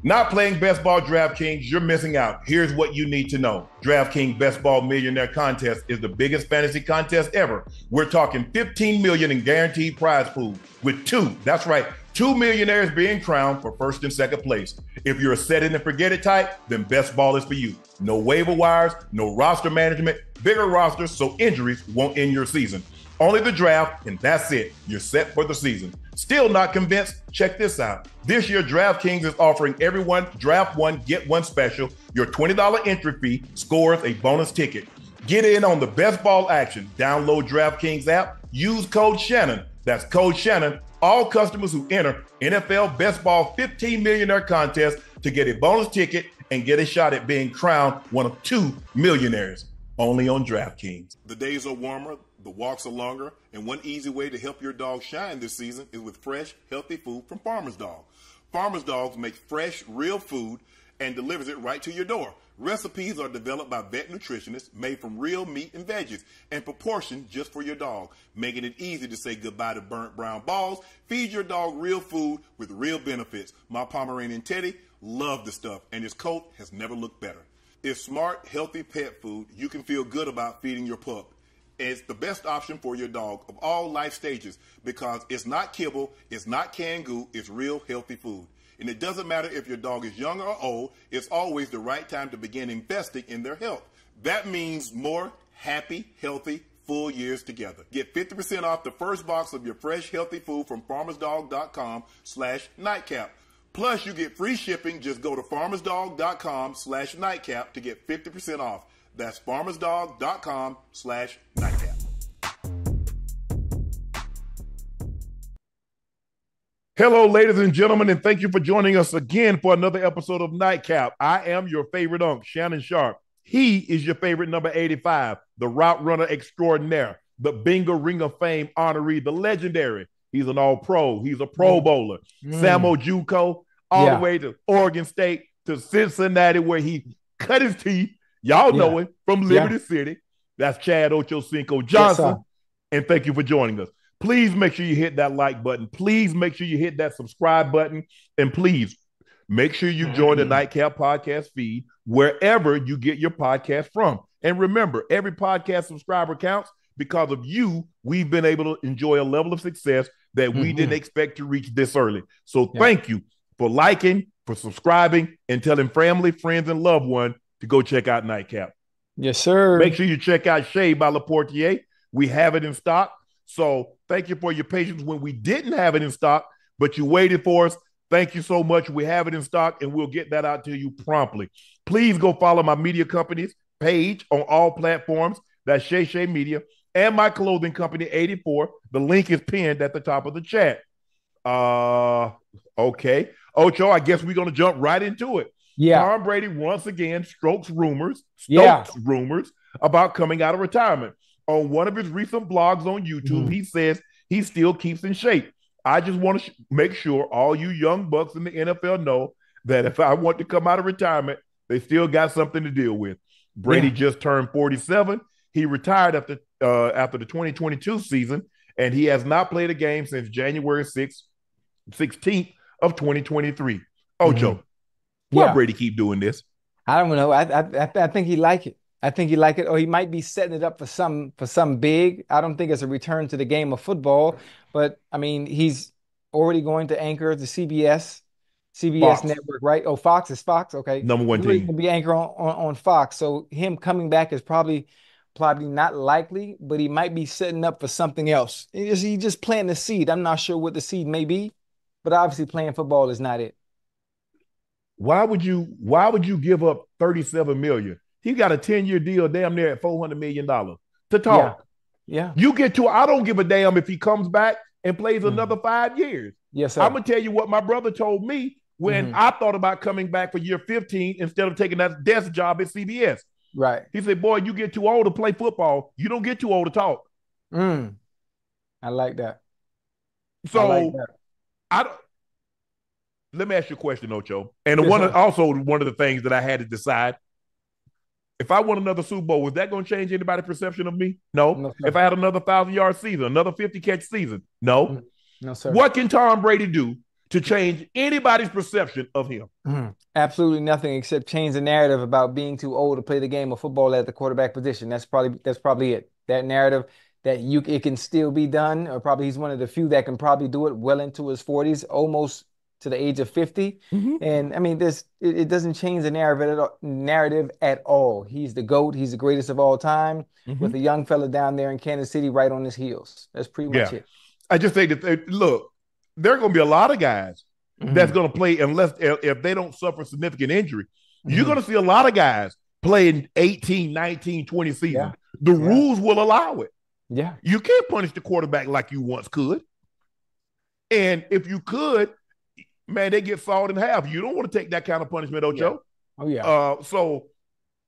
Not playing Best Ball DraftKings, you're missing out. Here's what you need to know. DraftKings Best Ball Millionaire Contest is the biggest fantasy contest ever. We're talking $15 million in guaranteed prize pool with that's right, two millionaires being crowned for first and second place. If you're a set it and forget it type, then Best Ball is for you. No waiver wires, no roster management, bigger rosters so injuries won't end your season. Only the draft, and that's it. You're set for the season. Still not convinced? Check this out. This year, DraftKings is offering everyone draft one, get one special. Your $20 entry fee scores a bonus ticket. Get in on the best ball action. Download DraftKings app. Use code Shannon. That's code Shannon. All customers who enter NFL Best Ball 15 Millionaire Contest to get a bonus ticket and get a shot at being crowned one of two millionaires. Only on DraftKings. The days are warmer. The walks are longer, and one easy way to help your dog shine this season is with fresh, healthy food from Farmer's Dog. Farmer's Dogs make fresh, real food and delivers it right to your door. Recipes are developed by vet nutritionists, made from real meat and veggies, and proportioned just for your dog, making it easy to say goodbye to burnt brown balls. Feed your dog real food with real benefits. My Pomeranian Teddy loved the stuff, and his coat has never looked better. It's smart, healthy pet food you can feel good about feeding your pup. It's the best option for your dog of all life stages because it's not kibble, it's not canned goo, it's real healthy food. And it doesn't matter if your dog is young or old, it's always the right time to begin investing in their health. That means more happy, healthy, full years together. Get 50% off the first box of your fresh, healthy food from farmersdog.com/nightcap. Plus, you get free shipping. Just go to farmersdog.com/nightcap to get 50% off. That's farmersdog.com/nightcap. Hello, ladies and gentlemen, and thank you for joining us again for another episode of Nightcap. I am your favorite Unc, Shannon Sharpe. He is your favorite number 85, the route runner extraordinaire, the Bingo Ring of Fame honoree, the legendary. He's an all-pro. He's a pro bowler. Sam Ochocinco, all the way to Oregon State, to Cincinnati, where he cut his teeth. Y'all know him from Liberty City. That's Chad Ochocinco Johnson. Yes, and thank you for joining us. Please make sure you hit that like button. Please make sure you hit that subscribe button. And please make sure you join the Nightcap podcast feed wherever you get your podcast from. And remember, every podcast subscriber counts. Because of you, we've been able to enjoy a level of success that we didn't expect to reach this early. So thank you for liking, for subscribing, and telling family, friends, and loved ones to go check out Nightcap. Yes, sir. Make sure you check out Shea by Laportier. We have it in stock. So thank you for your patience when we didn't have it in stock, but you waited for us. Thank you so much. We have it in stock, and we'll get that out to you promptly. Please go follow my media company's page on all platforms. That's Shay Media, and my clothing company, 84. The link is pinned at the top of the chat. Okay. Ocho, I guess we're going to jump right into it. Yeah. Tom Brady once again stokes rumors about coming out of retirement. On one of his recent blogs on YouTube, he says he still keeps in shape. I just want to make sure all you young bucks in the NFL know that if I want to come out of retirement, they still got something to deal with. Brady just turned 47. He retired after the 2022 season, and he has not played a game since January 16th of 2023. Ocho, why Brady keep doing this? I don't know. I think he like it. I think he like it, or he might be setting it up for some big. I don't think it's a return to the game of football, but I mean, he's already going to anchor the CBS Fox network, right? Oh, Fox is Fox. Okay, number one team. He's gonna be anchor on Fox. So him coming back is probably not likely, but he might be setting up for something else. He just planting the seed. I'm not sure what the seed may be, but obviously playing football is not it. Why would you give up $37 million? He got a 10-year deal damn near at $400 million to talk. Yeah. You get to, I don't give a damn if he comes back and plays another 5 years. Yes, sir. I'm going to tell you what my brother told me when I thought about coming back for year 15 instead of taking that desk job at CBS. Right. He said, boy, you get too old to play football. You don't get too old to talk. I like that. So let me ask you a question, Ocho. And one of the things that I had to decide, if I won another Super Bowl, was that going to change anybody's perception of me? No. If I had another 1,000-yard season, another 50-catch season? No. No, sir. What can Tom Brady do to change anybody's perception of him. Absolutely nothing except change the narrative about being too old to play the game of football at the quarterback position. That's probably it. That narrative that it can still be done, or probably he's one of the few that can probably do it well into his 40s, almost to the age of 50. Mm-hmm. And I mean, it doesn't change the narrative at all. He's the GOAT. He's the greatest of all time, Mm-hmm. with a young fella down there in Kansas City right on his heels. That's pretty much Yeah. it. I just think that, look, there are going to be a lot of guys that's Hmm. going to play unless if they don't suffer significant injury. You're Hmm. going to see a lot of guys playing 18, 19, 20 Yeah. seasons. The Yeah. rules will allow it. Yeah. You can't punish the quarterback like you once could. And if you could, man, they get sawed in half. You don't want to take that kind of punishment, Yeah. Ocho. Oh yeah. So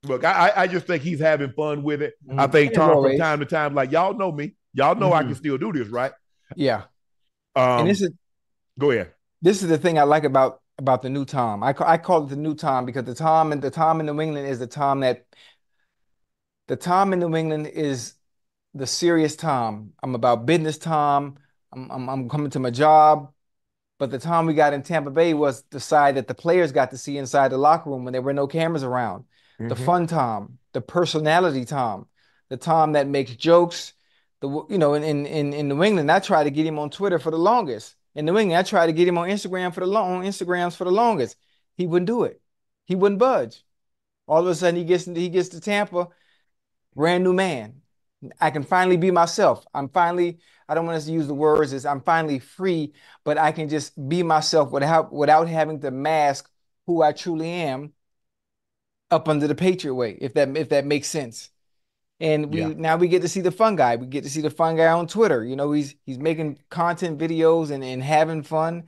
look, I just think he's having fun with it. I Mhm. think As Tom from always. time to time, like y'all know me, y'all know I can Hmm. still do this, right? Yeah. And Um, Go ahead. this is the thing I like about the new Tom. I call it the new Tom because the Tom in New England is the Tom in New England is the serious Tom. I'm about business Tom. I'm coming to my job. But the Tom we got in Tampa Bay was the side that the players got to see inside the locker room when there were no cameras around. The Mm-hmm. fun Tom, the personality Tom, the Tom that makes jokes. In New England, I tried to get him on Twitter for the longest. In New England, I tried to get him on Instagram on Instagrams for the longest. He wouldn't do it. He wouldn't budge. All of a sudden, he gets to Tampa, brand new man. I can finally be myself. I don't want to use the words as I'm finally free, but I can just be myself without having to mask who I truly am up under the Patriot way, if that makes sense. And Yeah. we get to see the fun guy. We get to see the fun guy on Twitter. He's making content videos and having fun.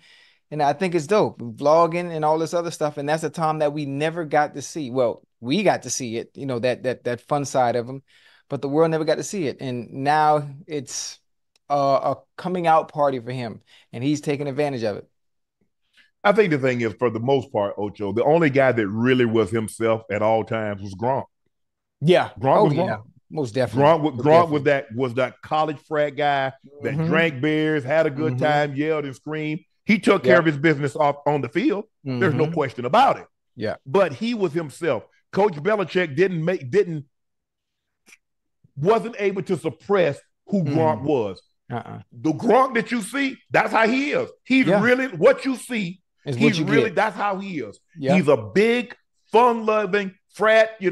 And I think it's dope. Vlogging and all this other stuff. And that's a Tom that we never got to see. Well, we got to see it, that fun side of him, but the world never got to see it. And now it's a coming out party for him, and he's taking advantage of it. I think the thing is, for the most part, Ocho, the only guy that really was himself at all times was Gronk. Yeah. Gronk Oh was yeah. Gronk. Most definitely. Gronk Most Gronk definitely. was that college frat guy that Hmm. drank beers, had a good Hmm. time, yelled and screamed. He took care of Yep. his business off on the field. There's no Hmm. question about it. Yeah. But he was himself. Coach Belichick wasn't able to suppress who Gronk Hmm. was. Uh-uh. The Gronk that you see, that's how he is. He's Yeah. really what you see. Is what He's you really get. that's how he is. Yeah. He's a big, fun-loving frat. You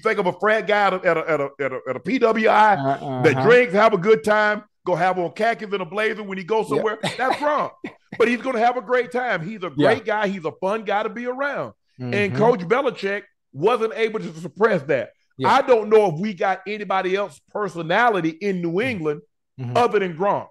think of a frat guy at a PWI that Uh-huh. drinks, have a good time, go have on khakis and a blazer when he goes Yep. somewhere. That's Gronk. But he's going to have a great time. He's a Yeah. great guy. He's a fun guy to be around. And Hmm. Coach Belichick wasn't able to suppress that. Yeah. I don't know if we got anybody else personality in New England Hmm. other than Gronk.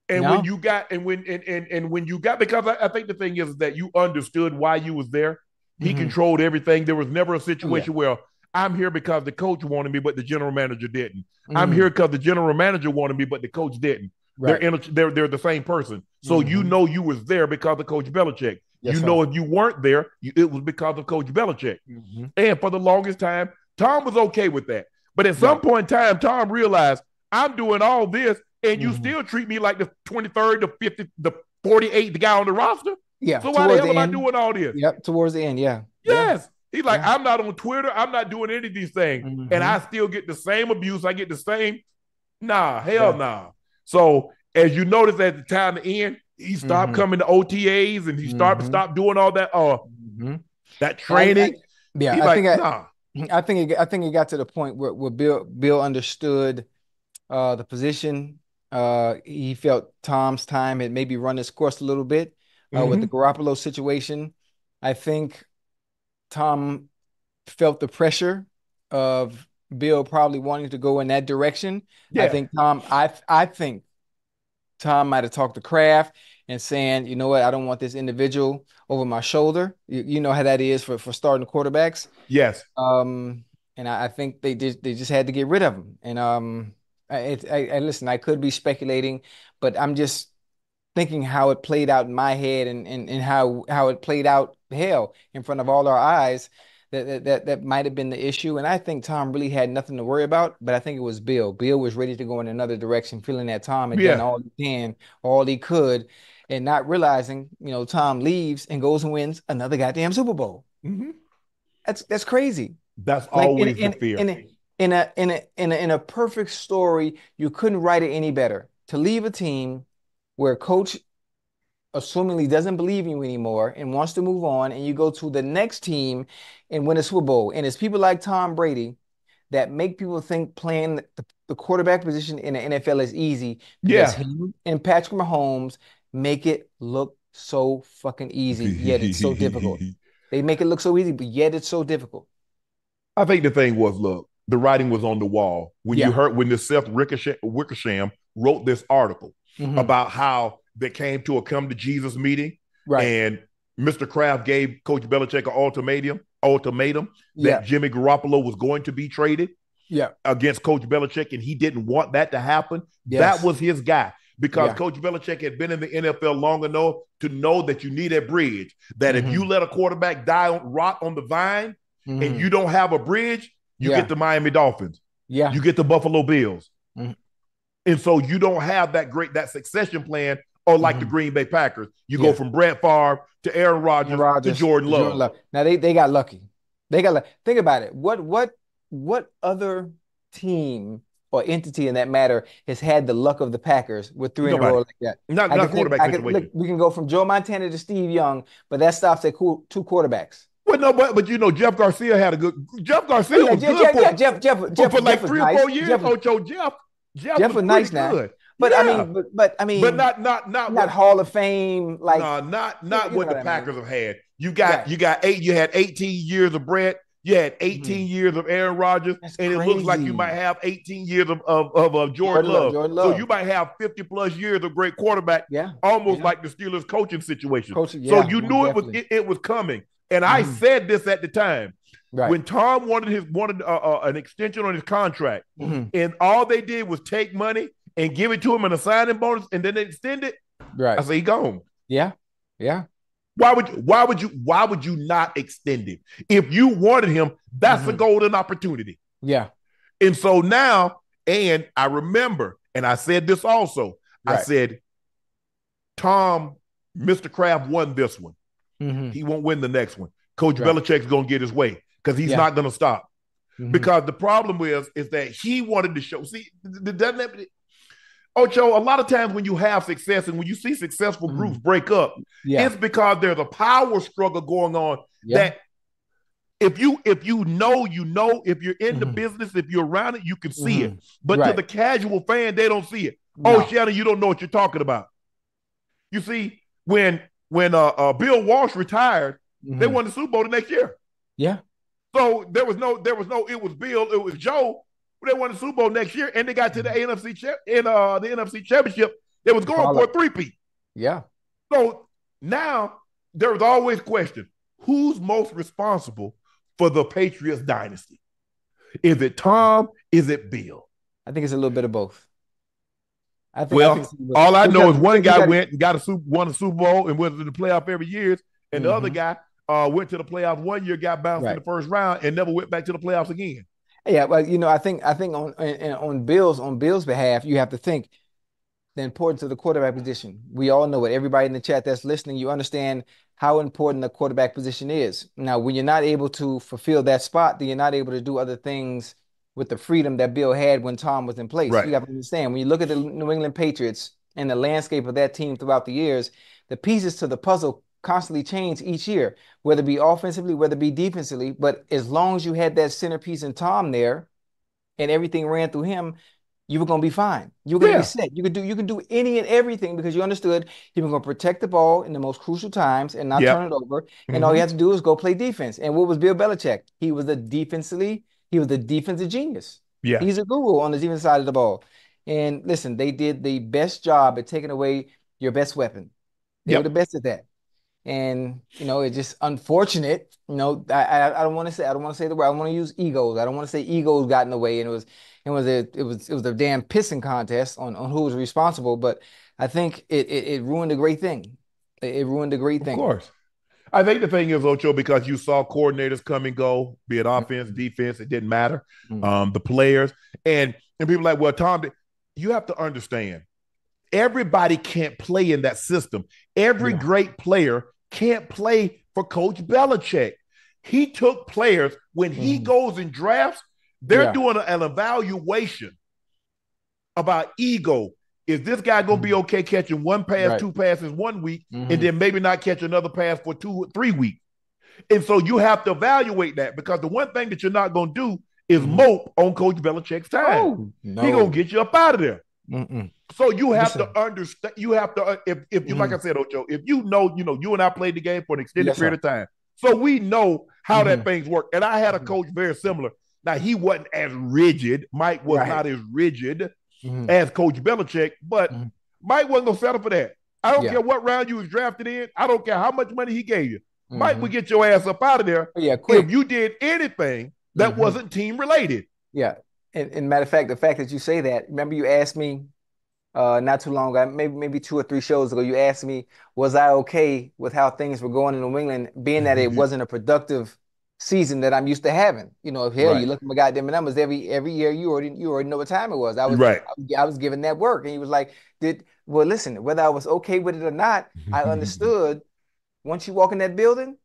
And when No. you got and when you got because I think the thing is that you understood why you was there. He Hmm. controlled everything. There was never a Oh yeah. situation where I'm here because the coach wanted me, but the general manager didn't. I'm Hmm. here because the general manager wanted me, but the coach didn't. Right. They're the same person. So you Hmm. know you was there because of Coach Belichick. Yes, You sir. know if you weren't there, it was because of Coach Belichick. Hmm. And for the longest time, Tom was okay with that. But at some Right. point in time, Tom realized I'm doing all this, and you Hmm. still treat me like the 23rd, the 50th, the 48th guy on the roster. Yeah. So why the Towards hell the am I end. doing all this? Yep. Towards the end. Yeah. Yeah. Yes. He's like, Yeah. I'm not on Twitter. I'm not doing any of these things. And I Hmm. still get the same abuse. I get the same. Nah, hell Yeah. nah. So as you notice at the time to end, he stopped Hmm. coming to OTAs and he Hmm. stopped doing all that Hmm. that I training. yeah. He's like, nah. I think it got to the point where Bill understood the position. He felt Tom's time had maybe run its course a little bit with the Mm-hmm. Garoppolo situation. I think Tom felt the pressure of Bill probably wanting to go in that direction. Yeah. I think Tom might have talked to Kraft and saying, you know what, I don't want this individual over my shoulder. You know how that is for starting quarterbacks. Yes. Um, and I think they just had to get rid of him. And I listen, I could be speculating, but I'm just thinking how it played out in my head and how it played out hell in front of all our eyes. That might have been the issue. And I think Tom really had nothing to worry about, but I think it was Bill. Bill was ready to go in another direction, feeling that Tom had done Yeah. all he can, all he could. and not realizing, Tom leaves and goes and wins another goddamn Super Bowl. Mm-hmm. That's crazy. That's Like always the fear. In a perfect story, you couldn't write it any better. To leave a team where coach assumingly doesn't believe in you anymore and wants to move on, and you go to the next team and win a Super Bowl. And it's people like Tom Brady that make people think playing the quarterback position in the NFL is easy because Yeah. him and Patrick Mahomes make it look so fucking easy, yet it's so difficult. They make it look so easy, but yet it's so difficult. I think the thing was, look, the writing was on the wall when you Yeah. heard when the Seth Wickersham wrote this article about how they came to a come to Jesus meeting, Right. and Mr. Kraft gave Coach Belichick an ultimatum Yeah. that Jimmy Garoppolo was going to be traded Yeah. against Coach Belichick, and he didn't want that to happen. Yes. That was his guy because Yeah. Coach Belichick had been in the NFL long enough to know that you need a bridge. That if you let a quarterback rot on the vine and you don't have a bridge, you get the Miami Dolphins. Yeah. You get the Buffalo Bills. And so you don't have that succession plan, or like the Green Bay Packers. You go from Brett Favre to Aaron Rodgers to Jordan Love. Now they got lucky. Think about it. What other team or entity in that matter has had the luck of the Packers with three in a row like that? Not quarterback situation. We can go from Joe Montana to Steve Young, but that stops at two quarterbacks. Well, no, but Jeff Garcia had a good. Jeff Garcia was good for like 3 or 4 years. Ocho, Jeff was nice now. Good. But I mean, but not Hall of Fame. Like not what the Packers have had. You had 18 years of Brett. You had 18 years of Aaron Rodgers, and it looks like you might have 18 years of Jordan Love. So you might have 50 plus years of great quarterback. Almost like the Steelers coaching situation. So you knew it was coming. And I said this at the time. Right. When Tom wanted an extension on his contract, and all they did was take money and give it to him in a signing bonus, and then they extend it. Right. I say he gone. Yeah. Why would you not extend him? If you wanted him, that's a golden opportunity. Yeah. And so now, and I remember, and I said this also. Right. I said, Tom, Mr. Kraft won this one. He won't win the next one. Coach Belichick's going to get his way because he's not going to stop. Because the problem is that he wanted to show. See, Ocho, a lot of times when you have success and when you see successful groups break up, it's because there's a power struggle going on that if you know, if you're in the business, if you're around it, you can see it. But to the casual fan, they don't see it. No. Oh, Shannon, you don't know what you're talking about. You see, when Bill Walsh retired, they won the Super Bowl the next year. Yeah. So there was no, it was Bill, it was Joe. They won the Super Bowl next year, and they got to the NFC Championship. They was going for a three-peat. Yeah. So now there was always a question: who's most responsible for the Patriots dynasty? Is it Tom? Is it Bill? I think it's a little bit of both. All I know is one guy went and won a Super Bowl and went to the playoff every year, and the other guy went to the playoffs one year, got bounced in the first round, and never went back to the playoffs again. Yeah, well, I think on Bill's behalf, you have to think the importance of the quarterback position. We all know it. Everybody in the chat that's listening, you understand how important the quarterback position is. Now, when you're not able to fulfill that spot, then you're not able to do other things with the freedom that Bill had when Tom was in place. Right. You have to understand, when you look at the New England Patriots and the landscape of that team throughout the years, the pieces to the puzzle constantly change each year, whether it be offensively, whether it be defensively. But as long as you had that centerpiece in Tom there and everything ran through him, you were going to be fine. You were going to be set. You could do any and everything because you understood he was going to protect the ball in the most crucial times and not turn it over. And all you have to do is go play defense. And what was Bill Belichick? He was a defensive genius. Yeah. He's a guru on the defensive side of the ball. And listen, they did the best job at taking away your best weapon. They were the best at that. And it's just unfortunate. I don't want to say the word. I don't want to use egos. I don't want to say egos got in the way, and it was a damn pissing contest on who was responsible. But I think it ruined a great thing. It ruined a great thing. Of course. I think the thing is, Ocho, because you saw coordinators come and go, be it offense, defense, it didn't matter. The players and people like, well, Tom, you have to understand, everybody can't play in that system. Every great player can't play for Coach Belichick. He took players when he goes in drafts, they're doing an evaluation about ego. Is this guy going to be okay catching one pass, two passes 1 week, and then maybe not catch another pass for 2 or 3 weeks? And so you have to evaluate that, because the one thing that you're not going to do is mope on Coach Belichick's time. Oh, no. He's going to get you up out of there. So you have to understand. You have to, if you, like I said, Ocho, if you know, you and I played the game for an extended period of time, so we know how that things work. And I had a coach very similar. Now, he wasn't as rigid. Mike was not as rigid as Coach Belichick, but Mike wasn't going to settle for that. I don't care what round you was drafted in. I don't care how much money he gave you. Mike would get your ass up out of there if you did anything that wasn't team related. Yeah. And matter of fact, the fact that you say that, remember you asked me not too long ago, maybe 2 or 3 shows ago, you asked me, was I okay with how things were going in New England, being that it wasn't a productive season that I'm used to having? You know, you look at my goddamn numbers every year, you already know what time it was. I was giving that work. And he was like, well, listen, whether I was okay with it or not, I understood once you walk in that building,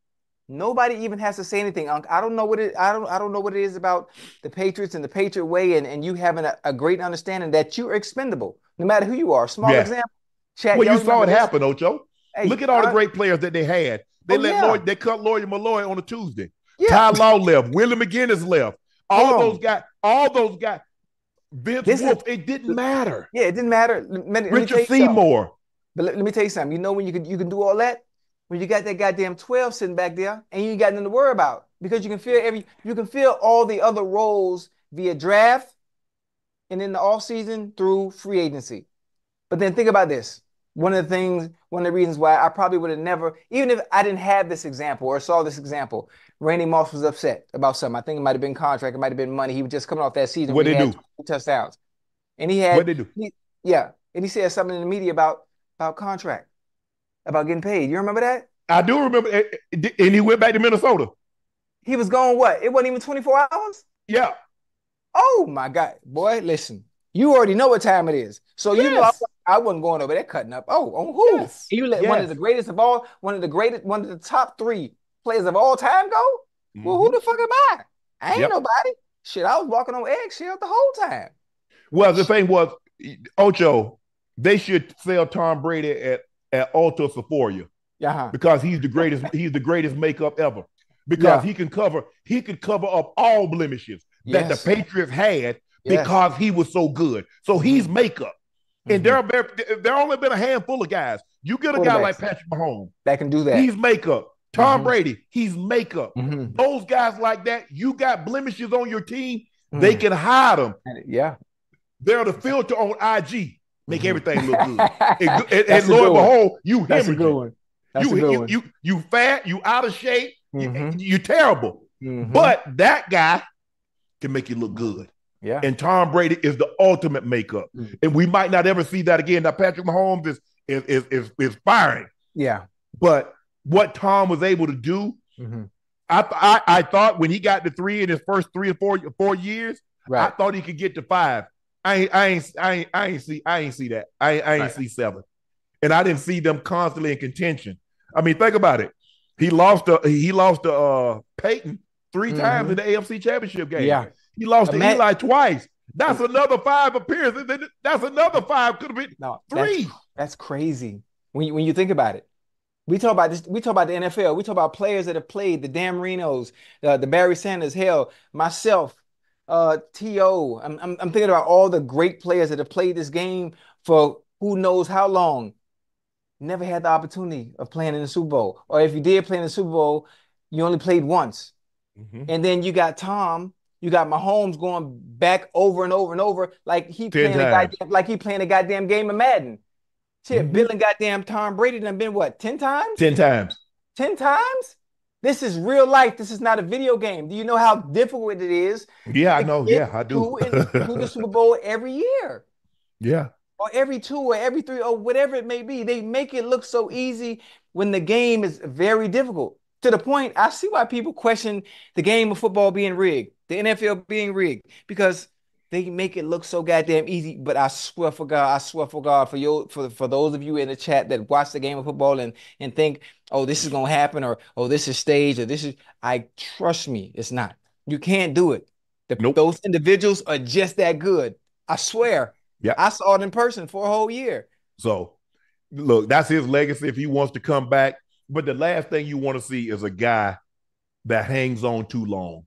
nobody even has to say anything, Unc. I don't know what it is about the Patriots and the Patriot way, and you having a great understanding that you're expendable, no matter who you are. Small example. Chad, well, you saw it happen, Ocho. Hey, look at all the great players that they had. They cut Lawyer Malloy on a Tuesday. Ty Law left. Willie McGinnis left. All those guys. Vince Wolf. It didn't matter. Yeah, it didn't matter. Richard Seymour. But let me tell you something. You know when you can do all that? When you got that goddamn 12 sitting back there and you ain't got nothing to worry about, because you can feel all the other roles via draft and in the offseason through free agency. But then think about this. One of the reasons why I probably would have never, even if I didn't have this example or saw this example, Randy Moss was upset about something. I think it might have been contract, it might have been money. He was just coming off that season. What did he do? 2 touchdowns. And he had, what did he do? And he said something in the media about contract. About getting paid. You remember that? I do remember. And he went back to Minnesota. He was gone, what? It wasn't even 24 hours? Yeah. Oh, my God. Boy, listen. You already know what time it is. So you know I wasn't going over there cutting up. Oh, on who? Yes. You let one of the greatest of all, one of the top 3 players of all time go? Well, who the fuck am I? I ain't nobody. Shit, I was walking on eggshells the whole time. Well, the thing was, Ocho, they should sell Tom Brady at Alta Sephora, because he's the greatest makeup ever, because he can cover up all blemishes that the Patriots had because he was so good. So he's makeup, and there only been a handful of guys. You get a guy like Patrick Mahomes that can do that. He's makeup. Tom Brady, he's makeup. Those guys like that, you got blemishes on your team, they can hide them. Yeah, they're the filter on IG. Make everything look good. and lo and behold, you That's a good one. You fat, you out of shape, you terrible. But that guy can make you look good. Yeah. And Tom Brady is the ultimate makeup. And we might not ever see that again. Now Patrick Mahomes is firing. Yeah. But what Tom was able to do, I thought when he got to 3 in his first 3 or 4 years, I thought he could get to 5. I ain't see that. I ain't see 7. And I didn't see them constantly in contention. I mean, think about it. He lost to Peyton 3 times in the AFC Championship game. Yeah. He lost to Eli twice. That's another 5 appearances. That's another 5. Could have been 3. That's crazy. When you think about it. We talk about this. We talk about the NFL. We talk about players that have played, the Dan Marinos, the Barry Sanders, hell, myself, T.O. I'm thinking about all the great players that have played this game for who knows how long. Never had the opportunity of playing in the Super Bowl. Or if you did play in the Super Bowl, you only played once. And then you got Tom, you got Mahomes going back over and over and over like he playing a goddamn game of Madden. Shit, Bill and goddamn Tom Brady done been what, 10 times? 10 times. 10 times? This is real life. This is not a video game. Do you know how difficult it is? Yeah, I know. Yeah, I do. To the Super Bowl every year. Yeah. Or every 2 or every 3 or whatever it may be. They make it look so easy when the game is very difficult. To the point, I see why people question the game of football being rigged, the NFL being rigged, because They make it look so goddamn easy, but I swear for God, for those of you in the chat that watch the game of football and think, oh, this is gonna happen, or oh, this is staged, or this is, I trust me, it's not. You can't do it. Nope. Those individuals are just that good. I swear. Yeah. I saw it in person for a whole year. So, look, that's his legacy if he wants to come back. But the last thing you want to see is a guy that hangs on too long.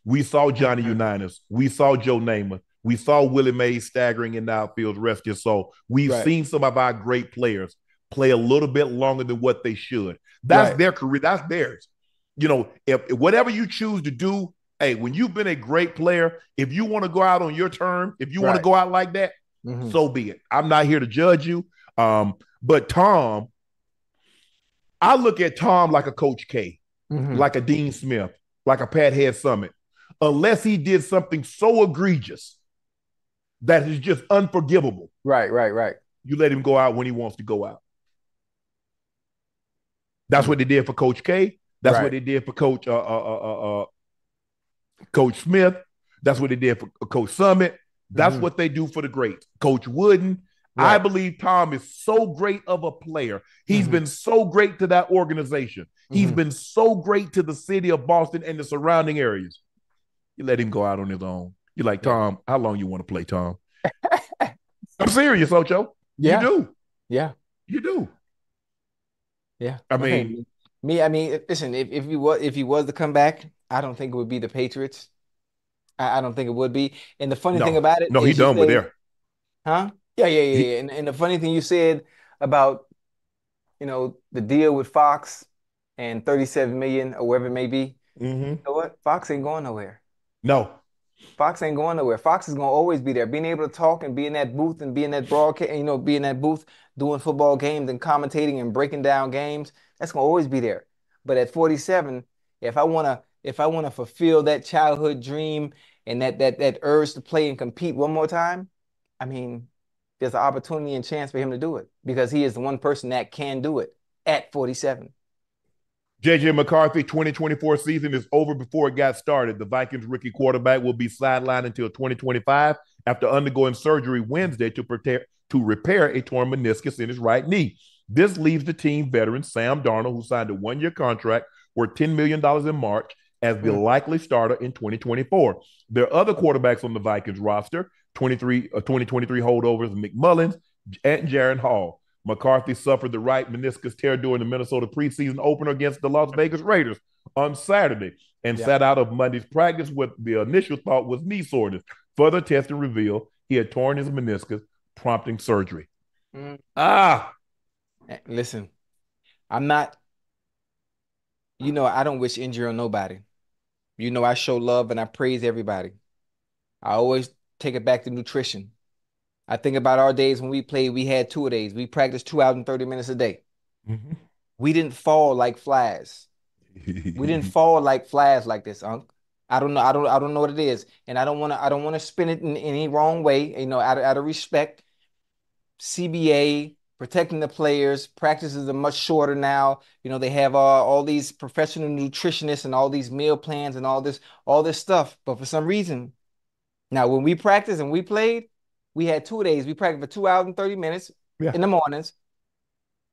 We saw Johnny Unitas. We saw Joe Namath. We saw Willie Mays staggering in the outfield, rest his soul. We've seen some of our great players play a little bit longer than what they should. That's their career. That's theirs. You know, if whatever you choose to do, hey, when you've been a great player, if you want to go out on your term, if you want to go out like that, so be it. I'm not here to judge you. But Tom, I look at Tom like a Coach K, like a Dean Smith, like a Pat Head Summit. Unless he did something so egregious that is just unforgivable. Right. You let him go out when he wants to go out. That's what they did for Coach K. That's what they did for Coach Smith. That's what they did for Coach Summit. That's what they do for the greats. Coach Wooden. I believe Tom is so great of a player. He's been so great to that organization. He's been so great to the city of Boston and the surrounding areas. You let him go out on his own. You're like, Tom, how long you want to play, Tom? I'm serious, Ocho. Yeah. You do. Yeah. You do. Yeah. I mean, listen, if he was to come back, I don't think it would be the Patriots. I don't think it would be. And the funny thing about it, no, he's done with there. Huh? Yeah. And the funny thing you said about, the deal with Fox and 37 million or whatever it may be. You know what? Fox ain't going nowhere. No. Fox ain't going nowhere. Fox is going to always be there. Being able to talk and be in that booth and be in that broadcast, be in that booth doing football games and commentating and breaking down games, that's going to always be there. But at 47, if I want to fulfill that childhood dream and that urge to play and compete one more time, I mean, there's an opportunity and chance for him to do it because he is the one person that can do it at 47. J.J. McCarthy 2024 season is over before it got started. The Vikings rookie quarterback will be sidelined until 2025 after undergoing surgery Wednesday to repair a torn meniscus in his right knee. This leaves the team veteran Sam Darnold, who signed a one-year contract worth $10 million in March, as the likely starter in 2024. There are other quarterbacks on the Vikings roster, 2023 holdovers McMullins and Jaron Hall. McCarthy suffered the right meniscus tear during the Minnesota preseason opener against the Las Vegas Raiders on Saturday and sat out of Monday's practice with the initial thought was knee soreness. Further testing revealed he had torn his meniscus, prompting surgery. Listen, I'm not, I don't wish injury on nobody. I show love and I praise everybody. I always take it back to nutrition. I think about our days when we played, we had 2 days. We practiced 2 hours and 30 minutes a day. We didn't fall like flies. We didn't fall like flies like this, Unc. I don't know. I don't know what it is. And I don't want to spin it in any wrong way, out of respect. CBA, protecting the players, practices are much shorter now. They have all these professional nutritionists and all these meal plans and all this stuff. But for some reason, now when we practiced and we played, we had 2 days. We practiced for 2 hours and 30 minutes in the mornings,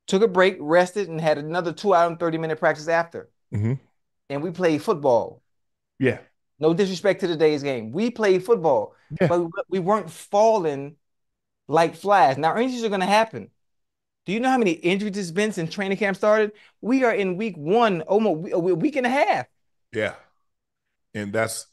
took a break, rested, and had another 2 hour and 30-minute practice after. And we played football. Yeah. No disrespect to today's game. We played football, but we weren't falling like flies. Now, injuries are going to happen. Do you know how many injuries there's been since training camp started? We are in week 1, almost a week and a half. Yeah. And that's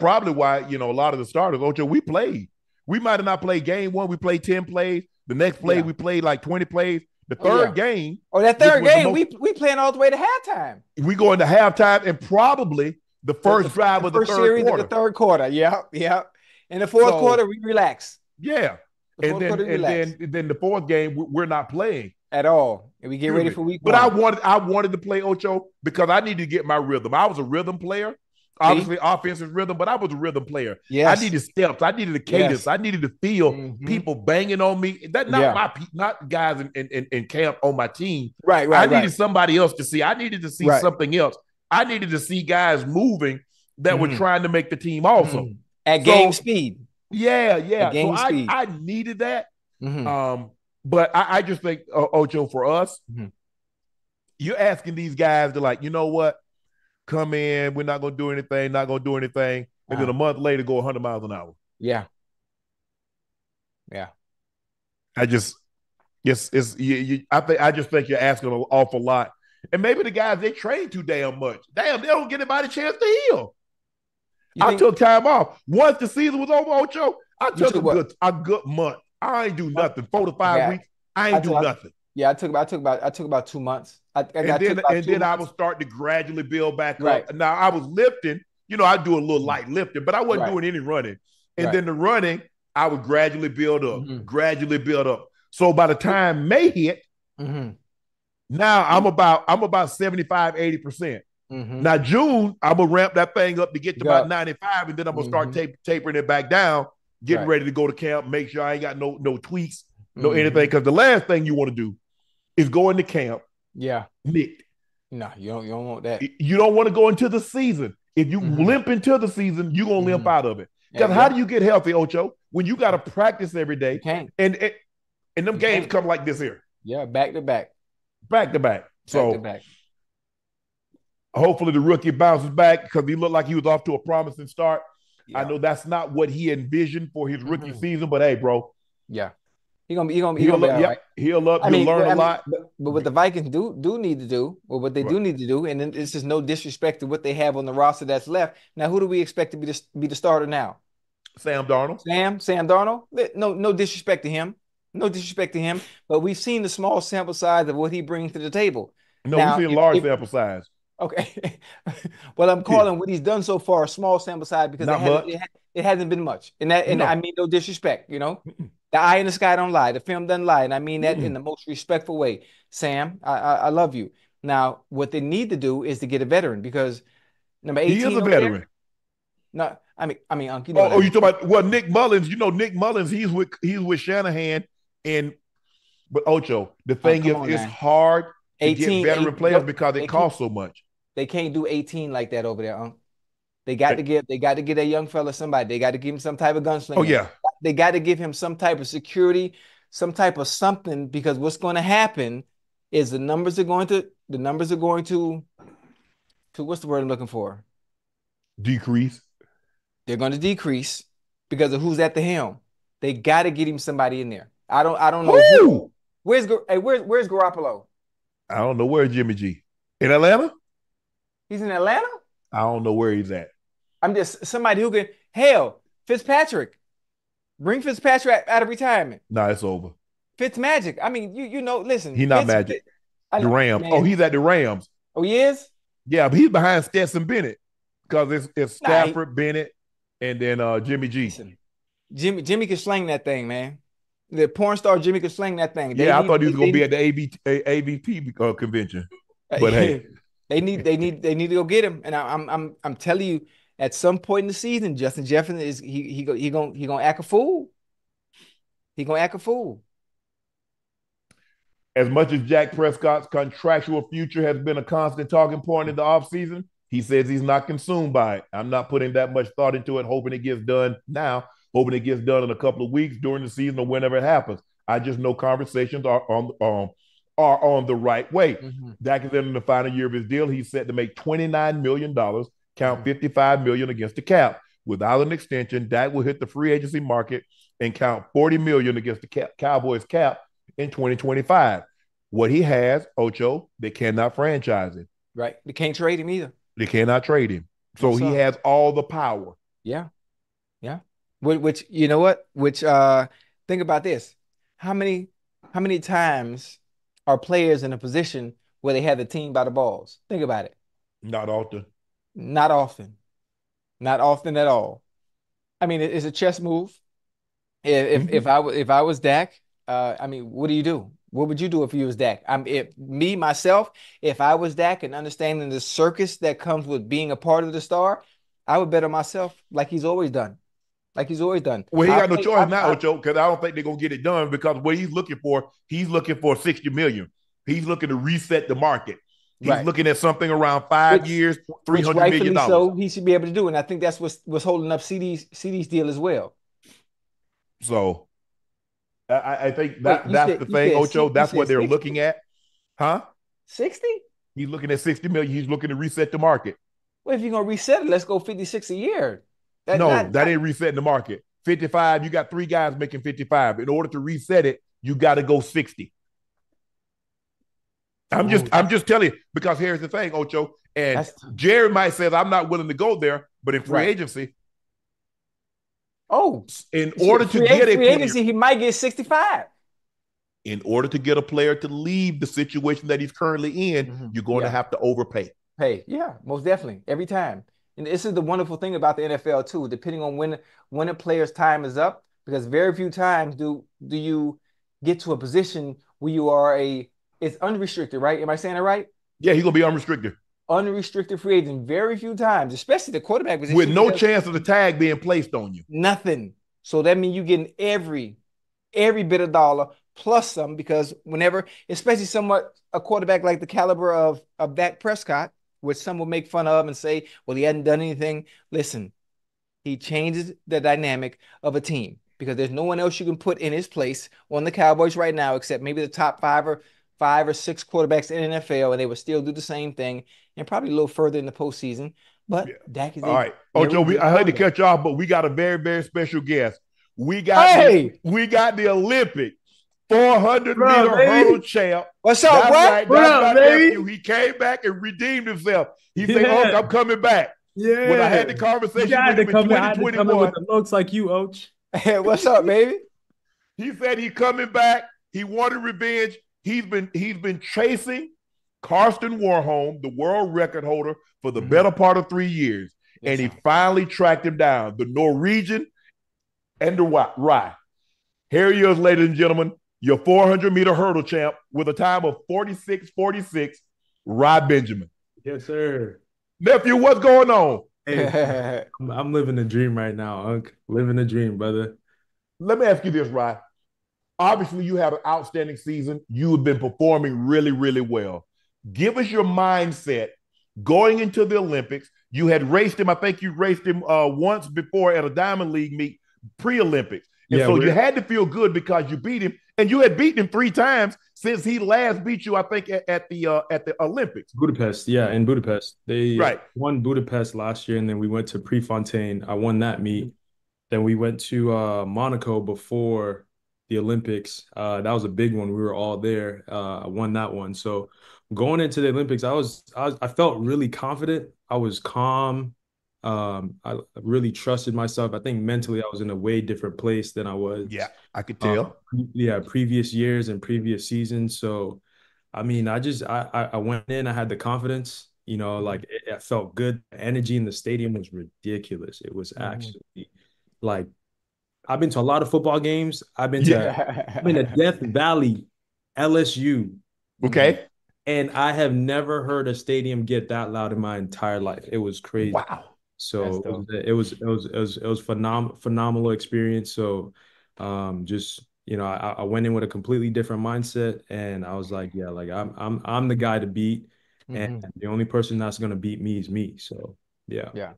probably why, a lot of the starters, Ocho, we played. We might have not played game 1. We played 10 plays. The next play, we played like 20 plays. The third game. That third game, we playing all the way to halftime. We go into halftime and probably the first drive of the third quarter. The third quarter, yeah. In the fourth quarter, we relax. Yeah. And then the fourth game, we're not playing. At all. And we get ready for week 1. But I wanted to play Ocho because I needed to get my rhythm. I was a rhythm player. Obviously, offensive rhythm, but I was a rhythm player. Yes. I needed steps. I needed a cadence. Yes. I needed to feel people banging on me. That not guys in camp on my team. Right. I needed somebody else to see. I needed to see something else. I needed to see guys moving that were trying to make the team awesome. At game speed. Yeah, That yeah. So game speed. I needed that. Mm-hmm. But I just think Ocho, for us, Mm-hmm. you're asking these guys to, like, you know what? Come in, we're not gonna do anything, not gonna do anything, and then a month later go 100 miles an hour. Yeah. Yeah. I just it's I just think you're asking an awful lot. And maybe the guys, they train too damn much. Damn, they don't get anybody a chance to heal. You I think took time off. Once the season was over, Ocho, I you took took what? a good month. I ain't do Month? nothing. 4 to 5 Okay. weeks. I I ain't do took nothing. yeah, I took about 2 months. I And took then about and two then I was months. starting to gradually build back Right. up. Now I was lifting, I do a little Mhm. light lifting, but I wasn't Right. doing any running. And Right. then the running, I would gradually build up, Mm-hmm. gradually build up. So by the time May hit, Mm-hmm. now I'm about 75, 80%. Mm-hmm. Now June, I'm gonna ramp that thing up to get to about Go. 95, and then I'm gonna start Mm-hmm. tapering it back down, getting Right. ready to go to camp, make sure I ain't got no tweaks, no anything. Mm-hmm. Because the last thing you want to do is go into camp Yeah. nicked. No, you don't want that. You don't want to go into the season. If you Mm-hmm. limp into the season, you're gonna limp Mm-hmm. out of it. Yeah, Because how yeah. do you get healthy, Ocho? When you gotta practice every You day, can't. and them You games can't. come like this here, Yeah, back to back. back to back. Back to So back. hopefully the rookie bounces back, because he looked like he was off to a promising start. I Yeah. know that's not what he envisioned for his rookie Mm-hmm. season, but hey, bro, Yeah. He gonna he'll be up. all right. Yep, he'll up. I He'll mean, learn but, a I mean, lot. but what the Vikings do need to do, or what they Right. do need to do, and then it's just no disrespect to what they have on the roster that's left. Now, who do we expect to be the starter now? Sam Darnold. Sam Darnold? No disrespect to him. No disrespect to him. But we've seen the small sample size of what he brings to the table. No, we Now, see a if, large if sample size. okay, well, I'm Yeah, calling what he's done so far a small sample size because not much. it hasn't been much, and I No. mean no disrespect. Mm-mm. The eye in the sky don't lie. The film doesn't lie, and I mean that in Mm-mm. the most respectful way. Sam, I love you. Now, what they need to do is to get a veteran because number He is 18 a over there. veteran. No, I mean, Unc, you know what I Oh, you mean. talking about, well, Nick Mullins? Nick Mullins. He's with Shanahan, and but Ocho. The thing Come is, on it's now. hard to get 18, veteran 8, players because it they can't costs so much. they can't do 18 like that over there, Unc. Eh, They got to get that young fella somebody. They got to give him some type of Oh gunslinger. yeah, They got to give him some type of security, some type of something, because what's going to happen is the numbers are going to what's the word I'm looking for? decrease. They're going to decrease because of who's at the helm. They got to get him somebody in there. I don't know who. Who? Where's Garoppolo? I don't know where Jimmy G in Atlanta. He's in Atlanta? I don't know where he's at. I'm just somebody who can hell, Fitzpatrick. Bring Fitzpatrick out of retirement. Nah, it's over. Fitz Magic. I mean, listen, He's not Magic. I The know, Rams. Oh, man. he's at the Rams. Oh, he is? Yeah, but he's behind Stetson Bennett, because it's Nah, Stafford, Bennett, and then Jimmy G. listen. Jimmy can sling that thing, man. The porn star Jimmy can sling that thing. Yeah, I thought he was going to be at the AVP convention, but hey, they need to go get him. And I'm telling you, at some point in the season, Justin Jefferson is he gonna act a fool. He gonna act a fool. as much as Dak Prescott's contractual future has been a constant talking point in the offseason, he says he's not consumed by it. I'm not putting that much thought into it, hoping it gets done now, hoping it gets done in a couple of weeks during the season or whenever it happens. I just know conversations are on the right way. Mm-hmm. Dak is in the final year of his deal. He's set to make $29 million, count $55 million against the cap. Without an extension, Dak will hit the free agency market and count $40 million against the Cowboys cap in 2025. What he has, Ocho, they cannot franchise him. Right. They can't trade him either. They cannot trade him. So he has all the power. Yeah. Yeah. Which you know what? Think about this. How many times are players in a position where they have the team by the balls? Think about it. Not often. Not often. Not often at all. I mean, it's a chess move. If I was Dak, I mean, what do you do? What would you do if you was Dak? If I was Dak and understanding the circus that comes with being a part of the star, I would bet on myself like he's always done. Like he's always done. Well, he got no choice now, Ocho, because I don't think they're gonna get it done, because what he's looking for 60 million. He's looking to reset the market. He's looking at something around 5 years, $300 million. So he should be able to do, and I think that's what's holding up CD's deal as well. So I think Wait, that's the thing, Ocho. you That's said what they're 60? looking at. Huh? 60? He's looking at 60 million. He's looking to reset the market. Well, if you're gonna reset it, let's go 56 a year. That No, not that ain't resetting the market. 55, you got three guys making 55. In order to reset it, you got to go 60. oh, I'm just telling you, because here's the thing, Ocho. And that's Jerry might say I'm not willing to go there, but in free right. agency, Oh, in shit, order to get a free player, agency, he might get 65. in order to get a player to leave the situation that he's currently in, you're going to Yeah. have to overpay. Hey, yeah, most definitely. Every time. And this is the wonderful thing about the NFL too, depending on when a player's time is up, because very few times do you get to a position where you are it's unrestricted, right? Am I saying it right? Yeah, he's gonna be unrestricted Unrestricted free agent very few times, especially the quarterback with position, no because chance of the tag being placed on you. nothing. So that means you're getting every bit of dollar plus some, because whenever, especially somewhat a quarterback like the caliber of Dak Prescott, which some will make fun of and say, well, he hadn't done anything. Listen, he changes the dynamic of a team because there's no one else you can put in his place on the Cowboys right now, except maybe the top five or six quarterbacks in the NFL, and they would still do the same thing and probably a little further in the postseason. Yeah. But Dak is All a right, very Ocho. good I hate to quarterback. cut you off, but we got a very, very special guest. Hey, We got the Olympic 400 What up, meter hurdle baby? champ. what's up, That's boy? right. What That's up, my nephew. baby? He came back and redeemed himself. He said, "Unc, Yeah, I'm coming back." When I yeah. had the You conversation with got to him in come in. I had to come in with 2021, the looks like you, Och. Hey, what's up, baby? he said he's coming back. He wanted revenge. He's been chasing Karsten Warholm, the world record holder, for the Mhm. better part of 3 years, and Yes, he sir. finally tracked him down. The Norwegian and the Rai. Here he is, ladies and gentlemen, your 400-meter hurdle champ with a time of 46:46, Rai Benjamin. Yes, sir. Nephew, what's going on? Hey, I'm living the dream right now, Unc. Living the dream, brother. Let me ask you this, Rai. Obviously, you had an outstanding season. You have been performing really, really well. Give us your mindset going into the Olympics. You had raced him. I think you raced him once before at a Diamond League meet pre-Olympics. And Yeah, so you we're had to feel good because you beat him. And you had beaten him 3 times since he last beat you, I think, at the Olympics. Budapest. Yeah, in Budapest. They Right. won Budapest last year, and then we went to Prefontaine. I won that meet. Then we went to Monaco before the Olympics. That was a big one. We were all there. I won that one. So going into the Olympics, I felt really confident. I was calm. I really trusted myself. I think mentally I was in a way different place than I Yeah, was I could uh, tell. yeah, previous years and previous seasons. So I mean, I went in, I had the confidence, like it felt good. The energy in the stadium was ridiculous. It was Mhm. actually like I've been to a lot of football games. Yeah. I've been to Death Valley, LSU, Mhm. Okay. and I have never heard a stadium get that loud in my entire life. It was crazy. Wow. That's So dope. it was phenomenal experience. So just I went in with a completely different mindset, and I was like, yeah, like I'm the guy to beat, and Mhm. the only person that's gonna beat me is me. So yeah. Yeah.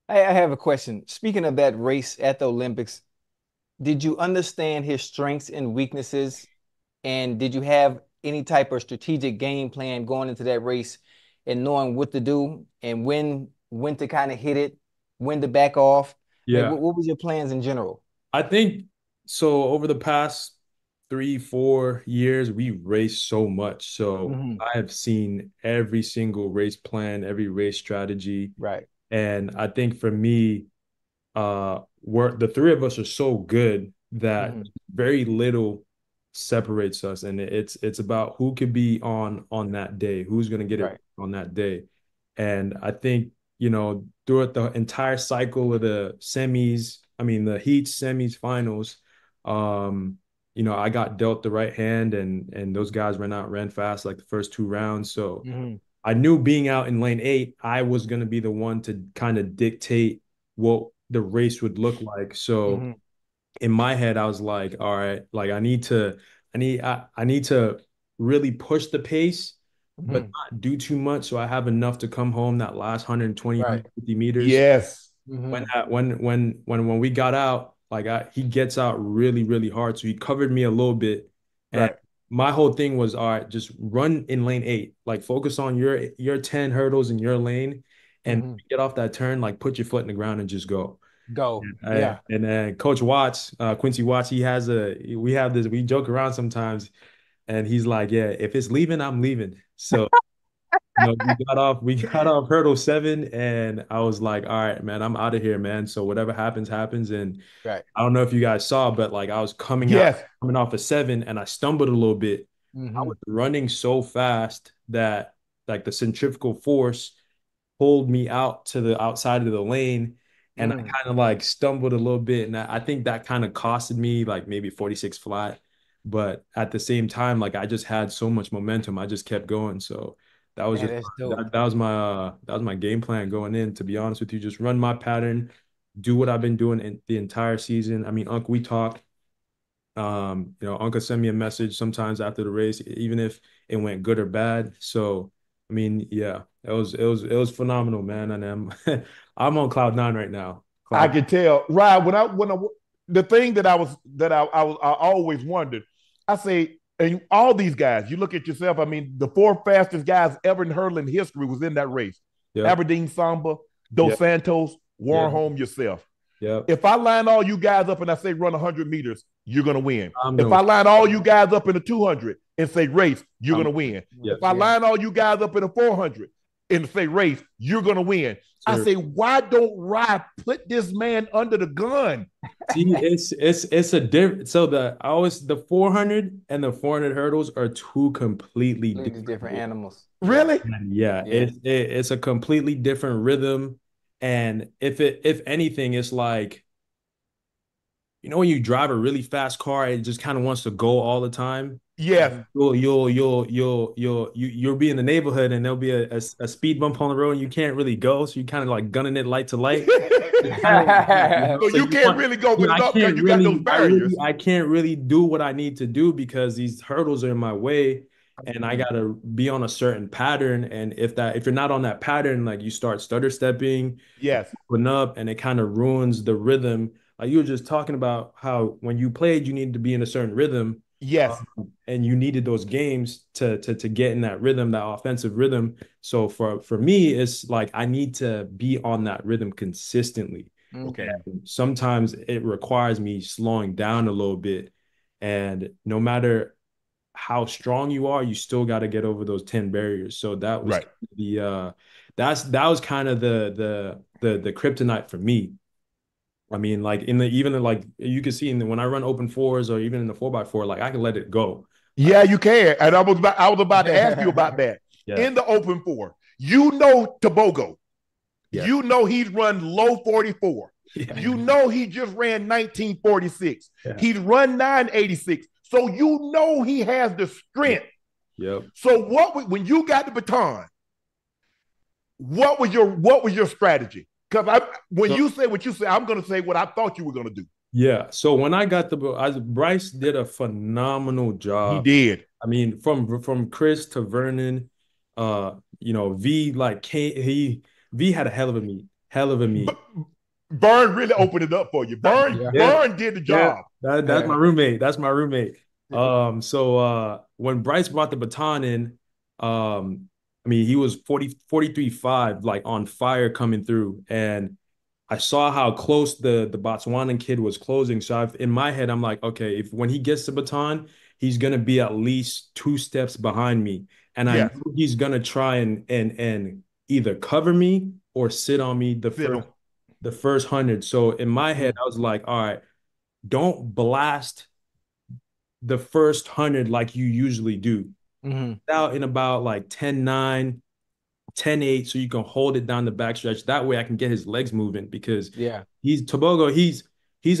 I have a question. Speaking of that race at the Olympics, did you understand his strengths and weaknesses? And did you have any type of strategic game plan going into that race and knowing what to do and when to kind of hit it, when to back off? Like Yeah. what was your plans in general? I think so. Over the past 3, 4 years, we raced so much. So Hmm. I have seen every single race plan, every race strategy. Right. And I think for me, we're the three of us are so good that Hmm. very little separates us. And it's about who could be on that day, who's gonna get it Right. on that day. And I think, throughout the entire cycle of the semis, I mean the heat semis finals, um, I got dealt the right hand and those guys ran fast like the first 2 rounds. So Hmm. I knew being out in lane 8, I was going to be the one to kind of dictate what the race would look like. So Hmm. in my head, I was like, all right, like I need to really push the pace, but Hmm. not do too much. So I have enough to come home that last 120, Right. 150 meters. Yes. When Hmm. when we got out, Like he gets out really, really hard. So he covered me a little bit. And Right. my whole thing was, all right, just run in lane 8. Like focus on your 10 hurdles in your lane and Hmm. get off that turn, like put your foot in the ground and just go. Go. Yeah. And then Coach Watts, Quincy Watts, we joke around sometimes, and he's like, yeah, if it's leaving, I'm leaving. So we got off hurdle 7, and I was like, all right, man, I'm out of here, man. So whatever happens, happens. And Right. I don't know if you guys saw, but like I was Yes. coming off a 7, and I stumbled a little bit. I Hmm. was running so fast that like the centrifugal force pulled me out to the outside of the lane, and I Mm. kind of like stumbled a little bit, and I think that kind of costed me like maybe 46 flat. But at the same time, like I just had so much momentum, I just kept going. So that was Man, just that's dope. that was my game plan going in. To be honest with you, just run my pattern, do what I've been doing in the entire season. I mean, Unc, we talk. Uncle send me a message sometimes after the race, even if it went good or bad. So, I mean, yeah, it was phenomenal, man. And I'm on cloud 9 right now. I Cloud, can tell. Right. The thing I always wondered, I say, and all these guys, you look at yourself, I mean, the 4 fastest guys ever in hurling history was in that race. yep, Aberdeen Samba, Dos yep, Santos, Warren yep, Home, yourself. yep. If I line all you guys up and I say run 100 meters, you're going to win. I'm If gonna, I line all you guys up in the 200 and say race, you're going I'm, to win. yeah, If I Yeah. line all you guys up in the 400 and say race, you're going to win. I sir. say, why don't Rai put this man under the gun? See, it's a different. So the 400 and the 400 hurdles are two completely Completely different. different animals. Yeah. Really? And yeah, Yeah. it's a completely different rhythm. And if anything, it's like, when you drive a really fast car, it just kind of wants to go all the time. Yes. Mhm. You'll be in the neighborhood, and there'll be a speed bump on the road and you can't really go. So you kind of like gunning it light to light. It's kind of like that. So So you you can't want, really go with it I up because can't you got those really, barriers. I can't really do what I need to do because these hurdles are in my way, and I gotta be on a certain pattern. And if you're not on that pattern, like you start stutter stepping, Yes. putting up, and it kind of ruins the rhythm. Like you were just talking about how when you played, you needed to be in a certain rhythm, Yes. and you needed those games to get in that rhythm, that offensive rhythm. So for me, it's like I need to be on that rhythm consistently. Okay. And sometimes it requires me slowing down a little bit. And no matter how strong you are, you still got to get over those 10 barriers. So that was Right. that was kind of the kryptonite for me. I mean, like even like you can see when I run open fours or even in the 4x4, like I can let it go. Like, Yeah, you can. And I was about to ask you about that. yeah, In the open four, you know Tobogo. yeah, You know he's run low 44. yeah, You know he just ran 1946. yeah, He's run 986. So you know he has the yeah, strength. yep. So when you got the baton, what was your strategy? Because when So you say what you say, I'm gonna say what I thought you were gonna do. yeah, so when I got Bryce did a phenomenal He job. did. I mean, from Chris to Vernon, V like V had a hell of a meet, hell of a meet. Burn really opened it up for you. Burn Yeah. Yeah, Burn did the yeah. job. That's my roommate. That's my roommate. So when Bryce brought the baton in, I mean, he was 43.5, like on fire coming through. And I saw how close the Botswanan kid was closing. So in my head, I'm like, okay, if when he gets the baton, he's gonna be at least 2 steps behind me. And I Yes. know he's gonna try and either cover me or sit on me the Sit first on. the first 100. So in my head, Mm. I was like, all right, don't blast the first 100 like you usually do. Mhm. Out in about like 10-9, 10-8, so you can hold it down the backstretch. That way I can get his legs moving because Yeah. he's a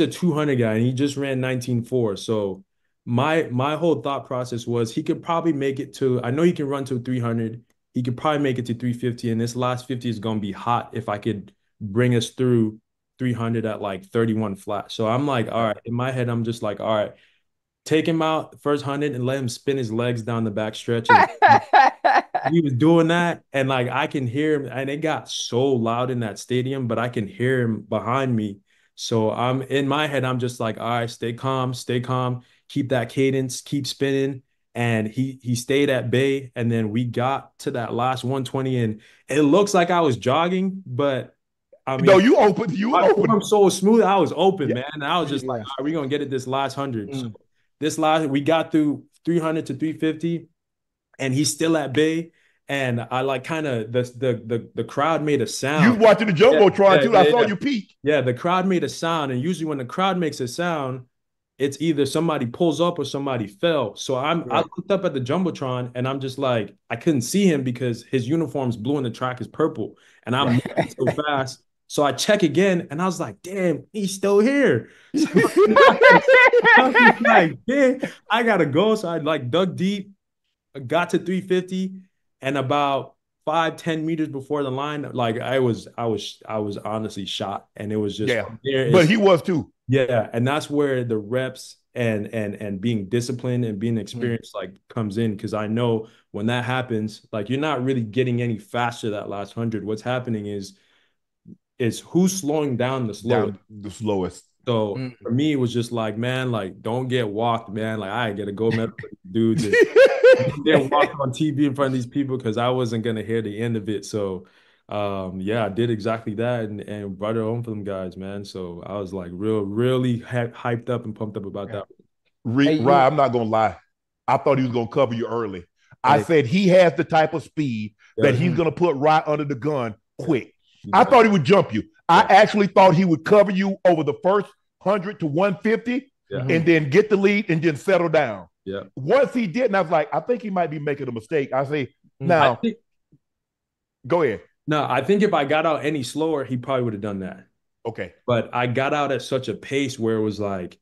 200 guy and he just ran 19.4. So my whole thought process was he could probably make it to, I know he can run to 300. He could probably make it to 350, and this last 50 is going to be hot if I could bring us through 300 at like 31 flat. So I'm like, all Right. right, in my head, I'm just like, all right, take him out first 100 and let him spin his legs down the back stretch. And he was doing that, and like I can hear him, and it got so loud in that stadium, but I can hear him behind me. So I'm in my head, I'm just like, all right, stay calm, keep that cadence, keep spinning. And he stayed at bay. And then we got to that last 120, and it looks like I was jogging, but I No, mean, you open. You my open. form so smooth, I was open, Yeah. man. And I was just like, Yeah. all right, we're gonna get it this last 100. So Mm. this last, we got through 300 to 350, and he's still at bay. And I like kind of the crowd made a You sound. watching the Yeah, jumbotron yeah, too? I yeah, saw yeah. you peek. Yeah, the crowd made a sound, and usually when the crowd makes a sound, it's either somebody pulls up or somebody fell. So I Right. looked up at the jumbotron, and I'm just like, I couldn't see him because his uniform's blue and the track is purple, and I'm Right. moving so fast. So I check again, and I was like, damn, he's still here. So I was like, damn, I gotta go. So I like dug deep, got to 350, and about 5, 10 meters before the line, like I was honestly shot, and it was just Yeah, there but is he was too. yeah, and that's where the reps and being disciplined and being Mm. experienced like comes in, because I know when that happens, like you're not really getting any faster that last 100. What's happening is who's slowing down the slowest. Down the slowest. So Mm. for me, it was just like, man, like don't get walked, man. Like I get a gold medal for these dudes, and don't get walked on TV in front of these people, because I wasn't gonna hear the end of it. So yeah, I did exactly that, and brought it home for them guys, man. So I was like really hyped up and pumped up about Yeah. that. Hey, Rye, I'm not gonna lie. I thought he was gonna cover you early. I Hey, said he has the type of speed that yeah, he's mm. gonna put Rye under the gun quick. I exactly. thought he would jump you. I Yeah, actually thought he would cover you over the first 100 to 150 yeah, and Mhm. then get the lead and then settle down. yeah. Once he did, and I was like, I think he might be making a mistake. I say, Mm. I now think go ahead. no, I think if I got out any slower, he probably would have done that. Okay. But I got out at such a pace where it was like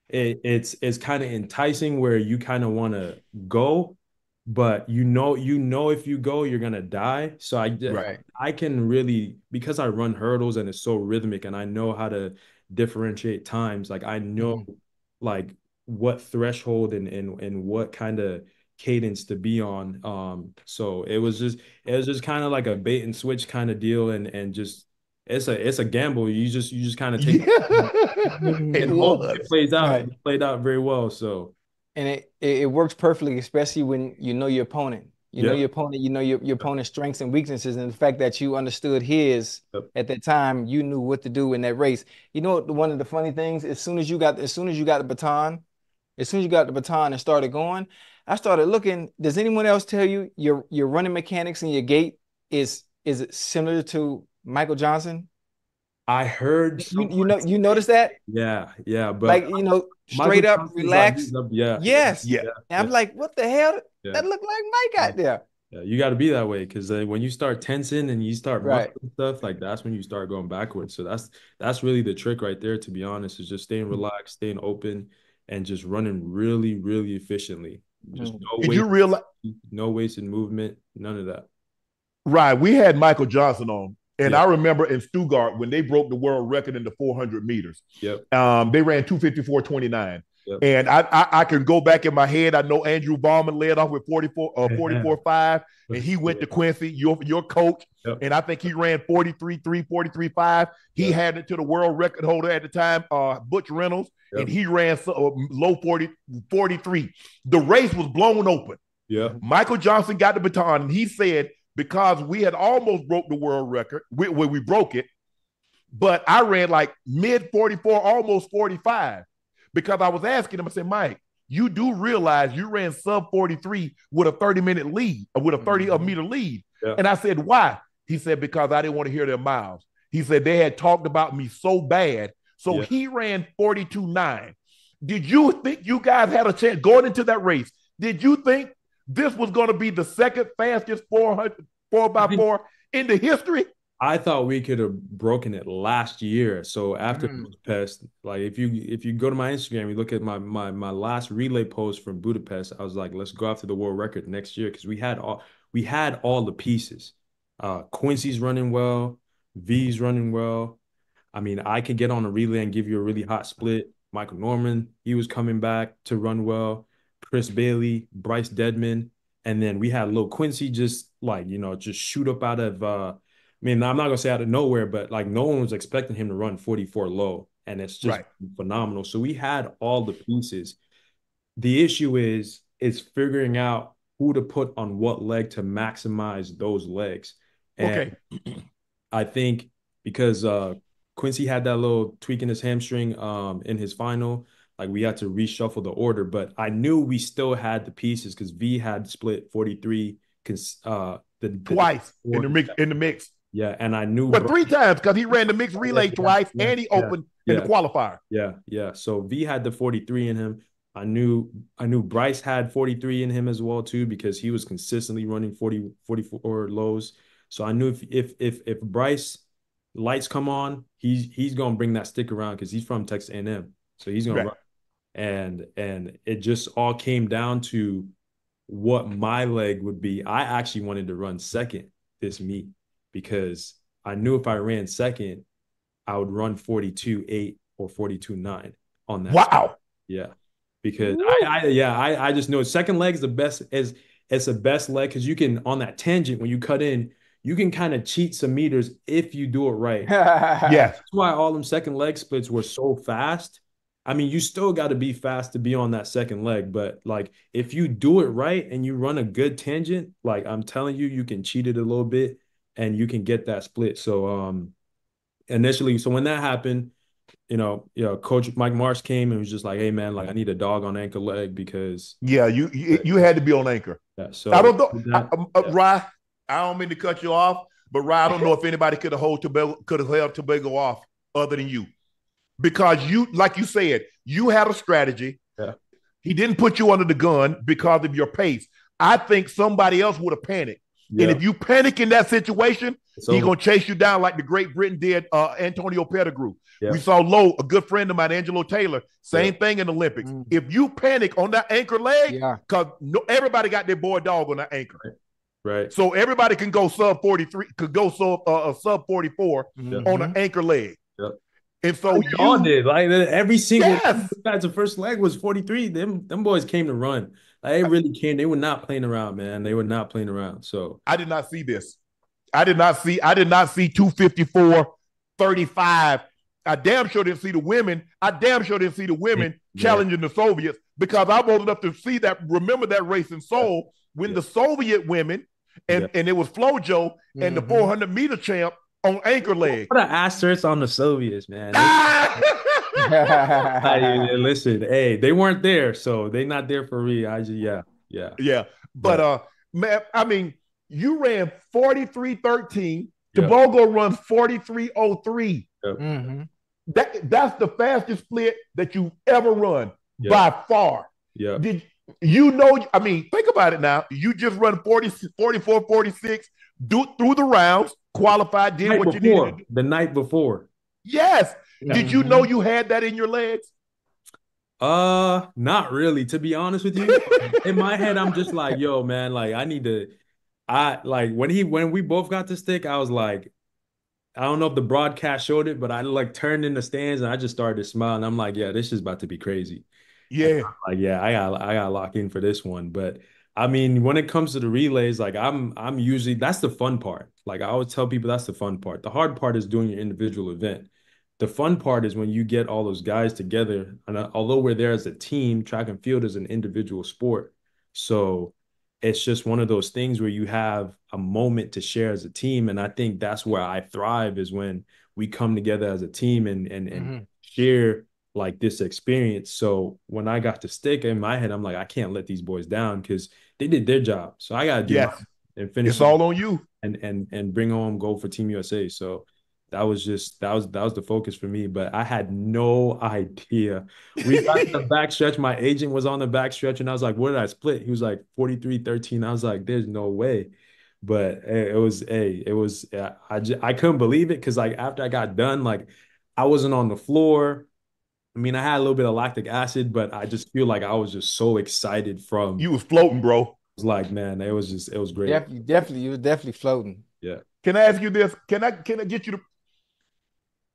it's kind of enticing, where you kind of want to go, but you know if you go you're gonna die. So Right. Right. I can really, because I run hurdles and it's so rhythmic, and I know how to differentiate times. Like I know Mhm. like what threshold and what kind of cadence to be on. So it was just kind of like a bait and switch kind of deal, and just it's a gamble. You just kind of take it Yeah. and It hope it was. plays out. Right. It played out very well. So And it works perfectly, especially when you know your opponent. You know yeah, your opponent, you know your opponent's strengths and weaknesses, and the fact that you understood his yep, at that time, you knew what to do in that race. You know what, one of the funny things, as soon as you got the baton, as soon as you got the baton and started going, I started looking. Does anyone else tell you your running mechanics and your gait is it similar to Michael Johnson? I heard You notice that? yeah, but Like, Michael straight up, Johnson's like he's relaxed. up, yeah, Yes. yeah, Yeah. yeah, And yeah, I'm like, what the hell? yeah. That looked like Mike out there. Yeah, you got to be that way, because when you start tensing and you start Right. muscling stuff, like that's when you start going backwards. So that's really the trick right there, to be honest, is just staying relaxed, staying open, and just running really, really efficiently. Just Mhm. no Did you waste, realize? no wasted movement, none of that. Right. We had Michael Johnson on. And Yeah. I remember in Stuttgart when they broke the world record in the 400 meters, Yep. they ran 254.29. Yep. And I can go back in my head. I know Andrew Bauman led off with 44.5, and he went to Quincy, your coach, Yep. and I think he ran 43.3, 43.5. He Yep. had it to the world record holder at the time, Butch Reynolds, and Yep. he ran low 43. The race was blown open. Yep. Michael Johnson got the baton, and he said, because we had almost broke the world record, we broke it, but I ran like mid 44, almost 45, because I was asking him, I said, Mike, you do realize you ran sub 43 with a 30-minute lead, with a 30-meter lead. Yep. And I said, why? He said, because I didn't want to hear their miles. He said, they had talked about me so bad. So Yeah. he ran 42.9. Did you think you guys had a chance going into that race? Did you think this was going to be the second fastest 4x4 in the history? I thought we could have broken it last year. So after Mhm. Budapest, like if you go to my Instagram, you look at my last relay post from Budapest, I was like, let's go after the world record next year, because we had all the pieces. Quincy's running well, V's running well. I mean, I could get on a relay and give you a really hot split. Michael Norman, he was coming back to run well. Chris Bailey, Bryce Deadman, and then we had Lil Quincy just like, just shoot up out of I mean, I'm not gonna say out of nowhere, but like no one was expecting him to run 44 low. and it's just phenomenal. So we had all the pieces. The issue is figuring out who to put on what leg to maximize those legs. And I think because Quincy had that little tweak in his hamstring in his final, like we had to reshuffle the order. But I knew we still had the pieces because V had split 43 twice in the mix. Yeah, and I knew but 3 times because he ran the mixed relay twice and he opened in the qualifier. Yeah. So V had the 43 in him. I knew Bryce had 43 in him as well too because he was consistently running 40, 44 lows. So I knew if Bryce lights come on, he's gonna bring that stick around because he's from Texas A&M, so he's gonna run. And it just all came down to what my leg would be. I actually wanted to run second this meet because I knew if I ran second, I would run 42.8 or 42.9 on that. Wow. Yeah. Because I just know second leg is the best. It's the best leg because you can, on that tangent, when you cut in, you can kind of cheat some meters if you do it right. That's why all them second leg splits were so fast. I mean, you still got to be fast to be on that second leg, but like if you do it right and you run a good tangent, like I'm telling you, you can cheat it a little bit and you can get that split. So initially, so when that happened, Coach Mike Marsh came and was just like, "Hey man, like I need a dog on anchor leg because you had to be on anchor." Yeah, so I don't know, Rai. I don't mean to cut you off, but Rai, I don't know if anybody could have held Tobago off other than you, because you, like you said, you had a strategy. Yeah. He didn't put you under the gun because of your pace. I think somebody else would have panicked. Yeah. And if you panic in that situation, he's going to chase you down like the Great Britain did Antonio Pettigrew. Yeah. We saw Lowe, a good friend of mine, Angelo Taylor, same thing in the Olympics. If you panic on that anchor leg, because everybody got their boy dog on that anchor. Right. So everybody can go sub 43, could go sub 44 on an anchor leg. Yep. And so you all did. Like every single the first leg was 43. Them boys came to run. Like, they really came. They were not playing around, man. They were not playing around. So I did not see this. I did not see 254, 35. I damn sure didn't see the women. Challenging the Soviets, because I'm old enough to see that, remember that race in Seoul when the Soviet women and it was Flojo and the 400-meter champ on anchor leg. What an asterisk on the Soviets, man. Listen, hey, they weren't there, so they not there for me. But man, I mean, you ran 43.13. Tobago runs 43.03. That's the fastest split that you've ever run by far. Yeah. Did you know? I mean, think about it now. You just run 44, 46 through the rounds, qualified, did what you needed to do. The night before. Yes. Did you know you had that in your legs? Not really, to be honest with you. In my head, I'm just like, yo, man, like when we both got the stick, I was like, I don't know if the broadcast showed it, but I like turned in the stands and I just started to smile and I'm like, yeah, this is about to be crazy. Yeah. Like, yeah, I got locked in for this one. But I mean, when it comes to the relays, like I'm usually, that's the fun part. Like I always tell people that's the fun part. The hard part is doing your individual event. The fun part is when you get all those guys together. And although we're there as a team, track and field is an individual sport. So it's just one of those things where you have a moment to share as a team. And I think that's where I thrive, is when we come together as a team and share like this experience. So when I got the stick in my head, I'm like, I can't let these boys down because they did their job. So I got to do mine and finish. It's all on you. And bring home gold for Team USA. So that was the focus for me, but I had no idea. We got the back stretch. My agent was on the back stretch and I was like, what did I split? He was like 43.13. I was like, there's no way. But I couldn't believe it. Cause like after I got done, like I wasn't on the floor. I mean, I had a little bit of lactic acid, but I just feel like I was just so excited from. You was floating, bro. It was like, man, it was great. You were definitely floating. Yeah. Can I ask you this? Can I get you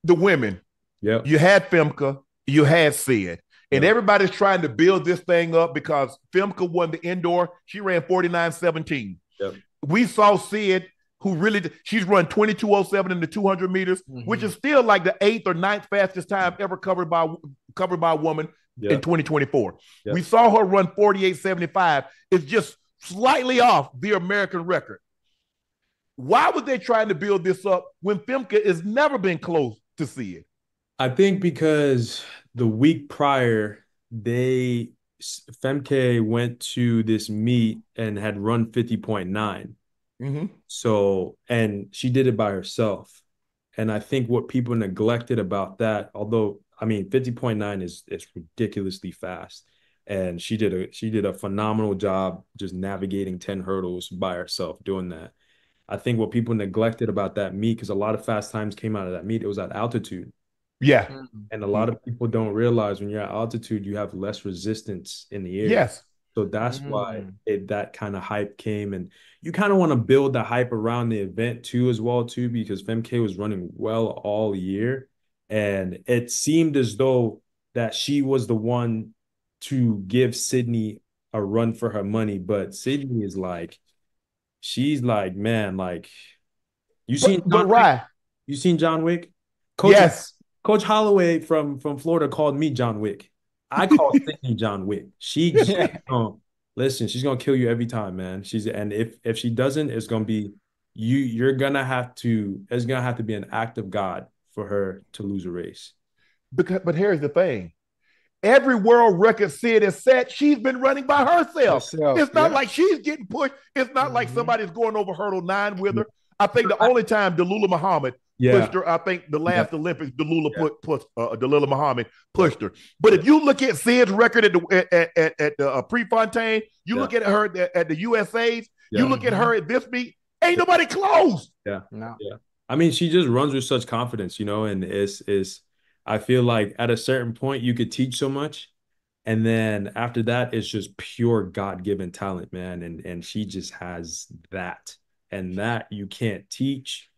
the women? Yeah. You had Femke, you had Sid, and everybody's trying to build this thing up because Femke won the indoor. She ran 49.17. Yep. We saw Sid who really she's run 22:07 in the 200 meters, which is still like the 8th or ninth fastest time ever covered by a woman in 2024. We saw her run 48:75. It's just slightly off the American record. Why was they trying to build this up when Femke has never been close to see it? I think because the week prior, Femke went to this meet and had run 50.9. So, and she did it by herself. And I think what people neglected about that, although, I mean, 50.9 is ridiculously fast. And she did a phenomenal job just navigating 10 hurdles by herself doing that. I think what people neglected about that meet, because a lot of fast times came out of that meet, it was at altitude. Yeah. And a lot of people don't realize when you're at altitude, you have less resistance in the air. Yes. So that's why that kind of hype came. And you kind of want to build the hype around the event too, as well, too, because Femke was running well all year. And it seemed as though that she was the one to give Sydney a run for her money. But Sydney is like, she's like, man, like, you seen John Wick? Coach Holloway from Florida called me John Wick. I call Sydney John Wick. Listen, she's gonna kill you every time, man. And if she doesn't, it's gonna be it's gonna have to be an act of God for her to lose a race. But here's the thing. Every world record Sid has set, she's been running by herself. It's not like she's getting pushed. It's not like somebody's going over hurdle 9 with her. I think the only time Dalilah Muhammad pushed her, I think the last Olympics, Dalilah Muhammad pushed her. But if you look at Sid's record at the Prefontaine, you look at her at the USA's, you look at her at this meet, ain't nobody close. I mean, she just runs with such confidence, and I feel like at a certain point you could teach so much, and then after that it's just pure God-given talent, man, and she just has that, and that you can't teach,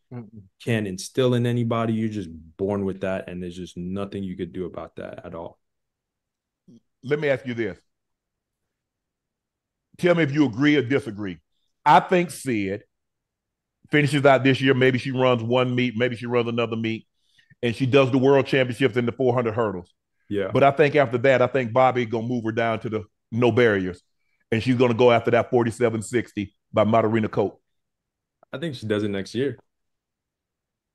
can't instill in anybody. You're just born with that, and there's just nothing you could do about that at all. Let me ask you this. Tell me if you agree or disagree. I think Sid finishes out this year. Maybe she runs one meet, maybe she runs another meet, and she does the world championships in the 400 hurdles. Yeah. But I think after that, I think Bobby going to move her down to the no barriers, and she's going to go after that 47.60 by Marina Cope. I think she does it next year.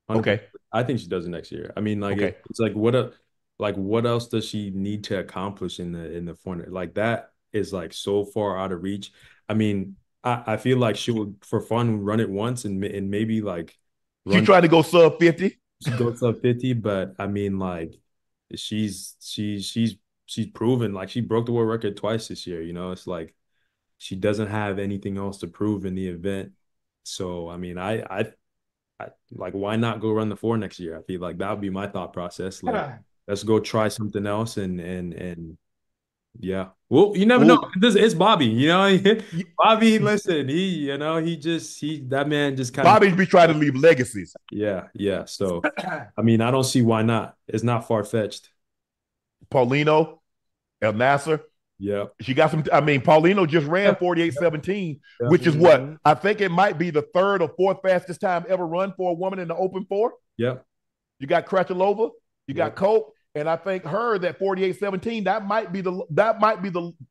Okay. I think she does it next year. I mean, like, it's like, what else does she need to accomplish in the 400? Like, that is like so far out of reach. I mean, I feel like she would, for fun, run it once and maybe like she tried to go sub 50. She goes sub 50, but I mean, like, she's proven, like, she broke the world record twice this year. It's like she doesn't have anything else to prove in the event. So I mean, I like, why not go run the 4 next year? I feel like that would be my thought process. Like, let's go try something else and yeah. Well, you never know. It's Bobby, Bobby, listen, that man just kind of. Bobby be trying to leave legacies. Yeah. So, I mean, I don't see why not. It's not far-fetched. Paulino, El Nasser. Yeah. She got some. I mean, Paulino just ran 48.17, which is what I think it might be the 3rd or 4th fastest time ever run for a woman in the open 4. Yeah. You got Krachalova, you got Cope, and I think her that 48.17, that might be the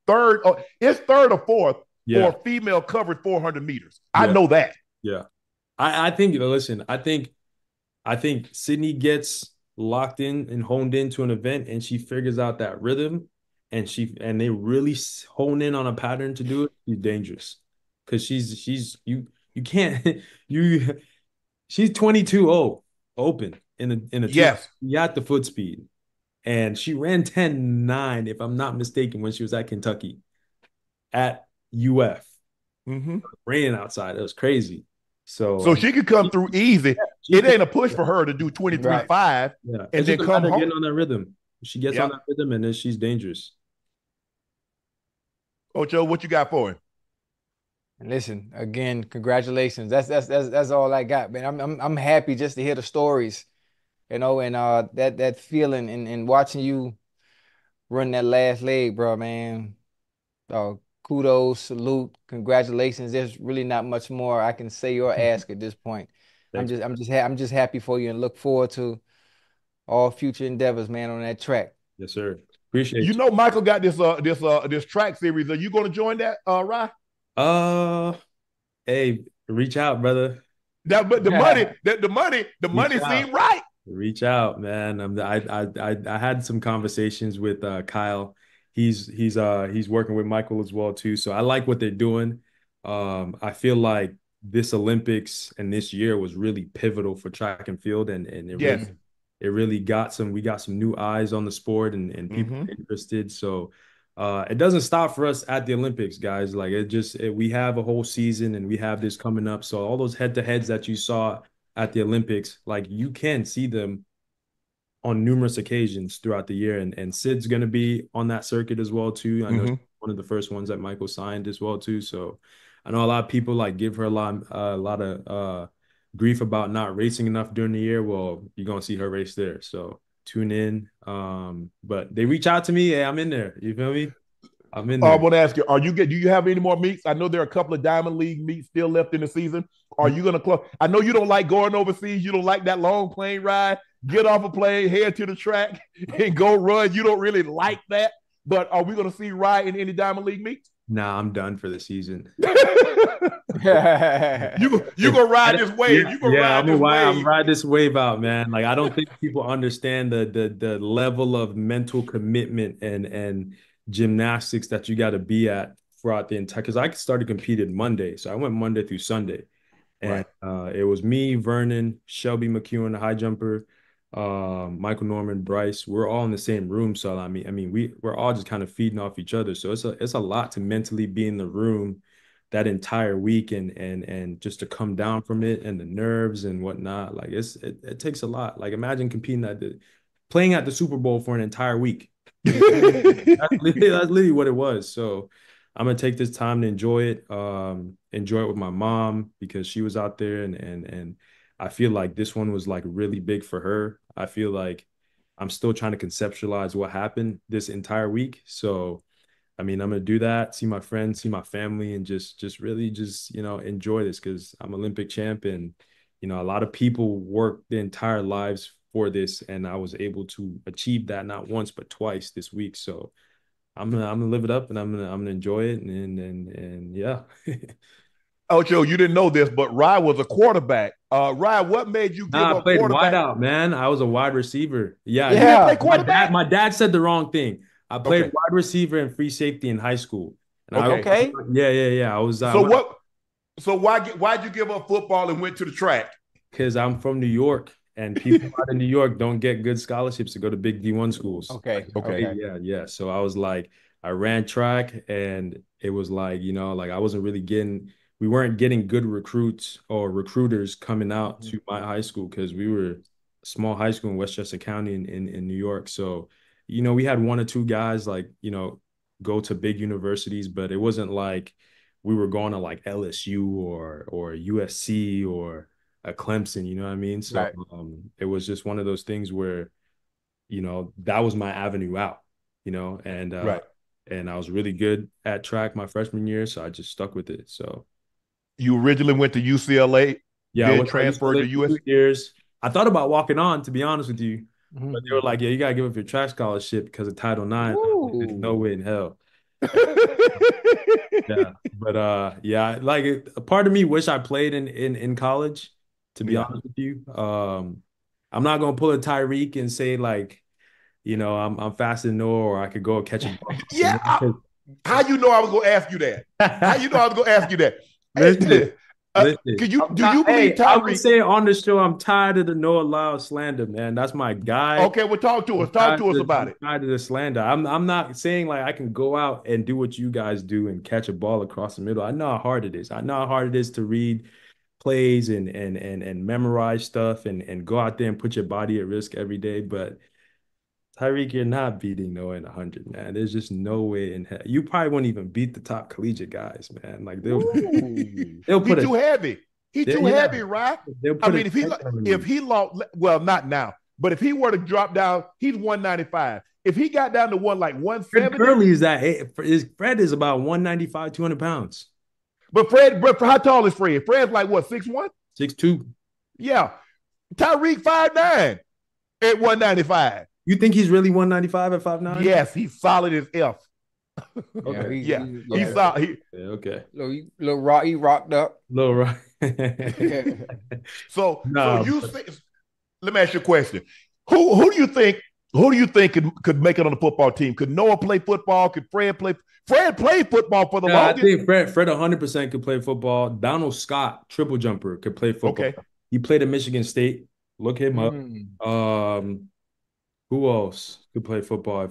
3rd, or it's 3rd or 4th for a female covered 400 meters. I know that. Yeah. I think, listen, I think Sydney gets locked in and honed into an event, and she figures out that rhythm, and they really hone in on a pattern to do it. She's dangerous, because she's 22-0 open in the yes. You got the foot speed, and she ran 10.9 if I'm not mistaken when she was at Kentucky at UF. Raining outside, it was crazy. So she could come through easy. It ain't a push for her to do 23.5 and then come home. Getting on that rhythm. She gets on that rhythm, and then she's dangerous. Ocho, what you got for him? Listen, again, congratulations. That's all I got, man. I'm happy just to hear the stories, and that feeling and watching you run that last leg, bro, man. kudos, salute, congratulations. There's really not much more I can say or ask at this point. Thanks. I'm just happy for you and look forward to all future endeavors, man, on that track. Yes, sir. Appreciate You you. know, Michael got this track series. Are you going to join that, Rai? Hey, reach out, brother. That, but the money Reach out. seemed right. Reach out, man. I had some conversations with Kyle. He's working with Michael as well too. So I like what they're doing. I feel like this Olympics and this year was really pivotal for track and field, and Yes. it really got we got some new eyes on the sport and people interested. So it doesn't stop for us at the Olympics, guys. Like we have a whole season and we have this coming up. So all those head-to-heads that you saw at the Olympics, like you can see them on numerous occasions throughout the year. And Sid's going to be on that circuit as well too. I know one of the first ones that Michael signed as well too. So I know a lot of people like give her a lot of grief about not racing enough during the year. Well, you're going to see her race there. So tune in. But they reach out to me. Hey, I'm in there. You feel me? I'm in there. I want to ask you, do you have any more meets? I know there are a couple of Diamond League meets still left in the season. Are you going to close? I know you don't like going overseas. You don't like that long plane ride. Get off a plane, head to the track, and go run. You don't really like that. But are we going to see Rai in any Diamond League meets? Nah, I'm done for the season. you gonna ride this wave. I'm ride this wave out, man. Like I don't think people understand the level of mental commitment and gymnastics that you got to be at throughout the entire. Because I started competing Monday, so I went Monday through Sunday, and it was me, Vernon, Shelby McEwen, the high jumper, Michael Norman, Bryce. We're all in the same room, so I mean, we're all just kind of feeding off each other. So it's a lot to mentally be in the room that entire week and just to come down from it and the nerves and whatnot. Like it takes a lot. Like imagine playing at the Super Bowl for an entire week. That's literally what it was. So I'm gonna take this time to enjoy it with my mom because she was out there and I feel like this one was like really big for her. I feel like I'm still trying to conceptualize what happened this entire week. So I mean, I'm gonna do that, see my friends, see my family, and just really enjoy this because I'm Olympic champ, and a lot of people work their entire lives for this, and I was able to achieve that not once but twice this week. So I'm gonna live it up, and I'm gonna enjoy it, and yeah. Ocho, you didn't know this, but Rai was a quarterback. Rai, what made you give up quarterback? I played wide out, man. I was a wide receiver. Yeah. You didn't play quarterback? My dad said the wrong thing. I played wide receiver and free safety in high school. And yeah. I was. So why'd you give up football and went to the track? Because I'm from New York, and people out in New York don't get good scholarships to go to big D1 schools. Okay. Yeah. So I was like, I ran track, and it was like, like I wasn't really we weren't getting good recruits or recruiters coming out to my high school because we were a small high school in Westchester County in New York. So, we had one or two guys like, go to big universities, but it wasn't like we were going to like LSU or USC or a Clemson, you know what I mean? So it was just one of those things where, that was my avenue out, and and I was really good at track my freshman year, so I just stuck with it. So you originally went to UCLA, then transferred to USC? years. I thought about walking on, to be honest with you. But they were like, yeah, you got to give up your track scholarship because of Title IX. There's no way in hell. Yeah. But yeah, like a part of me wish I played in college, to be honest with you. I'm not going to pull a Tyreek and say like, I'm faster than Noah or I could go catch a ball. Yeah. How you know I was going to ask you that? How you know I was going to ask you that? Listen. Do you believe Tyreek? I would say on the show, I'm tired of the Noah Lyles slander, man. That's my guy. Okay, well, talk to us. Talk to us about it. I'm tired of the slander. I'm not saying like I can go out and do what you guys do and catch a ball across the middle. I know how hard it is. I know how hard it is to read plays and memorize stuff and go out there and put your body at risk every day. But Tyreek, you're not beating Noah in 100, man. There's just no way in hell. You probably won't even beat the top collegiate guys, man. Like they'll put too heavy. He's too heavy, right? I mean, if he lost, well, not now, but if he were to drop down, he's 195. if he got down to like Fred 170, Curly is Fred is about 195, 200 pounds. but how tall is Fred? Fred's like what, 6'1"? 6'2". Yeah. Tyreek 5'9" at 195. You think he's really 195 at 5'9"? Yes, he's solid as F. Okay. He's solid. Okay. He rocked up. Little right. So you think? Let me ask you a question. Who do you think? Who do you think could make it on the football team? Could Noah play football? Could Fred play? Fred played football for the longest. I think Fred 100% could play football. Donald Scott, triple jumper, could play football. Okay. He played at Michigan State. Look him up. Who else could play football?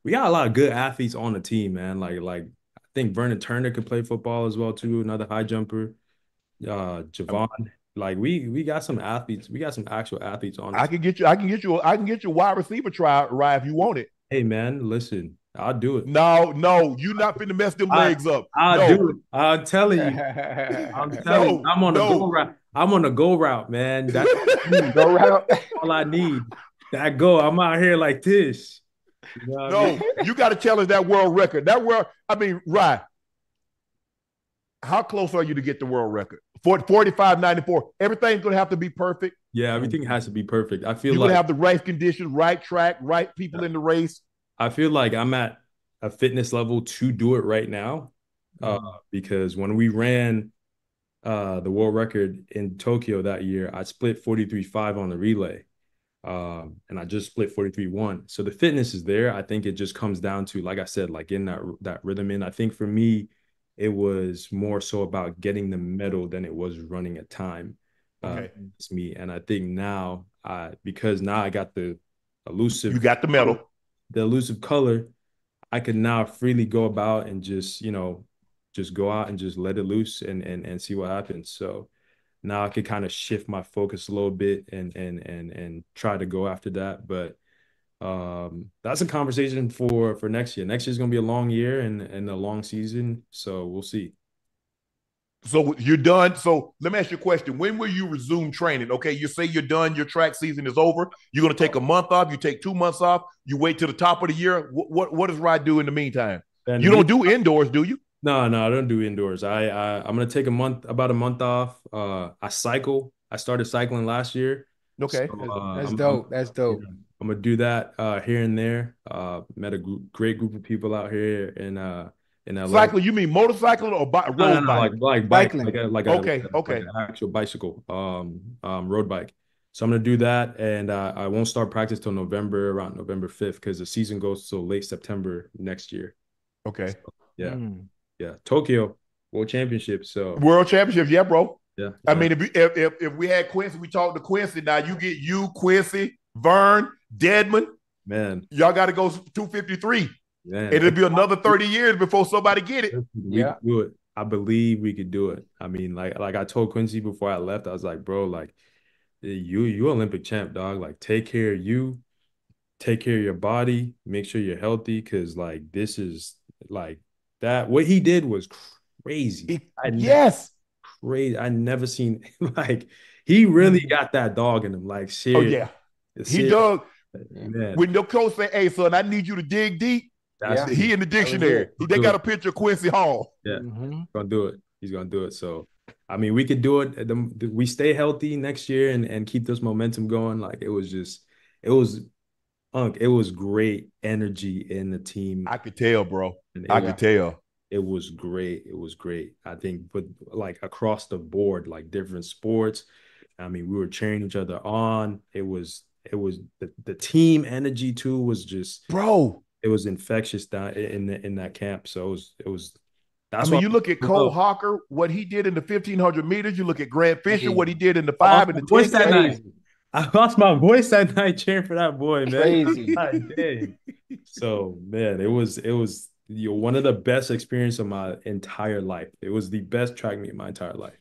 We got a lot of good athletes on the team, man. Like I think Vernon Turner could play football as well too. Another high jumper. Javon. Like we got some athletes. We got some actual athletes on. I can get you a wide receiver try, Rai, if you want it. Hey man, listen, I'll do it. No, you're not finna mess them legs up. I'll do it. I'm telling you. I'm on the go route. I'm on the go route, man. That's go route. All I need. That go. I'm out here like this. You know you got to challenge that world record. Rai, how close are you to get the world record? 45.94. Everything's going to have to be perfect. Yeah, everything has to be perfect. I feel you're going to have the right conditions, right track, right people in the race. I feel like I'm at a fitness level to do it right now because when we ran the world record in Tokyo that year, I split 43.5 on the relay. And I just split 43.1. So the fitness is there. I think it just comes down to, like I said, like in that rhythm in. I think for me, it was more so about getting the medal than it was running a time. It's me. And I think now, because now I got the elusive. You got the medal. The elusive color, I can now freely go about and just go out and just let it loose and see what happens. So now I could kind of shift my focus a little bit and try to go after that. But that's a conversation for next year. Next year's going to be a long year and a long season. So we'll see. So you're done. So let me ask you a question. When will you resume training? Okay, you say you're done. Your track season is over. You're going to take a month off. You take 2 months off. You wait till the top of the year. What does Rai do in the meantime? You don't do indoors, do you? No, I don't do indoors. I'm going to take about a month off. I cycle. I started cycling last year. Okay. So, that's dope. That's dope. I'm going to do that here and there. Met a great group of people out here in LA. Cycling, you mean motorcycle or road bike? Like biking. Like an actual bicycle, road bike. So I'm going to do that, and I won't start practice till around November 5th, because the season goes till late September next year. Okay. So, yeah. Yeah. Tokyo World Championships. So World Championships, yeah, bro. Yeah. I mean, if we had Quincy, we talked to Quincy. Now you get Quincy, Vern, Deadman. Man. Y'all got to go 253. Man. It'll be another 30 years before somebody get it. We can do it. I believe we could do it. I mean, like I told Quincy before I left, I was like, bro, like you Olympic champ, dog. Like, take care of you, take care of your body, make sure you're healthy, because like this is like that. What he did was crazy. Crazy. I never seen like he really got that dog in him. Like, serious. Oh yeah, he dug. When your coach say, "Hey, son, I need you to dig deep," he in the dictionary. They got a picture of Quincy Hall. Yeah, gonna do it. He's gonna do it. So, I mean, we could do it. We stay healthy next year and keep this momentum going. Like, it was great energy in the team. I could tell, bro. I could tell. It was great. It was great. I think, but like across the board, like different sports. I mean, we were cheering each other on. It was the team energy too was just, bro. It was infectious down in that camp. So it was. That's you look at Cole Hawker, what he did in the 1500 meters. You look at Grant Fisher, what he did in the 5 and the 10 that night. I lost my voice that night cheering for that boy, man. Crazy. So, man, it was one of the best experiences of my entire life. It was the best track meet of my entire life.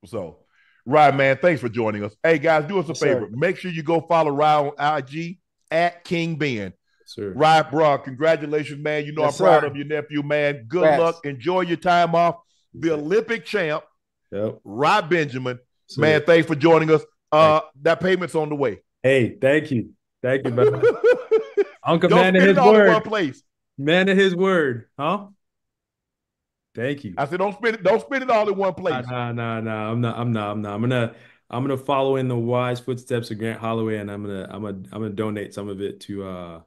So, Rai, man, thanks for joining us. Hey, guys, do us a favor. Make sure you go follow Rai on IG at King Ben. Rai, bro, congratulations, man. You know I'm proud of your nephew, man. Good luck. Enjoy your time off. The Olympic champ, Rai Benjamin. Man, thanks for joining us. That payment's on the way. Hey, thank you. Thank you, brother. Uncle Don't man of spend his it all in one word. place. Man of his word. Huh? Thank you. I said, don't spend it all in one place. Nah. I'm gonna follow in the wise footsteps of Grant Holloway, and I'm gonna donate some of it to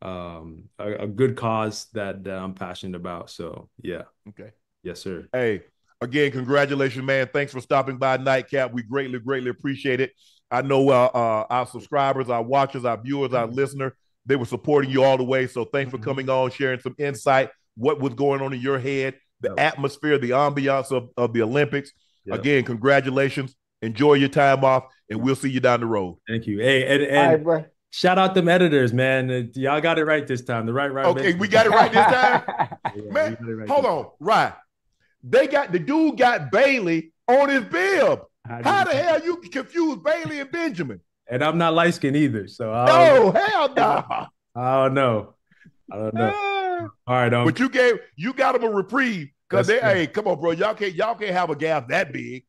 a good cause that I'm passionate about. So yeah. Okay. Yes, sir. Hey, again, congratulations, man. Thanks for stopping by Nightcap. We greatly appreciate it. I know our subscribers, our watchers, our viewers, our listeners, they were supporting you all the way. So thanks for coming on, sharing some insight, what was going on in your head, the atmosphere, the ambiance of the Olympics. Yep. Again, congratulations. Enjoy your time off, and we'll see you down the road. Thank you. Hey, All right, bro. shout out them editors, man. Y'all got it right this time. The right. Okay, we got it right this time. Yeah, Man, right hold on. Right. The dude got Bailey on his bib. How the hell you confuse Bailey and Benjamin? And I'm not light skinned either. So hell no. I don't know. All right, but you got him a reprieve because hey, come on, bro. Y'all can't have a gap that big.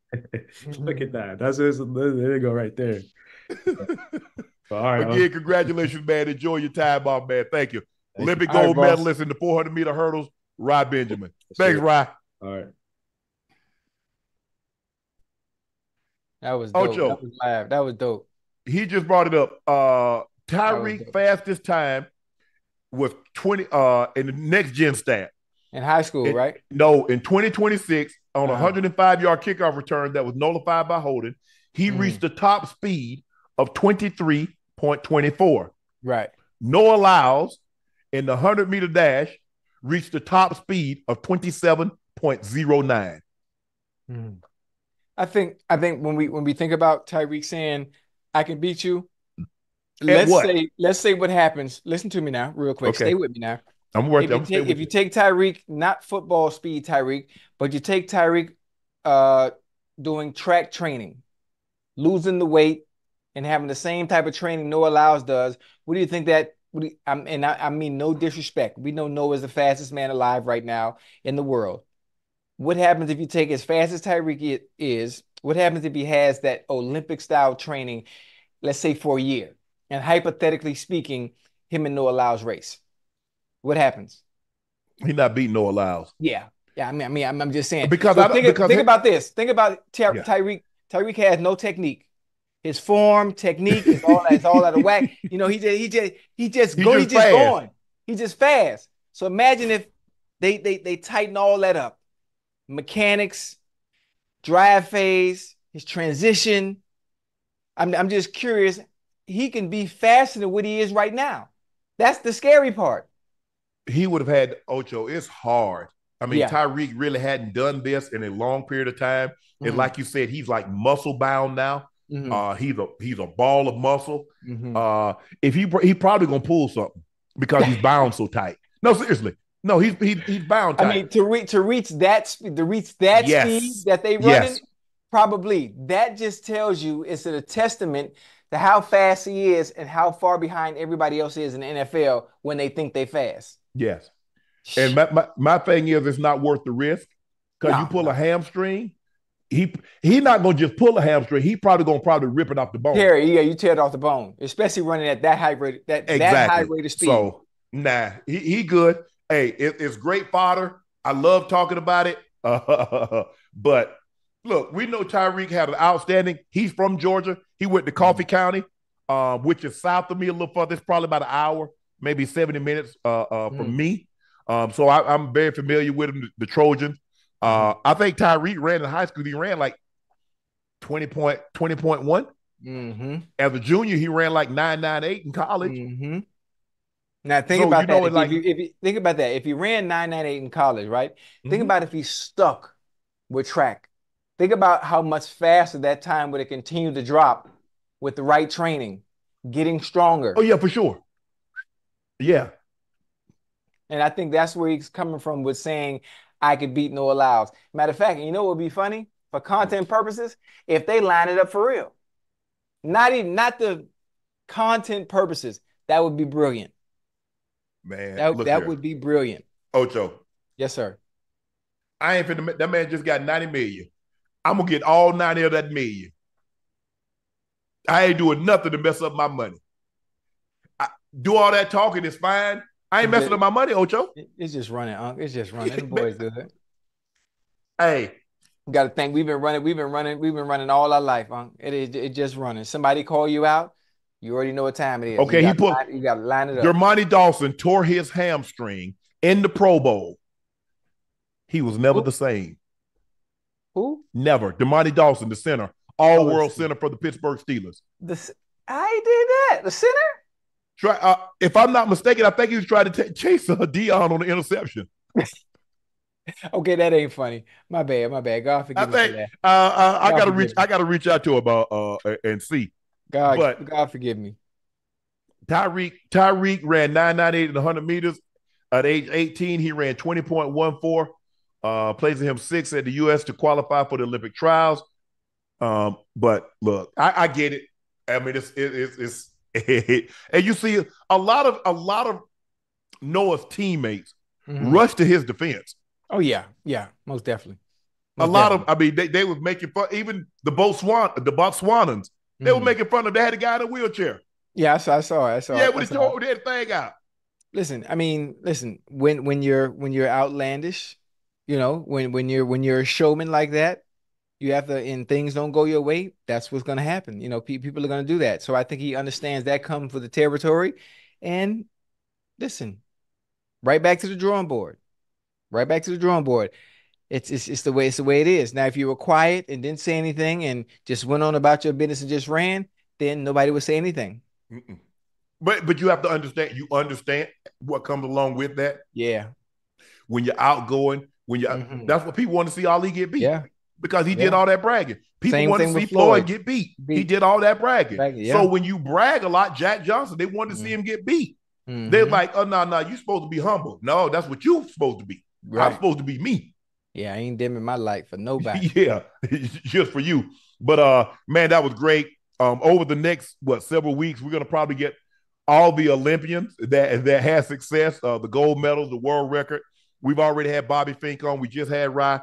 Look at that. There you go right there. All right. Again, congratulations, man. Enjoy your time off, man. Thank you. Olympic gold medalist in the 400-meter hurdles, Rai Benjamin. Thanks, Rai. All right. That was dope. Ocho. That was live. That was dope. He just brought it up. Tyreek fastest time was 20 in the next gen stat. In high school, right? No, in 2026, on a 105-yard kickoff return that was nullified by holding, he reached the top speed of 23.24. Right. Noah Lyles in the 100-meter dash reached the top speed of 27.09. I think when we think about Tyreek saying I can beat you, let's say what happens. Listen to me now, real quick. Okay. Stay with me now. If you take Tyreek, not football speed Tyreek, but you take Tyreek doing track training, losing the weight, and having the same type of training Noah Lyles does, what do you think that I mean no disrespect. We know Noah's the fastest man alive right now in the world. What happens if you take as fast as Tyreek is? What happens if he has that Olympic style training, let's say for a year, and hypothetically speaking, him and Noah Lyles race? What happens? He's not beating Noah Lyles. Yeah. I mean, I'm just saying. Think about this. Think about Tyreek. Tyreek has no technique. His form, technique is all out of whack. You know, he's just going. He's just fast. So imagine if they tighten all that up. Mechanics, drive phase, his transition. I'm just curious. He can be faster than what he is right now. That's the scary part. He would have had Ocho. It's hard. I mean, Tyreek really hadn't done this in a long period of time. And like you said, he's like muscle bound now. He's a ball of muscle. If he probably gonna pull something because he's bound so tight. No, seriously. No, he's bound tight. I mean, to reach that speed that they running, probably. That just tells you it's a testament to how fast he is and how far behind everybody else is in the NFL when they think they fast. Yes. And my thing is, it's not worth the risk because you pull a hamstring. He not gonna just pull a hamstring. He probably gonna rip it off the bone. You tear it off the bone, especially running at that high rate, that high rate of speed. So he good. Hey, it's great fodder. I love talking about it. But look, we know Tyreek had an outstanding. He's from Georgia. He went to Coffee County, which is south of me a little further. It's probably about an hour, maybe 70 minutes from me. So I'm very familiar with him, the Trojans. I think Tyreek ran in high school. He ran like 20.1. As a junior, he ran like 9.98 in college. Now think about that. If you think about that, if he ran 9.98 in college, right? Think about if he's stuck with track. Think about how much faster that time would have continued to drop with the right training, getting stronger. Oh yeah, for sure. Yeah. And I think that's where he's coming from with saying, I could beat Noah Lyles. Matter of fact, you know what would be funny? For content purposes, if they line it up for real. Not the content purposes. That would be brilliant. Man, that would be brilliant. Ocho. Yes, sir. I ain't finna, that man just got 90 million. I'm gonna get all 90 of that million. I ain't doing nothing to mess up my money. do all that talking. It's fine. I ain't messing up my money, Ocho. It's just running, Unc. It's just running. The boys good. Hey, You got to think we've been running all our life, Unc. It just running. Somebody call you out, you already know what time it is. Okay, you got to line it up. Dermontti Dawson tore his hamstring in the Pro Bowl. He was never the same. Who? Never. Dermontti Dawson, the center, all-world center for the Pittsburgh Steelers. I did that. The center? If I'm not mistaken, I think he was trying to chase Dion on the interception. Okay, that ain't funny. My bad. God forgive me for that. I gotta reach out to him and see. God forgive me. Tyreek ran 9.98 in 100 meters. At age 18, he ran 20.14, placing him 6th at the U.S. to qualify for the Olympic trials. But look, I get it. I mean, it's and you see a lot of Noah's teammates rush to his defense. Oh yeah, most definitely. They was making fun. Even the Botswanans, they were making fun of. They had a guy in a wheelchair. Yeah, I saw it. Yeah, with the thing out. Listen, when you're outlandish, when you're a showman like that, you have to, and things don't go your way, that's what's going to happen. People are going to do that. So I think he understands that comes with the territory. And listen, right back to the drawing board. It's the way it is. Now, if you were quiet and didn't say anything and just went on about your business and just ran, then nobody would say anything. But you have to understand. You understand what comes along with that. Yeah. When you're outgoing, that's what people want to see Ali get beat. Yeah. Because he did all that bragging. People want to see Floyd get beat. He did all that bragging. So when you brag a lot, Jack Johnson, they wanted to see him get beat. They're like, oh, no, you're supposed to be humble. No, that's what you're supposed to be. Right. I'm supposed to be me. Yeah, I ain't dimming my light for nobody. Yeah, just for you. But man, that was great. Over the next several weeks, we're gonna probably get all the Olympians that had success, the gold medals, the world record. We've already had Bobby Fink on. We just had Rai.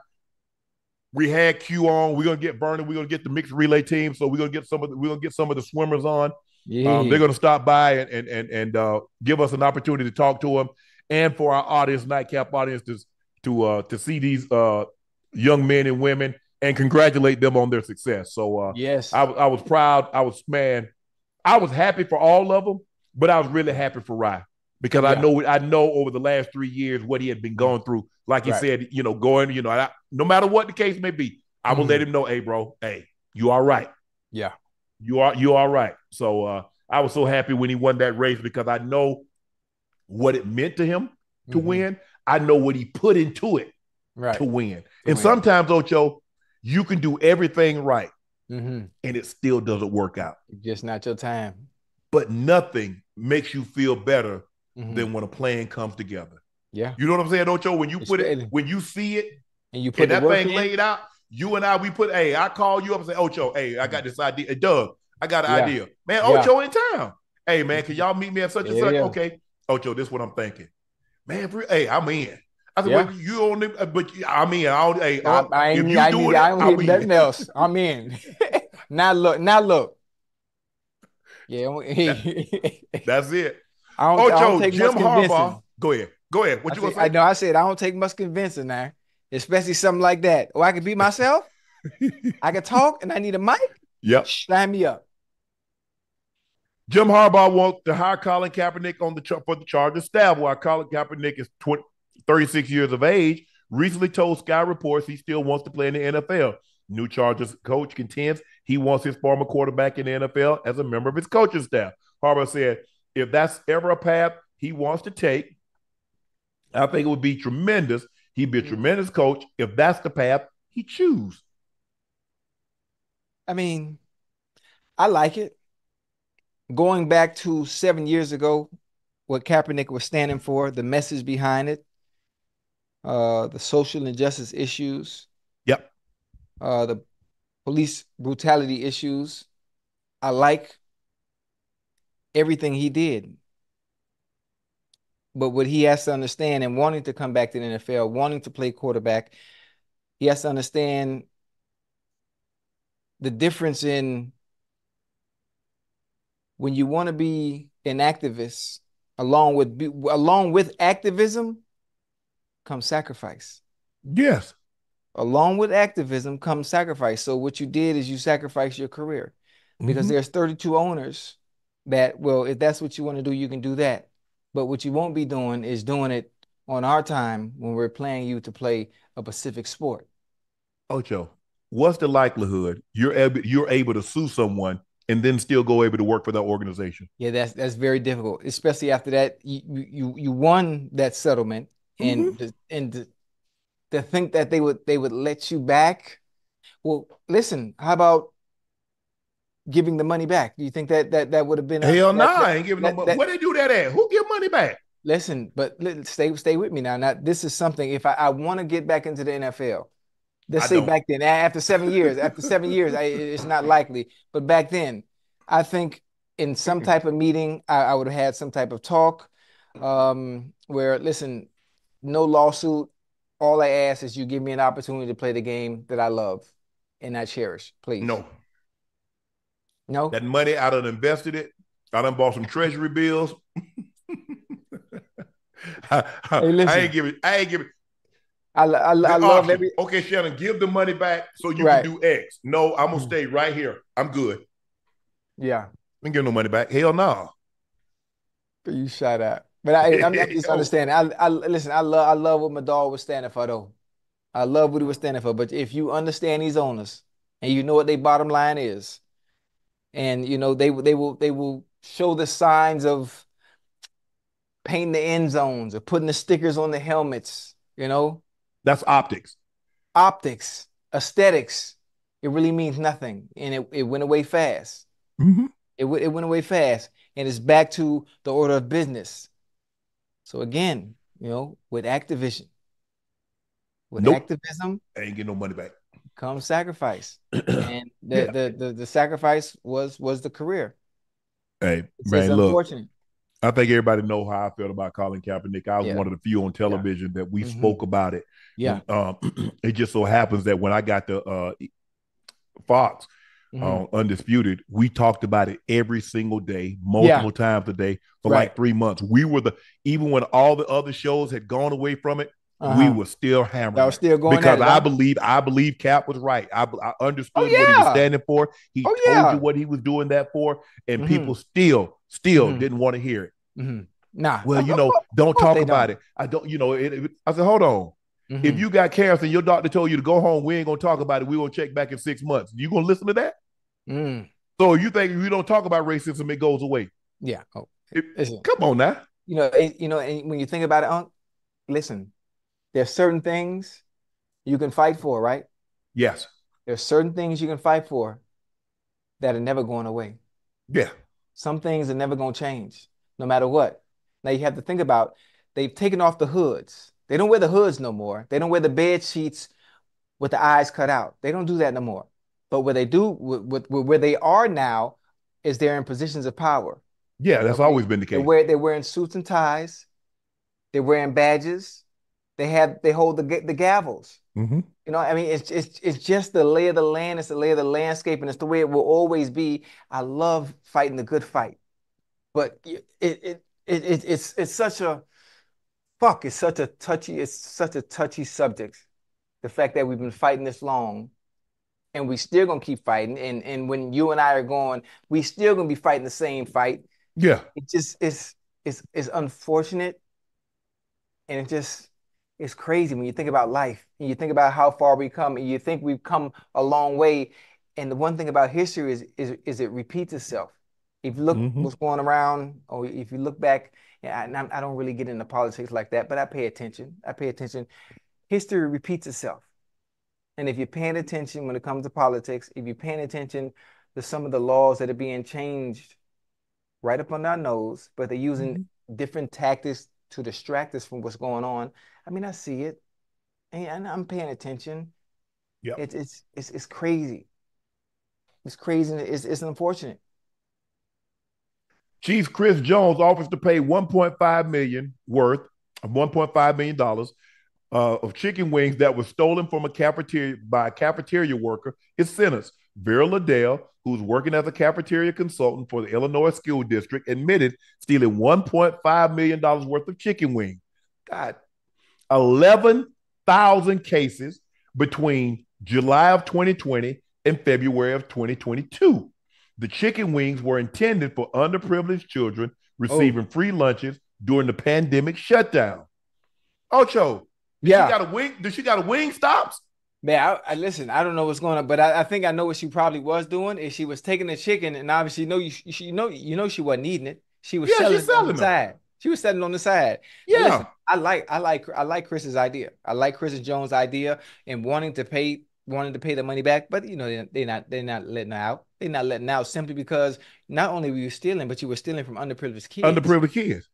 We had Q on. We're gonna get Vernon. We're gonna get the mixed relay team. So we're gonna get some of the swimmers on. Yeah. They're gonna stop by and give us an opportunity to talk to them, and for our audience, Nightcap audience, to see these young men and women and congratulate them on their success. So yes, I was proud. I was happy for all of them, but I was really happy for Rai because I know over the last 3 years what he had been going through. Like he said, going, no matter what the case may be, I will let him know, hey, bro, hey, you all right. Yeah. You all right. So I was so happy when he won that race because I know what it meant to him to win. I know what he put into it to win. And sometimes, Ocho, you can do everything right and it still doesn't work out. Just not your time. But nothing makes you feel better than when a plan comes together. Yeah. You know what I'm saying, Ocho? When you when you see it and you put that thing laid out, you and I call you up and say, Ocho, hey, I got this idea. Hey, Doug, I got an idea. Man, Ocho in town. Hey, man, can y'all meet me at such and such? Okay. Ocho, this is what I'm thinking. Man, hey, I'm in. I said, well, you on it, but I'm in. I ain't nothing else. I'm in. Now look. Yeah. That's it. I don't take Jim much convincing. Harbaugh. Go ahead. What you gonna say? I know I said I don't take much convincing now, especially something like that. Or I can be myself. I can talk and I need a mic. Yep. Sign me up. Jim Harbaugh wants to hire Colin Kaepernick for the Chargers staff, while Colin Kaepernick is 36 years of age. Recently told Sky Reports he still wants to play in the NFL. New Chargers coach contends he wants his former quarterback in the NFL as a member of his coaching staff. Harbaugh said, if that's ever a path he wants to take, I think it would be tremendous. He'd be a tremendous coach if that's the path he chooses. I mean, I like it. Going back to 7 years ago, what Kaepernick was standing for, the message behind it, the social injustice issues, the police brutality issues. I like everything he did. But what he has to understand, and wanting to come back to the NFL, wanting to play quarterback, he has to understand the difference in when you want to be an activist, along with activism comes sacrifice. Yes. Along with activism comes sacrifice. So what you did is you sacrificed your career because there's 32 owners that, well, if that's what you want to do, you can do that. But what you won't be doing is doing it on our time when we're playing you to play a Pacific sport. Ocho, what's the likelihood you're able to sue someone and then still go able to work for that organization? Yeah, that's very difficult, especially after that you won that settlement, and to think that they would let you back. Well, listen, how about giving the money back? Do you think that would have been Hell no, I ain't giving no money. Where they do that at? Who give money back? Listen, but stay with me now. Now, this is something. If I want to get back into the NFL, let's say back then, after 7 years, it's not likely. But back then, I think in some type of meeting, I would have had some type of talk where, listen, no lawsuit. All I ask is you give me an opportunity to play the game that I love and I cherish, please. No. No? That money, I done invested it. I done bought some treasury bills. Hey, listen. I ain't giving. I love every. Okay, Shannon, give the money back so you can do X. No, I'm gonna stay right here. I'm good. Yeah. I ain't give no money back. Hell no. You shut up. But I'm just understanding. Listen. I love what my dog was standing for, though. I love what he was standing for. But if you understand these owners and you know what their bottom line is, and you know they will show the signs of painting the end zones or putting the stickers on the helmets, you know. That's optics. Optics, aesthetics. It really means nothing. And it went away fast. It went away fast. And it's back to the order of business. So again, you know, with activism, activism, I ain't getting no money back. Comes sacrifice. And the sacrifice was the career. Hey, it's unfortunate. Look, I think everybody know how I felt about Colin Kaepernick. I was one of the few on television that we spoke about it. Yeah. It just so happens that when I got the Fox Undisputed, we talked about it every single day, multiple times a day for like 3 months. We were even when all the other shows had gone away from it, we were still hammering. I was still going because I believe Cap was right. I understood what he was standing for. He told you what he was doing that for, and people still didn't want to hear it. Nah. Well, you know, don't talk about it. I don't. You know, I said, hold on. If you got cancer and your doctor told you to go home, we ain't gonna talk about it. We gonna check back in 6 months. You gonna listen to that? So you think if you don't talk about racism, it goes away? Yeah. Oh, come on now. You know, and when you think about it, Unc, listen. There's certain things you can fight for, right? Yes. There's certain things you can fight for that are never going away. Yeah. Some things are never going to change, no matter what. Now you have to think about, they've taken off the hoods. They don't wear the hoods no more. They don't wear the bed sheets with the eyes cut out. They don't do that no more. But what they do, where they are now, is they're in positions of power. Yeah, that's always been the case. They're wearing suits and ties. They're wearing badges. They hold the gavels. You know, I mean, it's just the lay of the land. It's the lay of the landscape, and it's the way it will always be. I love fighting the good fight, but it's such a fuck. It's such a touchy subject. The fact that we've been fighting this long, and we still gonna keep fighting. And when you and I are gone, we still gonna be fighting the same fight. Yeah, it's unfortunate, and it's crazy when you think about life and you think about how far we come and you think we've come a long way. And the one thing about history is it repeats itself. If you look what's going around, or if you look back, and I don't really get into politics like that, but I pay attention. History repeats itself. And if you're paying attention when it comes to politics, if you're paying attention to some of the laws that are being changed right up on our nose, but they're using different tactics to distract us from what's going on. I mean, I see it, and I'm paying attention. Yeah, it's crazy. It's crazy. And it's unfortunate. Chief Chris Jones offers to pay $1.5 million worth of $1.5 million of chicken wings that was stolen from a cafeteria by a cafeteria worker. His sentence: Vera Liddell, who's working as a cafeteria consultant for the Illinois School District, admitted stealing $1.5 million worth of chicken wings. God, 11,000 cases between July of 2020 and February of 2022. The chicken wings were intended for underprivileged children receiving free lunches during the pandemic shutdown. Ocho, did she got a wing? Did she got a wing stops? Man, I listen. I don't know what's going on, but I think I know what she probably was doing. Is she was taking the chicken, and obviously, you know, she wasn't eating it. She was selling it on the side. She was selling on the side. Yeah, listen, I like Chris's idea. I like Chris Jones' idea and wanting to pay the money back. But you know, they're not letting out. They're not letting out simply because not only were you stealing, but you were stealing from underprivileged kids. Underprivileged kids.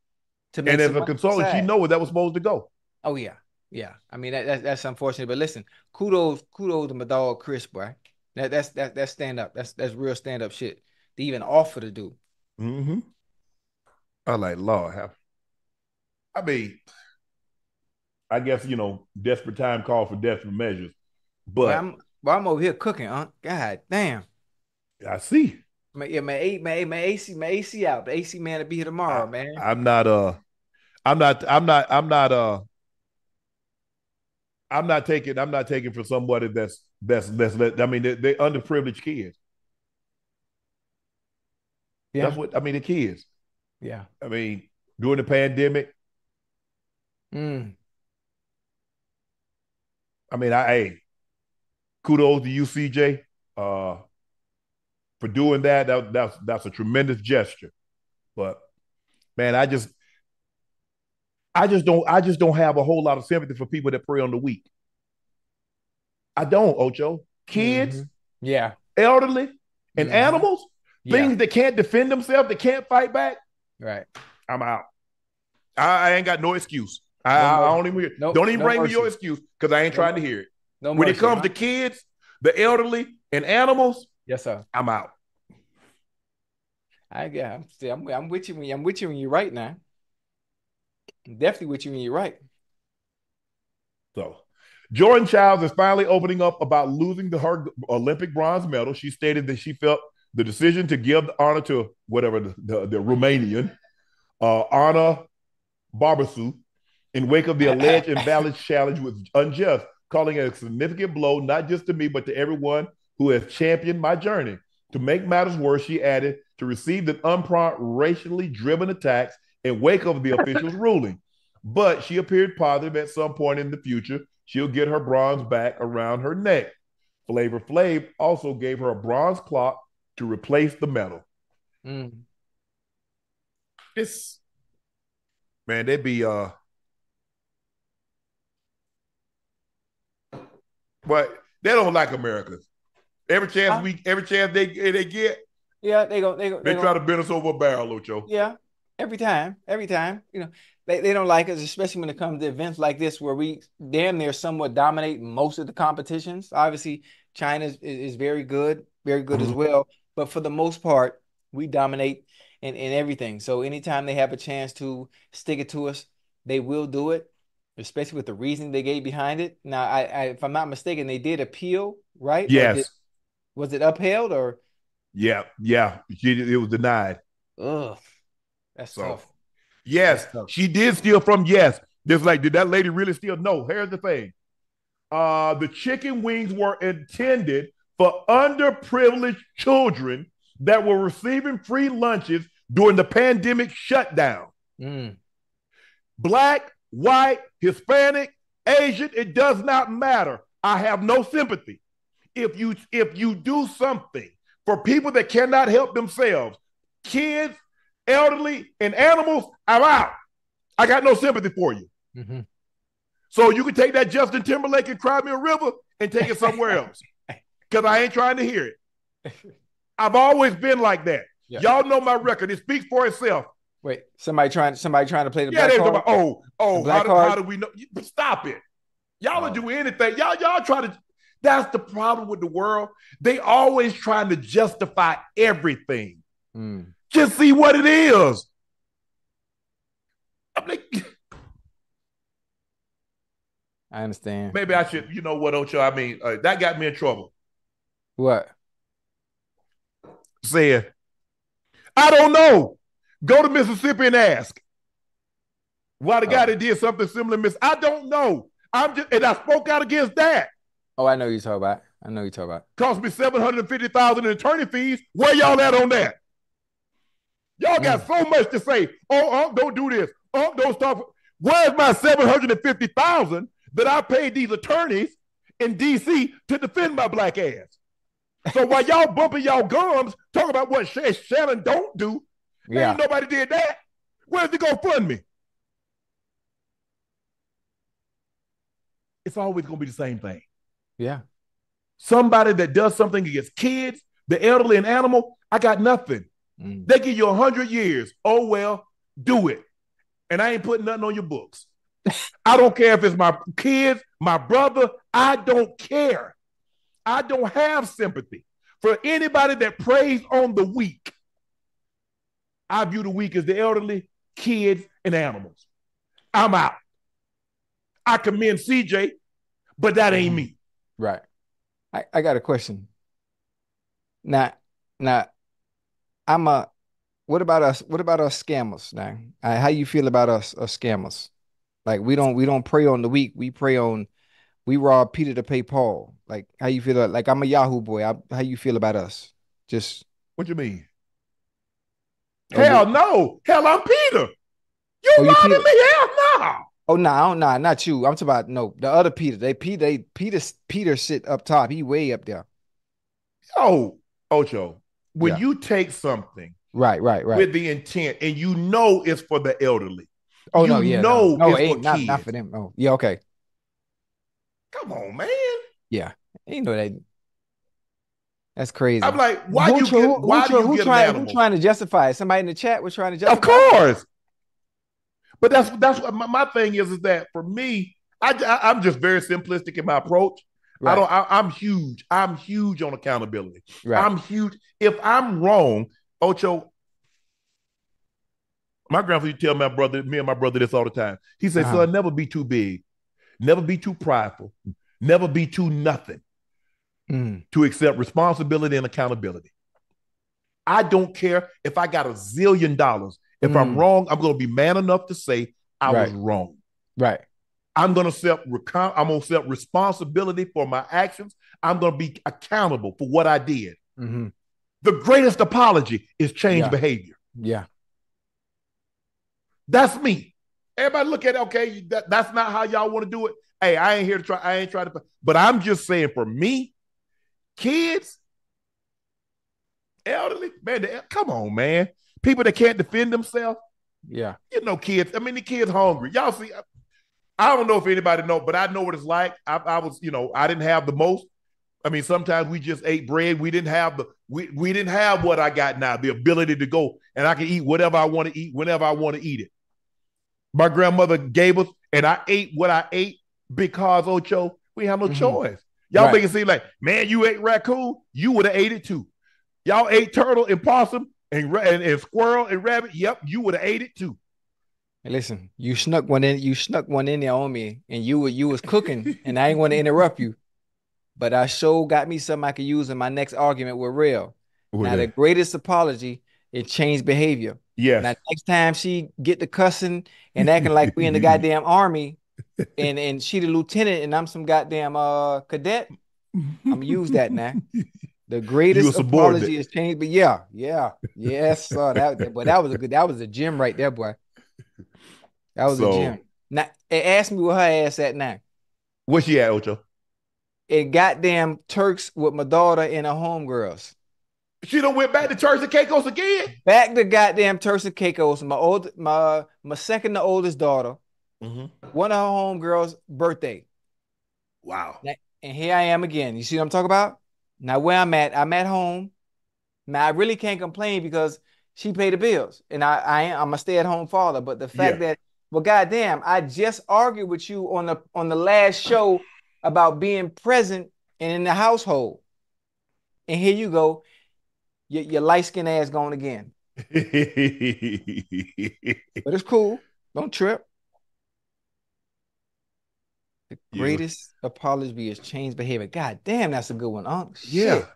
To make and as a consultant, she know where that was supposed to go. Oh yeah. Yeah, I mean that's unfortunate, but listen, kudos to my dog Chris, boy. That's stand up. That's real stand up shit. To even offer to do. Mm-hmm. I like Lord. I mean, I guess desperate time calls for desperate measures. But I'm over here cooking, huh? God damn. I see. My AC out. The AC man to be here tomorrow, man. I'm not taking for somebody that's I mean, they're underprivileged kids. Yeah. That's what I mean, the kids. Yeah. I mean, during the pandemic. I mean, kudos to you, CJ, for doing that. That's a tremendous gesture. But man, I just don't have a whole lot of sympathy for people that prey on the weak. I don't, Ocho. Kids, elderly, and animals, things that can't defend themselves, that can't fight back. Right. I'm out. I ain't got no excuse. Don't even bring me your excuse because I ain't trying to hear it. When it comes to kids, the elderly, and animals, yes, sir, I'm out. I'm with you when you're right now. I'm definitely with you when you're right. So, Jordan Chiles is finally opening up about losing her Olympic bronze medal. She stated that she felt the decision to give the honor to whatever the Romanian Ana Barbasu in wake of the alleged invalid challenge was unjust, calling it a significant blow, not just to me, but to everyone who has championed my journey. To make matters worse, she added, to receive the unprompt, racially driven attacks in wake of the official's ruling. But she appeared positive at some point in the future. She'll get her bronze back around her neck. Flavor Flav also gave her a bronze clock to replace the medal. It's, man, they'd be but they don't like Americans. Every chance they get, they try to bend us over a barrel, Ocho. Yeah, every time. They don't like us, especially when it comes to events like this where we damn near somewhat dominate most of the competitions. Obviously, China is very good as well. But for the most part, we dominate in everything. So anytime they have a chance to stick it to us, they will do it, especially with the reasoning they gave behind it. Now, I if I'm not mistaken, they did appeal, right? Yes. Was it upheld or? Yeah. It was denied. Ugh, that's tough. Yes, she did steal from Yes. Just like, did that lady really steal? No. Here's the thing. The chicken wings were intended for underprivileged children that were receiving free lunches during the pandemic shutdown. Black, white, Hispanic, Asian, it does not matter. I have no sympathy. If you do something for people that cannot help themselves, kids, elderly, and animals, I'm out. I got no sympathy for you. So you can take that Justin Timberlake and Cry Me a River and take it somewhere else. Because I ain't trying to hear it. I've always been like that. Yeah. Y'all know my record. It speaks for itself. Wait, somebody trying to play the black card? How do we know? Stop it. Y'all will do anything. Y'all try to. That's the problem with the world. They always trying to justify everything. Just see what it is. I understand. Maybe I should, you know what, Ocho? I mean, that got me in trouble. What? said, I don't know. Go to Mississippi and ask. Why the guy that did something similar I don't know. And I spoke out against that. Oh, I know you're talking about. I know you're talking about. Cost me $750,000 in attorney fees. Where y'all at on that? Y'all got so much to say. Oh, don't do this. Oh, don't stop. Where's my $750,000 that I paid these attorneys in D.C. to defend my black ass? So while y'all bumping y'all gums, talking about what Shannon don't do, ain't nobody did that. Where's the GoFundMe? It's always going to be the same thing. Yeah. Somebody that does something against kids, the elderly, and animal, I got nothing. They give you 100 years. Oh, well, do it. And I ain't putting nothing on your books. I don't care if it's my kids, my brother. I don't care. I don't have sympathy for anybody that preys on the weak. I view the weak as the elderly, kids, and animals. I'm out. I commend CJ, but that ain't me. Right. I got a question. Now, what about us? What about us scammers now? How you feel about us scammers? Like we don't prey on the weak. We rob Peter to pay Paul. Like how you feel? Like I'm a Yahoo boy. How you feel about us? Just what you mean? Hell no. Hell, I'm Peter. You robbing me? Hell no. Oh no, not you. I'm talking about the other Peter. Peter sit up top. He way up there. Oh, Ocho, when you take something right with the intent and you know it's for the elderly. Oh no, it's for kids. Not for them. Oh, yeah, okay. Come on, man. Yeah. Ain't no that. That's crazy. I'm like, why do you get an animal? Who's trying to justify it? Somebody in the chat was trying to justify it? Of course. But that's what my thing is that for me, I'm just very simplistic in my approach. Right. I'm huge. I'm huge on accountability. Right. I'm huge. If I'm wrong, Ocho, my grandfather used to tell me and my brother this all the time. He said, son, never be too big, never be too prideful, never be too nothing to accept responsibility and accountability. I don't care if I got $1 zillion. If I'm wrong, I'm going to be man enough to say I was wrong. Right. I'm going to accept responsibility for my actions. I'm going to be accountable for what I did. Mm-hmm. The greatest apology is change behavior. Yeah. That's me. Everybody look at it, okay, that's not how y'all want to do it. Hey, I ain't here to try. I ain't trying to. But I'm just saying for me, kids, elderly, man, come on, man. People that can't defend themselves. Yeah. Kids. I mean, the kids hungry. Y'all see, I don't know if anybody know, but I know what it's like. I was, I didn't have the most. I mean, sometimes we just ate bread. We didn't have we didn't have what I got now, the ability to go and I can eat whatever I want to eat whenever I want to eat it. My grandmother gave us, and I ate what I ate because, Ocho, we have no choice. Y'all make it seem like, man, you ate raccoon, you would have ate it too. Y'all ate turtle and possum and squirrel and rabbit. Yep, you would have ate it too. Hey, listen, you snuck one in there on me, and you was cooking, and I ain't want to interrupt you, but I sure got me something I could use in my next argument with Real. Now, the greatest apology is change behavior. Yes. Now, next time she get to cussing and acting like we in the goddamn army, and she the lieutenant and I'm some goddamn cadet, I'm gonna use that now. The greatest apology is change, but yes, sir. That was a gem right there, boy. That was a gem. Now, ask me where her ass at now. Where's she at, Ocho? It goddamn Turks with my daughter and her homegirls. She done went back to Turks and Caicos again? Back to goddamn Turks and Caicos. My second to oldest daughter, one of her homegirls' birthday. Wow. And here I am again. You see what I'm talking about? Now where I'm at home. Now I really can't complain because she paid the bills. And I'm a stay-at-home father. But the fact that, well, goddamn, I just argued with you on the last show about being present and in the household. And here you go. Your light-skinned ass going again. But it's cool. Don't trip. The greatest apology is change behavior. God damn, that's a good one, Unc. Yeah. Shit.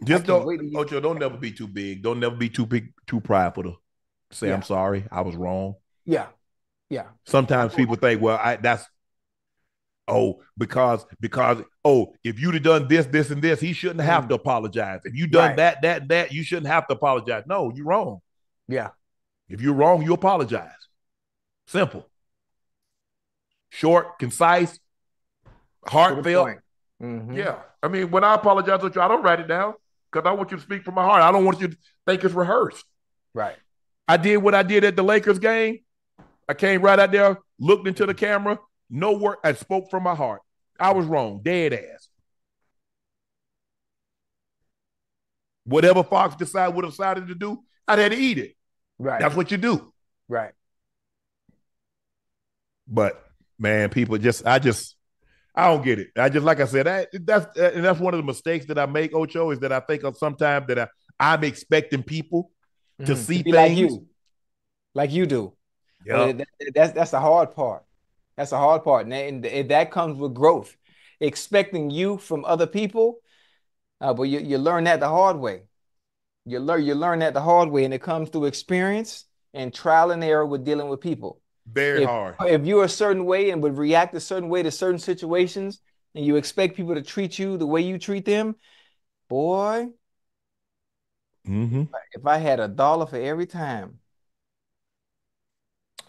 I Just can't don't, wait to get. Ocho, don't never be too big. Don't never be too big, too prideful to say, I'm Yeah, sorry, I was wrong. yeah, yeah. Sometimes people think, well, if you'd have done this, this, and this, he shouldn't have to apologize. If you done Right. that, that, and that, you shouldn't have to apologize. No, you're wrong. Yeah. If you're wrong, you apologize. Simple. Short, concise, To the heartfelt. point. Mm-hmm. Yeah. I mean, when I apologize to you, I don't write it down because I want you to speak from my heart. I don't want you to think it's rehearsed. Right. I did what I did at the Lakers game. I came right out there, looked into the camera, no word. I spoke from my heart. I was wrong, dead ass. Whatever Fox would have decided to do, I'd had to eat it. Right. That's what you do. Right. But man, I don't get it. Like I said, that's one of the mistakes that I make, Ocho, is that I think of sometimes that I'm expecting people to see To be things. like you do. Yeah. That's the hard part. That's the hard part, and that comes with growth. Expecting you from other people, but you learn that the hard way. You learn that the hard way, and it comes through experience and trial and error with dealing with people. Very hard. If you're a certain way and would react a certain way to certain situations, and you expect people to treat you the way you treat them, boy, if I had $1 for every time.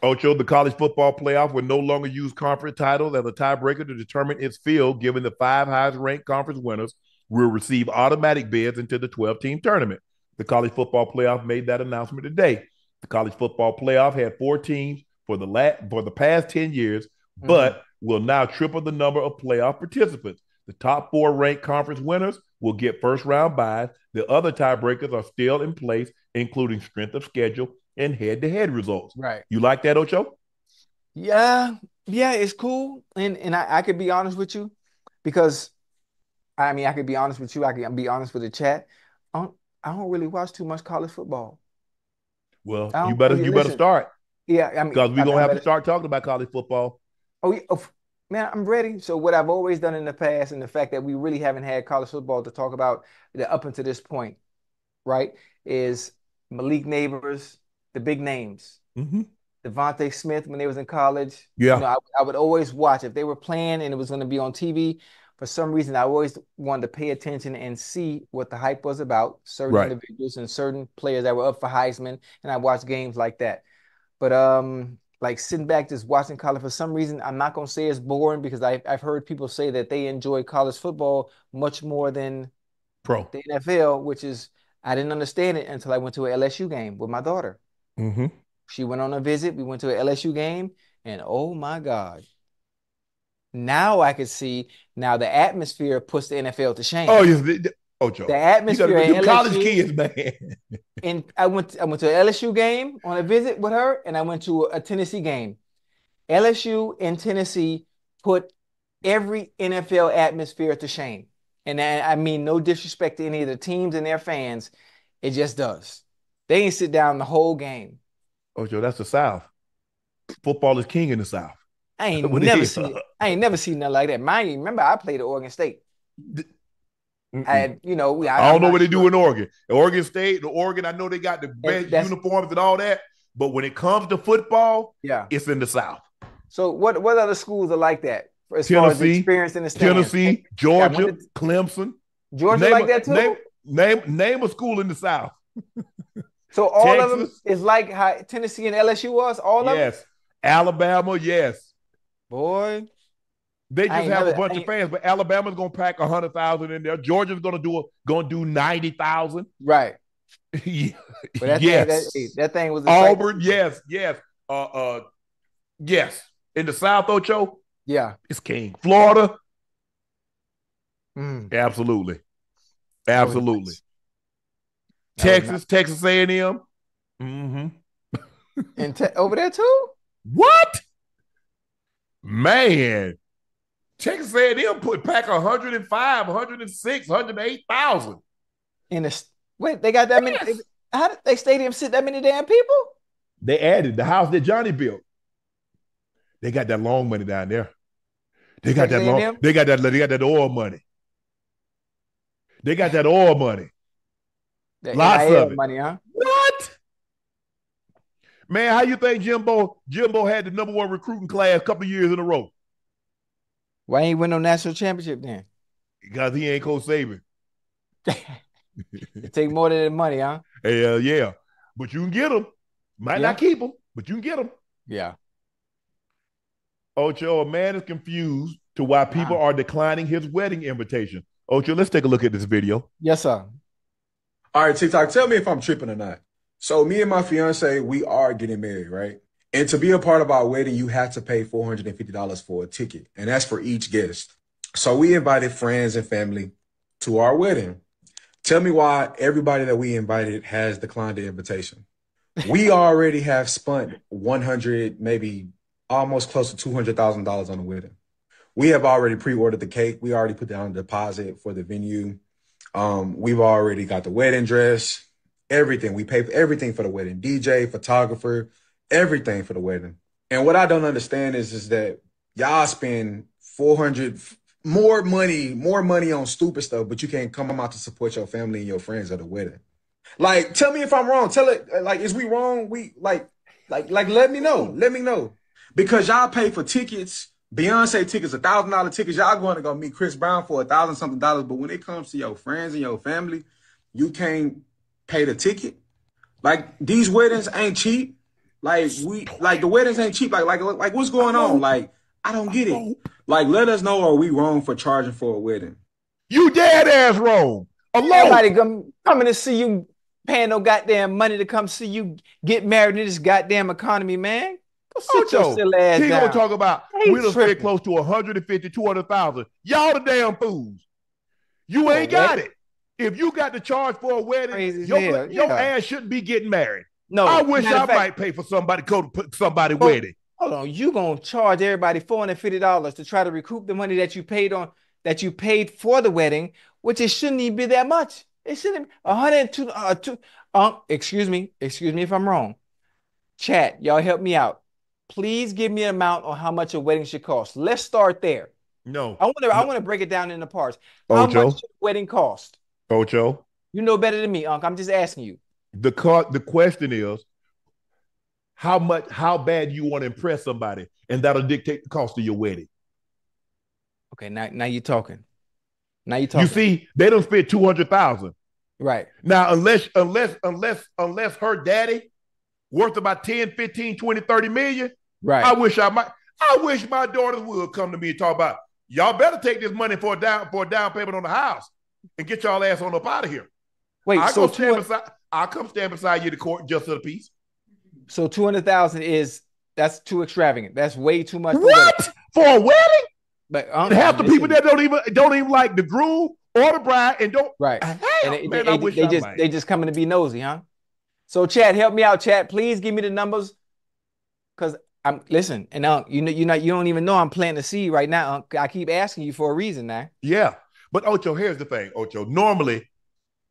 Ocho, the college football playoff will no longer use conference titles as a tiebreaker to determine its field, given the 5 highest ranked conference winners will receive automatic bids into the 12-team tournament. The college football playoff made that announcement today. The college football playoff had 4 teams for the past 10 years, but will now triple the number of playoff participants. The top 4 ranked conference winners will get first-round byes. The other tiebreakers are still in place, including strength of schedule and head-to-head results. Right. You like that, Ocho? Yeah, it's cool. And I could be honest with you because I mean I could be honest with you. I can be honest with the chat. I don't really watch too much college football. Well, I you don't, better listen, start yeah, I mean because we're gonna I have to better. start talking about college football. Oh, yeah, man, I'm ready. So what I've always done in the past, and the fact that we really haven't had college football to talk about up until this point, right, is Malik Neighbors, the big names. Devontae Smith when they was in college. Yeah. I would always watch if they were playing and it was going to be on TV. For some reason, I always wanted to pay attention and see what the hype was about, certain Right. individuals and certain players that were up for Heisman, and I watched games like that. But like sitting back just watching college for some reason, I'm not gonna say it's boring because I've heard people say that they enjoy college football much more than Pro. the NFL, which is I didn't understand it until I went to an LSU game with my daughter. She went on a visit. We went to an LSU game, and oh my God. Now I could see now the atmosphere puts the NFL to shame. Oh, yes. Ocho. The atmosphere at them college LSU, kids, man. and I went to an LSU game on a visit with her, and I went to a Tennessee game. LSU and Tennessee put every NFL atmosphere to shame. And I mean no disrespect to any of the teams and their fans. It just does. They ain't sit down the whole game. Ocho, that's the South. Football is king in the South. I ain't never seen nothing like that. Mind you, remember I played at Oregon State. I don't know what they do in Oregon. Oregon State, I know they got the best uniforms and all that. But when it comes to football, it's in the South. So what other schools are like that as far as experience in the stands? Tennessee, Georgia, Clemson. Georgia like that too? Name a school in the South. So all Texas, of them is like how Tennessee and LSU was? All of them? Yes. Alabama, yes. Boy. They just have a bunch of fans, but Alabama's gonna pack 100,000 in there. Georgia's gonna do 90,000. Right. Yes. That thing was Auburn. Yes. Yes. In the South, Ocho. Yeah. It's king. Florida. Absolutely. Absolutely. Texas A&M. And over there too? What? Man. Texas A&M pack 105, 106, 108,000. Wait, they got that many? How did they stadium sit that many damn people? They added the house that Johnny built. They got that long money down there. They got that oil money. They got that oil money. The Lots NIL of it. money, huh? What? Man, how you think Jimbo had the #1 recruiting class a couple of years in a row? Why ain't win no national championship then? Because he ain't Coach Saban. It take more than the money, huh? Hell yeah. But you can get him. Might not keep him, but you can get him. Yeah. Ocho, a man is confused to why people are declining his wedding invitation. Ocho, let's take a look at this video. Yes, sir. All right, TikTok, tell me if I'm tripping or not. So me and my fiance, we are getting married, right? And to be a part of our wedding, you have to pay $450 for a ticket, and that's for each guest. So we invited friends and family to our wedding. Tell me why everybody that we invited has declined the invitation. We already have spent 100, maybe almost close to $200,000 on the wedding. We have already pre-ordered the cake. We already put down a deposit for the venue. We've already got the wedding dress, everything. We pay for everything for the wedding, DJ, photographer, everything for the wedding. And what I don't understand is that y'all spend 400 more money on stupid stuff, but you can't come out to support your family and your friends at the wedding. Like, tell me if I'm wrong. Tell it, like, is we wrong? We like, let me know. Let me know. Because y'all pay for tickets, Beyonce tickets, $1,000 tickets. Y'all going to go meet Chris Brown for $1,000-something. But when it comes to your friends and your family, you can't pay the ticket. Like, these weddings ain't cheap. Like, the weddings ain't cheap. Like what's going on? Like, I don't get it. Like, let us know, are we wrong for charging for a wedding? You dead ass wrong. Nobody coming to see you paying no goddamn money to come see you get married in this goddamn economy, man. Go sit your silly ass down. He gonna talk about we done spent close to 150, 200,000. Y'all the damn fools. You ain't got it. If you got to charge for a wedding, your ass shouldn't be getting married. No, I wish I might pay for somebody to go to put somebody's wedding. Hold on, you gonna charge everybody $450 to try to recoup the money that you paid for the wedding, which it shouldn't even be that much. It shouldn't be 102. Excuse me if I'm wrong. Chat, y'all help me out. Please give me an amount on how much a wedding should cost. Let's start there. No, I want to break it down into parts. How much should a wedding cost? Ocho, you know better than me, Unc. I'm just asking you. The question is, how bad you want to impress somebody, and that'll dictate the cost of your wedding. Okay, now you're talking. You see, they don't spend 200,000. Right. Now, unless her daddy worth about 10, 15, 20, 30 million. Right. I wish my daughters would come to me and talk about, y'all better take this money for a down payment on the house and get y'all ass on up out of here. Wait, I'll come stand beside you to court just for the peace. So 200,000 that's too extravagant. That's way too much. What? For a wedding? But half the people that don't even like the groom or the bride and don't. Right. And they just coming to be nosy, huh? So Chad, help me out, Chad. Please give me the numbers. Cause listen, and you don't even know I'm planting a seed right now. I keep asking you for a reason now. Yeah. But Ocho, here's the thing, Ocho. Normally,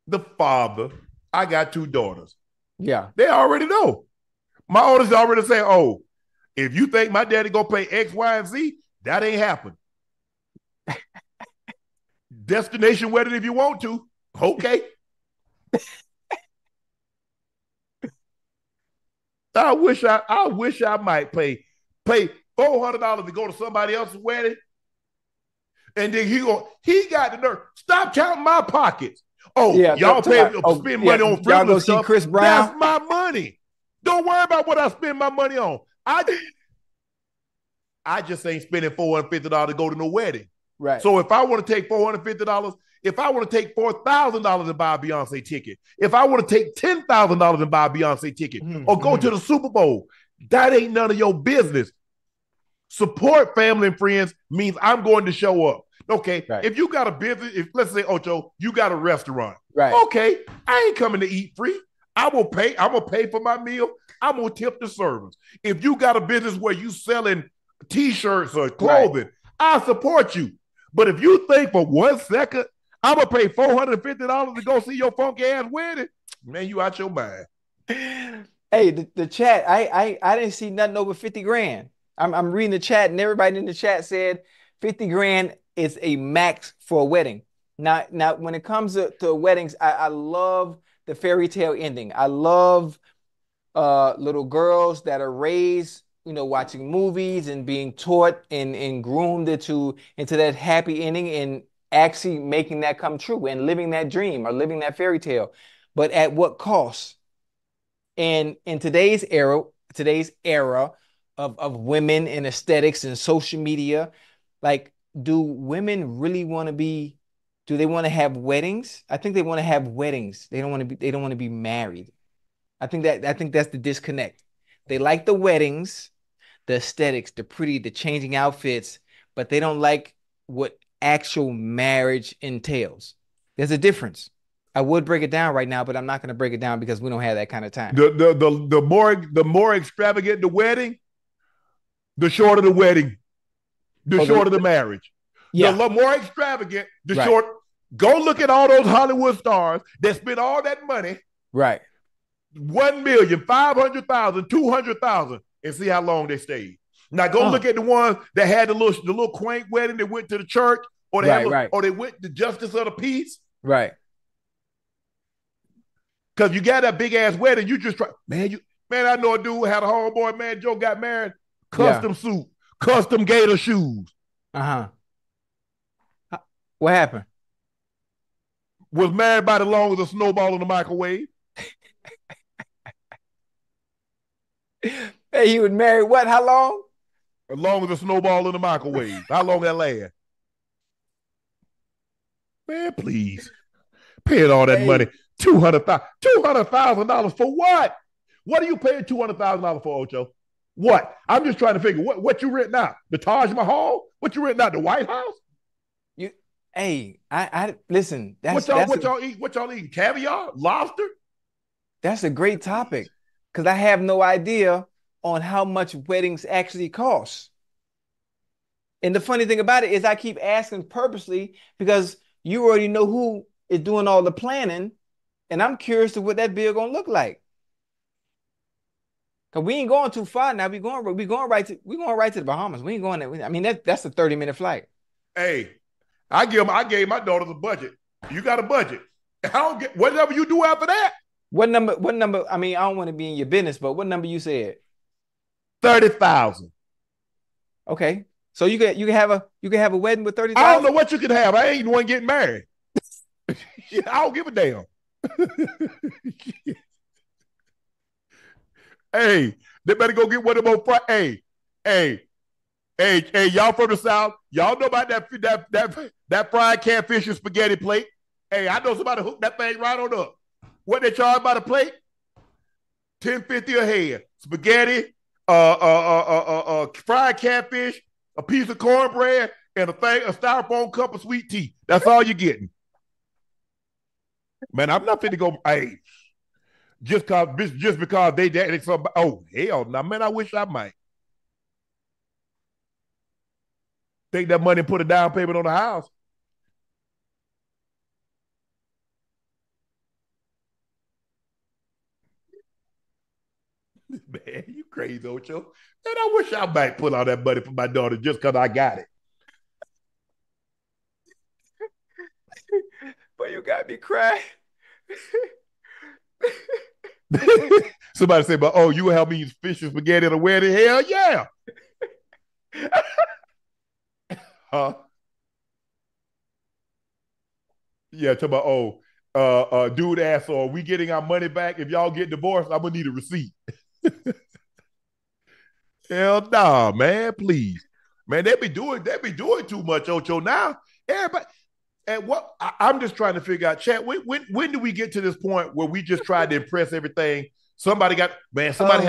the father, I got 2 daughters. Yeah. They already know. My oldest already say, oh, if you think my daddy gonna pay X, Y, and Z, that ain't happen. Destination wedding if you want to. Okay. I wish I might pay $400 to go to somebody else's wedding. And then he got the nerve. Stop counting my pockets. Oh, yeah, y'all spend money on frivolous stuff. Chris Brown. That's my money. Don't worry about what I spend my money on. I just ain't spending $450 to go to no wedding. Right. So if I want to take $450, if I want to take $4,000 and buy a Beyonce ticket, if I want to take $10,000 and buy a Beyonce ticket, or go to the Super Bowl, that ain't none of your business. Support family and friends means I'm going to show up. Okay. Right. If you got a business, let's say, Ocho, you got a restaurant. Right. Okay. I ain't coming to eat free. I'm going to pay for my meal. I'm going to tip the servers. If you got a business where you selling T-shirts or clothing, right, I support you. But if you think for 1 second, I'm going to pay $450 to go see your funky ass wedding, man, you out your mind. Hey, the chat, I didn't see nothing over 50 grand. I'm reading the chat and everybody in the chat said 50 grand is a max for a wedding. Now when it comes to weddings, I love the fairy tale ending. I love little girls that are raised, watching movies and being taught and groomed into that happy ending and actually making that come true and living that dream or living that fairy tale. But at what cost? And in today's era of women and aesthetics and social media, like, do women really want to be, do they want to have weddings? I think they want to have weddings. They don't want to be married. I think that's the disconnect. They like the weddings, the aesthetics, the pretty, the changing outfits, but they don't like what actual marriage entails. There's a difference. I would break it down right now, but I'm not going to break it down because we don't have that kind of time. The more extravagant the wedding, the shorter the wedding, the shorter the marriage. Yeah. The more extravagant, the Right. short. Go look at all those Hollywood stars that spend all that money, Right. 1 million, 500,000, 200,000, and see how long they stayed. Now go look at the ones that had the little quaint wedding that went to the church, or they went to Justice of the Peace. Right. Because you got that big ass wedding, you just try, man. I know a dude who had a homeboy, man. Joe got married, custom suit, custom gator shoes. Uh-huh. What happened? Was married by the long as a snowball in the microwave. Hey, he was married what? How long? As long as a snowball in the microwave. How long that last? Man, please. Paying all that money. $200,000 for what? What are you paying $200,000 for, Ocho? What? I'm just trying to figure what you renting out? The Taj Mahal? What you renting out? The White House? I listen. What y'all eat? What y'all eating? Caviar? Lobster? That's a great topic because I have no idea on how much weddings actually cost. And the funny thing about it is I keep asking purposely because you already know who is doing all the planning, and I'm curious to what that bill gonna look like. Cause we ain't going too far now. We going right to the Bahamas. We ain't going there. I mean that's a 30-minute flight. Hey, I gave my daughters a budget. You got a budget. I don't get whatever you do after that. What number? I mean, I don't want to be in your business, but what number you said? 30,000. Okay. So you can have a wedding with 30,000? I don't know what you can have. I ain't the one getting married. I don't give a damn. Hey, they better go get one of them. Hey, y'all from the South, y'all know about that fried catfish and spaghetti plate. Hey, I know somebody hooked that thing right on up. What they charge by the plate? $10.50 a head. Spaghetti, fried catfish, a piece of cornbread, and a styrofoam cup of sweet tea. That's all you're getting. Man, I'm not fit to go. Hey, just because they somebody. Oh hell, no, man. I wish I might take that money and put a down payment on the house. Man, you crazy, Ocho. Man, I wish I might pull out that money for my daughter just because I got it. But you got me crying. Somebody said, but oh, you help me use fish and spaghetti at a wedding? Hell yeah. Huh? Yeah, talk about, dude asked, so are we getting our money back if y'all get divorced? I'm gonna need a receipt. Hell nah, man, please. Man, they be doing too much, Ocho. Now, everybody, and what I'm just trying to figure out, Chad, when do we get to this point where we just try to impress everything? Somebody had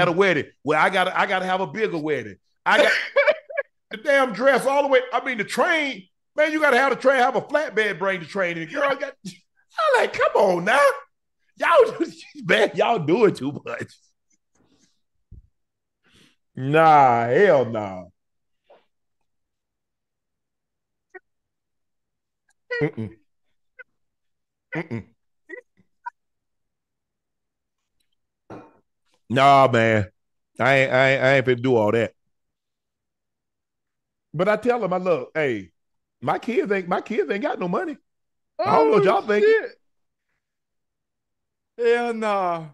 a wedding. Well, I gotta have a bigger wedding. I got the damn dress all the way. I mean, the train, man, you gotta have the train, have a flatbed bring the train in. Girl, I'm like, come on now. Y'all doing too much. Nah, hell nah. Mm-mm. Mm-mm. Nah, man. I ain't finna do all that. But I tell them, I look, hey, my kids ain't got no money. I don't know what y'all thinking. Hell no.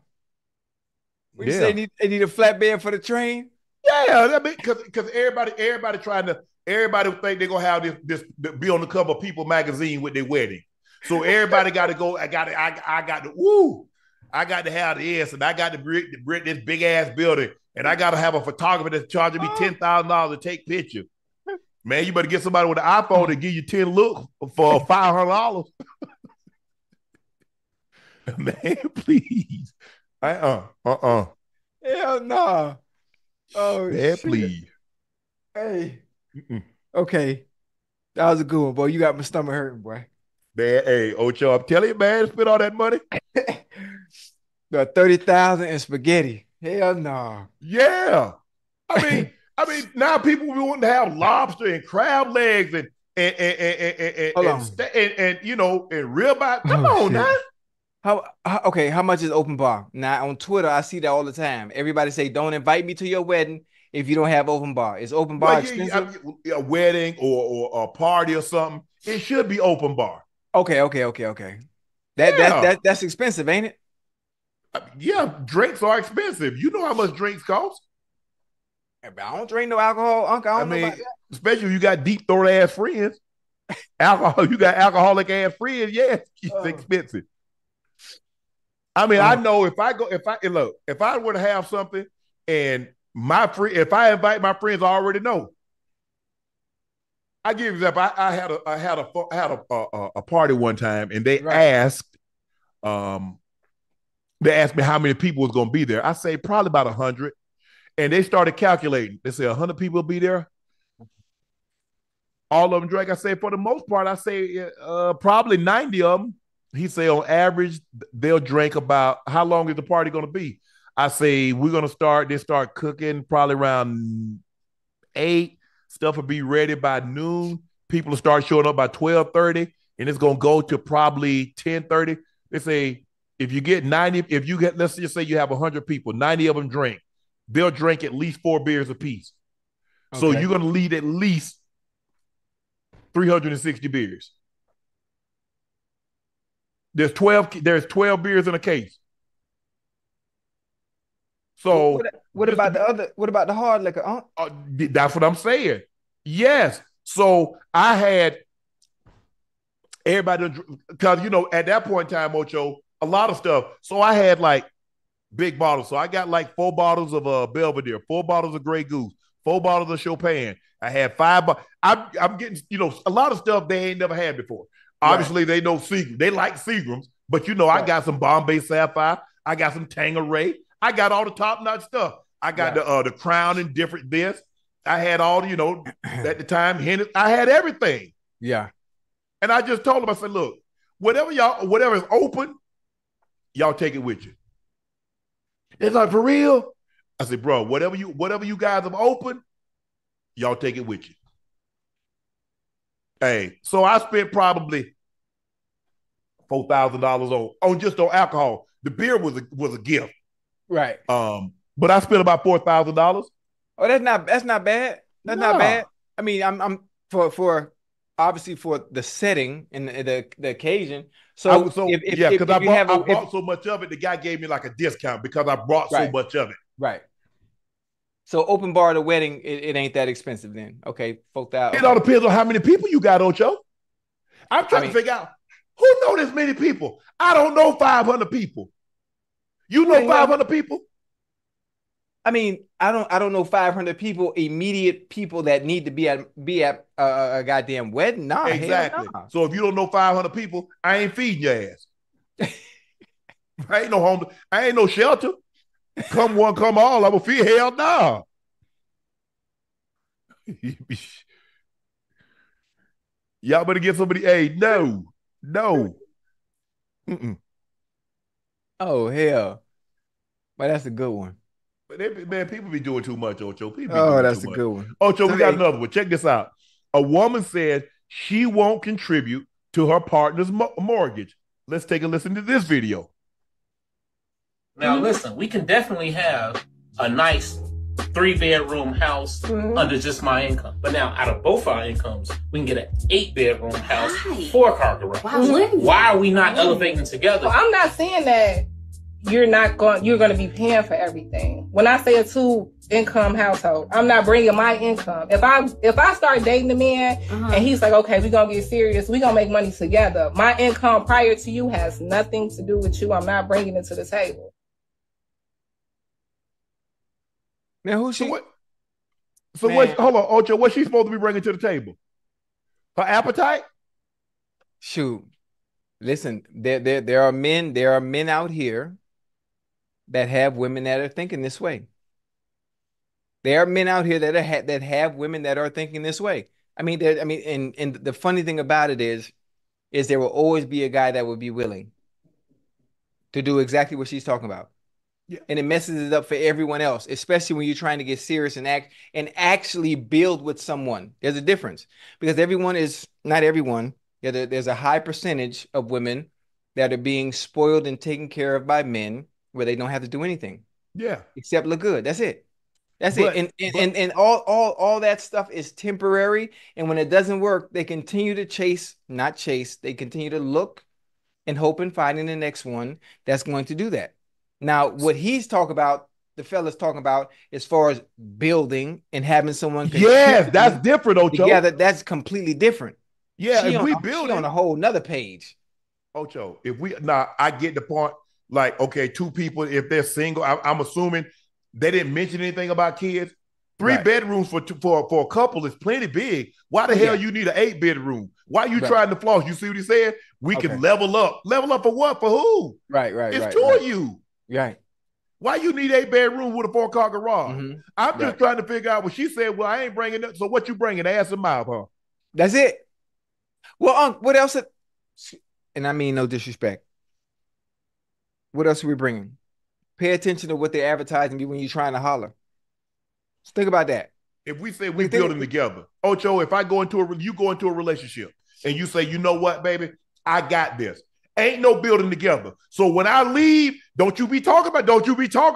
What you say? Yeah. They need a flatbed for the train? Yeah, I mean, because everybody think they're gonna have this be on the cover of People magazine with their wedding. So everybody got to go. I got to have this, and I got to rent this big ass building, and I got to have a photographer that's charging me $10,000 to take pictures. Man, you better get somebody with an iPhone to give you 10 looks for $500. Man, please. Hell no. Oh, Man, shit. please. Hey. Okay. That was a good one, boy. You got my stomach hurting, boy. Man, hey, Ocho, I'm telling you, man, spend all that money. The 30,000 in spaghetti. Hell no. Yeah. I mean, now people will be wanting to have lobster and crab legs and you know, and ribeye. Come on shit. now. Okay, how much is open bar? Now on Twitter, I see that all the time. Everybody say, don't invite me to your wedding if you don't have open bar. Is open bar expensive? A wedding or a party or something, it should be open bar. Okay. That's expensive, ain't it? Yeah, drinks are expensive. You know how much drinks cost. I don't drink no alcohol, Unc. I don't know about that. Especially if you got deep throat ass friends. Alcohol, you got alcoholic ass friends. Yeah, it's expensive. I mean, I know if I were to have something and if I invite my friends, I already know. I give you an example. I had a party one time, and they asked me how many people was going to be there. I say probably about 100, and they started calculating. They said 100 people will be there. All of them drank. I say for the most part, I say probably 90 of them. He say on average they'll drink about. How long is the party going to be? I say we're going to start. They start cooking probably around 8. Stuff will be ready by noon. People will start showing up by 12:30, and it's going to go to probably 10:30. They say if you get 90, let's just say you have 100 people, 90 of them drink. They'll drink at least 4 beers apiece. Okay. So you're going to lead at least 360 beers. There's 12 beers in a case. So what about the hard liquor? That's what I'm saying. Yes. So I had everybody, because at that point in time, Ocho, a lot of stuff. So I had like big bottles. So I got like 4 bottles of Belvedere, 4 bottles of Grey Goose, 4 bottles of Chopin. I had 5. I'm getting a lot of stuff they ain't never had before. Obviously, they know Seagram. They like Seagrams, but I got some Bombay Sapphire. I got some Tanqueray. I got all the top-notch stuff. I got the Crown and different this. I had all at the time, I had everything. Yeah. And I just told them, I said, look, whatever is open, y'all take it with you. It's like, for real? I said, bro, whatever you guys have opened, y'all take it with you. Hey, so I spent probably $4,000 on alcohol. The beer was a gift. Right. But I spent about $4,000. Oh, that's not bad. That's not bad. I mean, I'm for obviously for the setting and the occasion. So because I bought so much of it, the guy gave me like a discount because I brought so much of it. Right. So open bar at a wedding, it ain't that expensive then. Okay, $4,000. It all depends on how many people you got, Ocho. I'm trying to figure out who know this many people. I don't know 500 people. You know 500 people? I mean, I don't know 500 people, immediate people that need to be at a goddamn wedding. Nah, exactly. Nah. So if you don't know 500 people, I ain't feeding your ass. I ain't no home. I ain't no shelter. Come one, come all. I will feed. Hell no. Y'all better get somebody. Hey, no. Mm-mm. Oh hell, but that's a good one. But man, people be doing too much, Ocho. That's a good one. Ocho, we got another one. Check this out. A woman said she won't contribute to her partner's mortgage. Let's take a listen to this video. Now, listen, we can definitely have a nice 3-bedroom house under just my income. But now, out of both our incomes, we can get an 8-bedroom house, 4-car garage. Why are we not elevating together? Well, I'm not saying that you're going to be paying for everything. When I say a 2-income household, I'm not bringing my income. If I start dating a man and he's like, okay, we're going to get serious, we're going to make money together. My income prior to you has nothing to do with you. I'm not bringing it to the table. Now, who's she? What, hold on, Ocho, what's she supposed to be bringing to the table? Her appetite? Shoot. Listen, there are men out here that have women that are thinking this way. There are men out here that have women that are thinking this way. And the funny thing about it is there will always be a guy that will be willing to do exactly what she's talking about. Yeah. And it messes it up for everyone else, especially when you're trying to get serious and actually build with someone. There's a difference because not everyone. Yeah, there's a high percentage of women that are being spoiled and taken care of by men where they don't have to do anything. Yeah. Except look good. That's it. And all that stuff is temporary. And when it doesn't work, they continue to not chase. They continue to look and hope and finding the next one that's going to do that. Now, what he's talking about, the fella's talking about, as far as building and having someone. Yes, that's different, Ocho. Yeah, that's completely different. Yeah, she on a whole nother page. Ocho, I get the point. Like, okay, two people, if they're single, I'm assuming they didn't mention anything about kids. 3 bedrooms for a couple is plenty big. Why the hell you need an 8-bedroom? Why are you trying to floss? You see what he said? We can level up. Level up for what? For who? Right. It's two of you. Right. Why you need 8 bedroom with a 4-car garage? I'm just trying to figure out what she said. Well, I ain't bringing it. So what you bringing? Ass and mouth, huh? That's it. Well, Unc, what else? And I mean no disrespect. What else are we bringing? Pay attention to what they're advertising when you're trying to holler. Just think about that. If we say we're building together, Ocho, if you go into a relationship and you say, you know what, baby, I got this. Ain't no building together. So when I leave, don't you be talking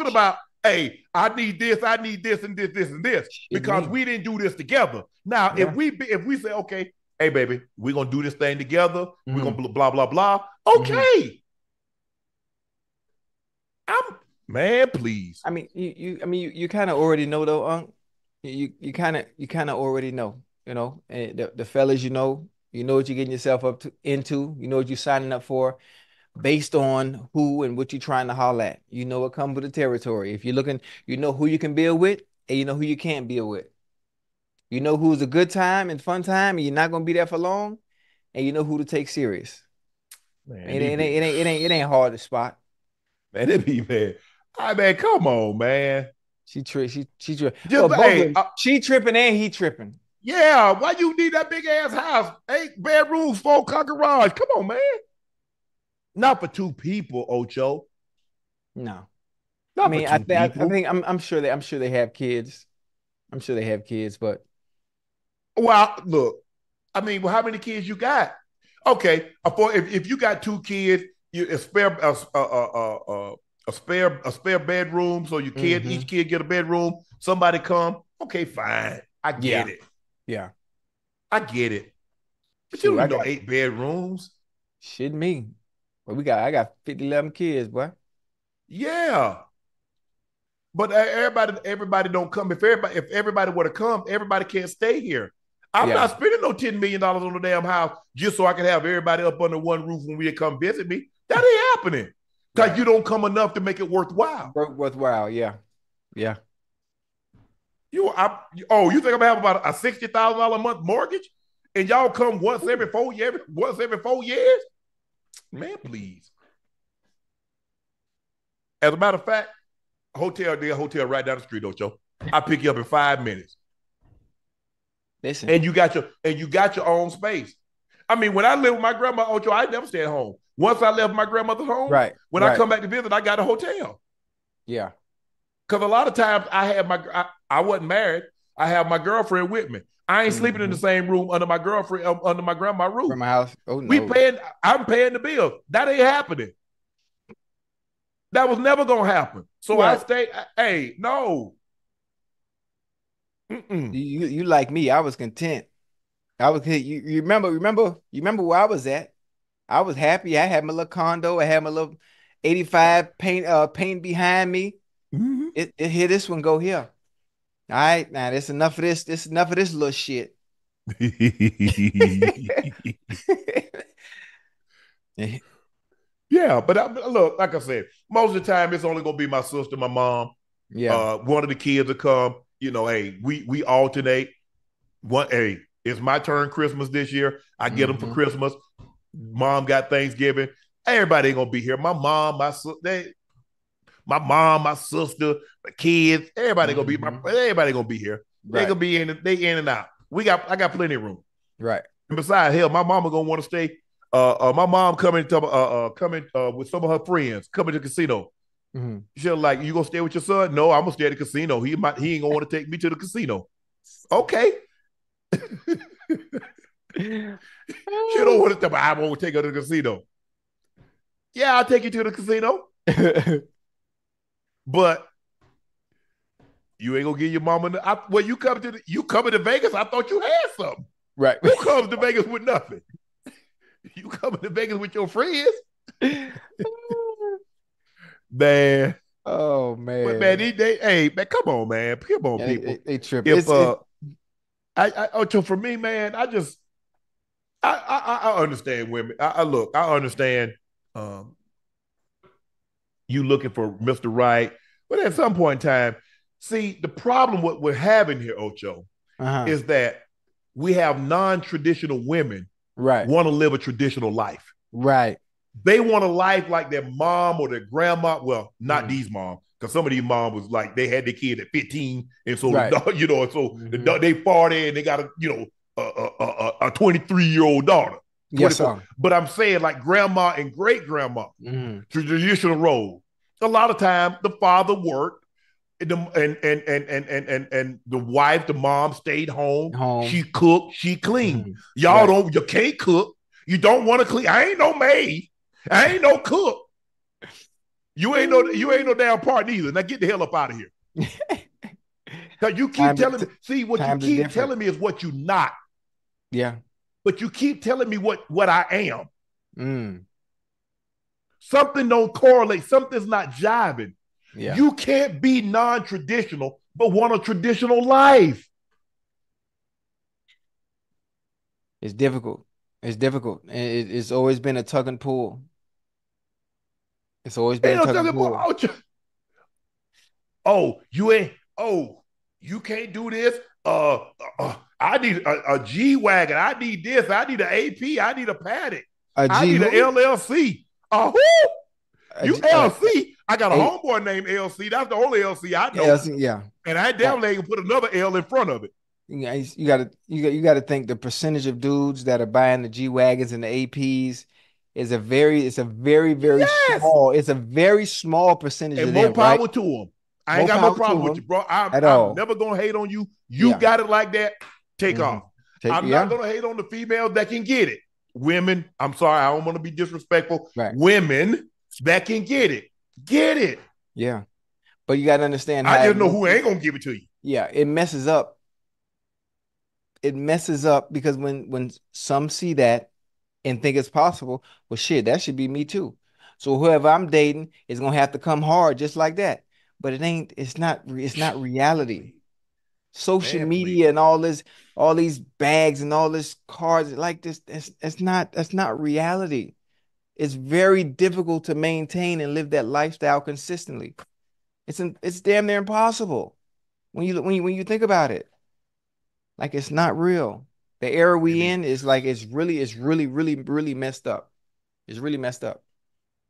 about, hey, I need this, and this, and this, because we didn't do this together. Now, if we say, okay, hey, baby, we're gonna do this thing together, we're gonna blah blah blah. Okay, man, please. I mean, you kind of already know though, Unc. You kind of already know, and the fellas, you know what you're getting yourself into, you know what you're signing up for, based on who and what you're trying to holler at. You know what comes with the territory. If you're looking, you know who you can build with, and you know who you can't build with. You know who's a good time and fun time, and you're not gonna be there for long, and you know who to take serious. Man, it ain't hard to spot. Man, it be man. I mean, come on, man. She tripping. She tripping and he tripping. Yeah, why you need that big ass house? 8 bedrooms, 4-car garage. Come on, man. Not for 2 people, Ocho. No. I'm sure they have kids. I'm sure they have kids, but well, look. I mean, how many kids you got? Okay, if you got 2 kids, a spare bedroom, so your kid, each kid get a bedroom. Somebody come, okay, fine. I get it. Yeah, I get it. But you don't know 8 bedrooms. Shit, me. But I got 11 kids, boy. Yeah. But everybody don't come. If everybody were to come, everybody can't stay here. I'm not spending no $10 million on the damn house just so I can have everybody up under one roof when we come visit me. That ain't happening. Because you don't come enough to make it worthwhile. Worthwhile, yeah. Yeah. You think I'm gonna have about a $60,000 a month mortgage, and y'all come once every 4 years? Man, please. As a matter of fact, hotel right down the street, Ocho. I'll pick you up in 5 minutes. Listen. And you got your own space. I mean, when I lived with my grandma, Ocho, I never stayed home. Once I left my grandmother's home, when I come back to visit, I got a hotel. Yeah. Because a lot of times I wasn't married. I have my girlfriend with me. I ain't sleeping in the same room under my grandma's roof. From my house. Oh no. I'm paying the bill. That ain't happening. That was never gonna happen. So I stay. Hey, no. You like me? I was content. You remember where I was at? I was happy. I had my little condo. I had my little 85 paint behind me. Mhm. It here, this one go here. All right, now that's enough of this. This enough of this little shit. Yeah, but look, like I said, most of the time it's only gonna be my sister, my mom. Yeah. One of the kids will come. You know, hey, we alternate. Hey, it's my turn Christmas this year. I get them for Christmas. Mom got Thanksgiving. Everybody ain't gonna be here. My mom, my sister, my kids. Everybody gonna be everybody gonna be here. They gonna be they in and out. I got plenty of room. Right. And besides, hell, my mama gonna want to stay. My mom coming with some of her friends coming to the casino. She'll like, you gonna stay with your son? No, I'm gonna stay at the casino. He ain't gonna want to take me to the casino. Okay. She don't want to tell me I won't take her to the casino. Yeah, I'll take you to the casino. But you ain't gonna give your mama you coming to Vegas? I thought you had something. Right. Who comes to Vegas with nothing? You coming to Vegas with your friends? Man. Oh man. But man, hey man, come on, man. Come on, people. They trip. Ocho, for me, man, I understand women. I understand you looking for Mr. Right, but at some point in time, see, the problem what we're having here, Ocho, is that we have non-traditional women want to live a traditional life. Right. They want a life like their mom or their grandma. Well, not these moms, because some of these moms was like they had their kid at 15, and so they 40 and they got a 23-year-old daughter. Yes, sir. But I'm saying like grandma and great grandma, traditional role. A lot of time the father worked, and the wife, the mom stayed home. She cooked, she cleaned. You can't cook. You don't want to clean. I ain't no maid. I ain't no cook. You ain't no damn part either. Now get the hell up out of here. Because you keep telling me, see, what you keep telling me is what you not. Yeah. But you keep telling me what I am. Something don't correlate. Something's not jiving. Yeah. You can't be non-traditional, but want a traditional life. It's difficult. It's difficult. It's always been a tug and pull. It's always been a tug and pull. You can't do this. I need a G-Wagon. I need this. I need an AP. I need a Paddock. I need an LLC. LC. I got a homeboy named LC. That's the only LC I know. LC, yeah. And I definitely can put another L in front of it. You gotta think the percentage of dudes that are buying the G-Wagons and the APs is a very small. It's a very small percentage and of more them. Power right? to them. I ain't got no problem with you, bro. I'm never gonna hate on you. You got it like that. Take off. I'm not gonna hate on the females that can get it. Women, I'm sorry, I don't want to be disrespectful. Right. Women that can get it. Yeah, but you gotta understand. I just know who ain't gonna give it to you. Yeah, it messes up. It messes up because when some see that and think it's possible, well, shit, that should be me too. So whoever I'm dating is gonna have to come hard just like that. But it ain't. It's not reality. Social media and all these bags and all this cars like this. That's not reality. It's very difficult to maintain and live that lifestyle consistently. It's damn near impossible when you think about it. Like, it's not real. The era we in is like it's really messed up. It's really messed up.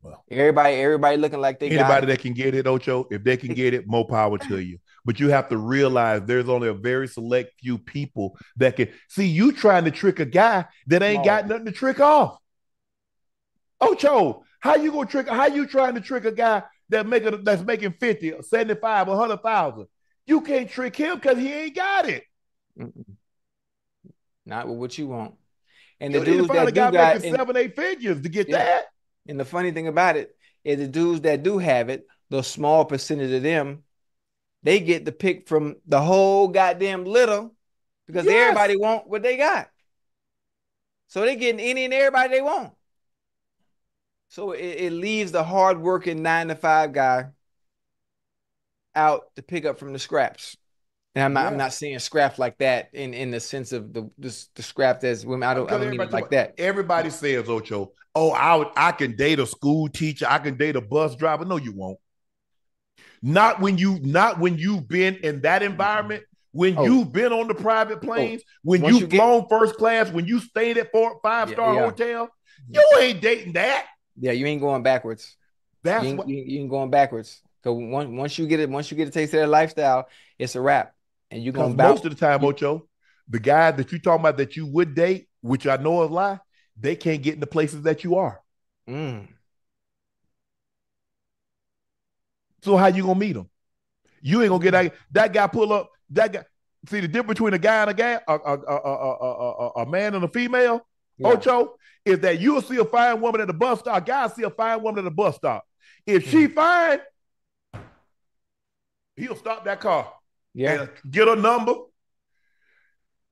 Well, everybody looking like they anybody that can get it, Ocho, if they can get it, more power to you. But you have to realize there's only a very select few people that can see you trying to trick a guy that ain't got nothing to trick off. Ocho, how you trying to trick a guy that's making 50, 75, 100,000? You can't trick him because he ain't got it. Not with what you want. And the dudes that do got making 7-8 figures to get that. And the funny thing about it is the dudes that do have it, the small percentage of them, they get the pick from the whole goddamn little because everybody want what they got. So they getting any and everybody they want. So it leaves the hardworking 9 to 5 guy out to pick up from the scraps. And I'm Yeah. not saying scraps like that in the sense of the scrap as women. I don't mean it like that. Everybody says, Ocho, oh, I can date a school teacher, I can date a bus driver. No, you won't. Not when you've been in that environment, when you've been on the private planes, when you've flown first class, when you stayed at 4-5-star hotel, you ain't dating that. Yeah, you ain't going backwards. That's you what you ain't going backwards. Because once you get a taste of that lifestyle, it's a wrap. And you're gonna most of the time, Ocho, the guy that you talking about that you would date, which I know is a lie, they can't get in the places that you are. So how you gonna meet them? You ain't gonna get that guy pull up. That guy, see the difference between a guy and a guy, a man and a female. Yeah. Ocho, is that you'll see a fine woman at the bus stop. Guys see a fine woman at the bus stop. If she fine, he'll stop that car. Yeah, and get a number.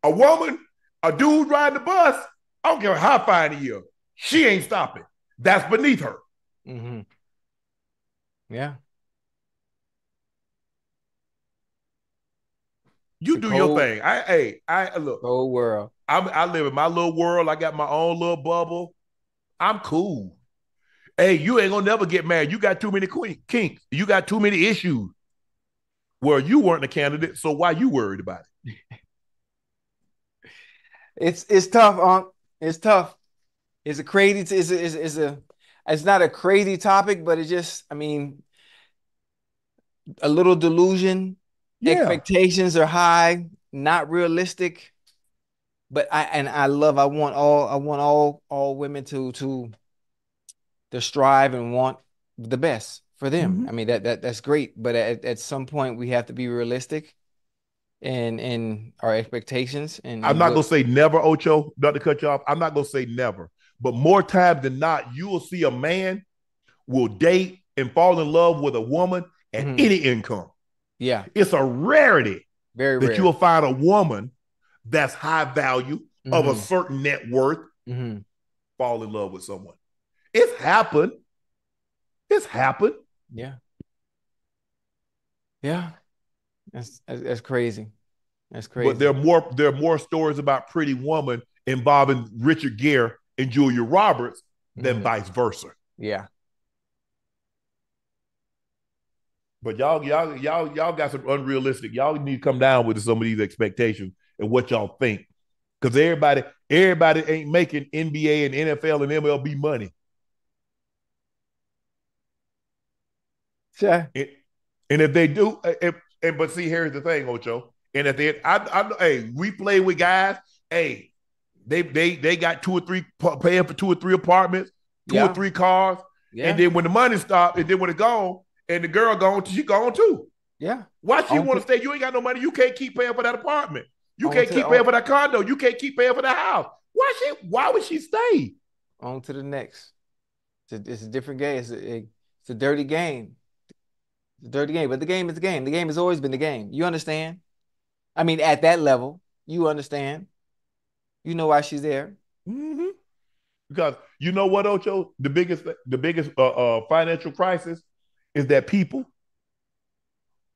A woman, a dude riding the bus, I don't care how fine he is, she ain't stopping. That's beneath her. Mm-hmm. Yeah. You do your thing. I look. Whole world. I live in my little world. I got my own little bubble. I'm cool. Hey, you ain't gonna never get married. You got too many kinks. You got too many issues. Well, you weren't a candidate, so why you worried about it? It's tough, Unc. It's tough. It's a crazy. It's not a crazy topic, but it's just. I mean, a little delusion. Yeah. Expectations are high, not realistic. But I want all women to strive and want the best for them. Mm-hmm. I mean that's great, but at some point we have to be realistic in our expectations. And I'm not gonna say never, Ocho, not to cut you off. I'm not gonna say never, but more times than not, you will see a man will date and fall in love with a woman at any income. Yeah, it's a rarity that you will find a woman that's high value of a certain net worth fall in love with someone. It's happened. It's happened. Yeah. Yeah. That's crazy. That's crazy. But there are more stories about Pretty Woman involving Richard Gere and Julia Roberts than vice versa. Yeah. But y'all got some unrealistic. Y'all need to come down with some of these expectations and what y'all think. Because everybody ain't making NBA and NFL and MLB money. Sure. And if they do, but see, here's the thing, Ocho. And at the end, hey, we play with guys. Hey, they got 2 or 3 paying for 2 or 3 apartments, 2 or 3 cars. Yeah. And then when the money stopped, and then when it gone, and the girl gone, she gone too. Yeah. Why she want to stay? You ain't got no money. You can't keep paying for that apartment. You can't keep paying for that condo. You can't keep paying for that house. Why would she stay? On to the next. It's a different game. It's a dirty game. It's a dirty game, but the game is the game. The game has always been the game. You understand? I mean, at that level, you understand. You know why she's there. Mm-hmm. Because you know what, Ocho? The biggest financial crisis is that people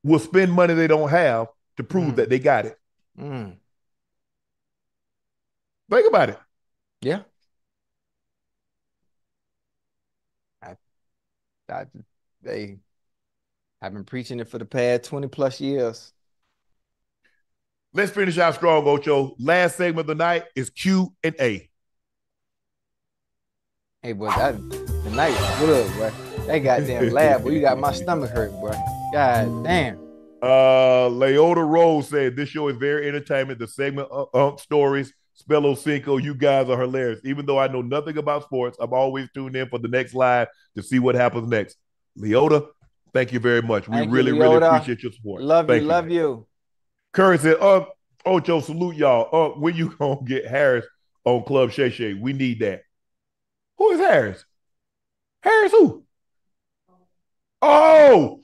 will spend money they don't have to prove that they got it. Think about it. Yeah. I've been preaching it for the past 20 plus years. Let's finish out strong, Ocho. Last segment of the night is Q&A. Hey, boy, the night was good, bro. That goddamn laugh, boy, you got my stomach hurt, bro. God damn. Leota Rose said, this show is very entertainment. The segment Unc Stories, Ochocinco, you guys are hilarious. Even though I know nothing about sports, I'm always tuned in for the next live to see what happens next. Leota, thank you very much. We really appreciate your support. Love you. Curry said, Ocho, salute y'all. When you gonna get Harris on Club Shay Shay? We need that. Who is Harris? Harris who? Oh,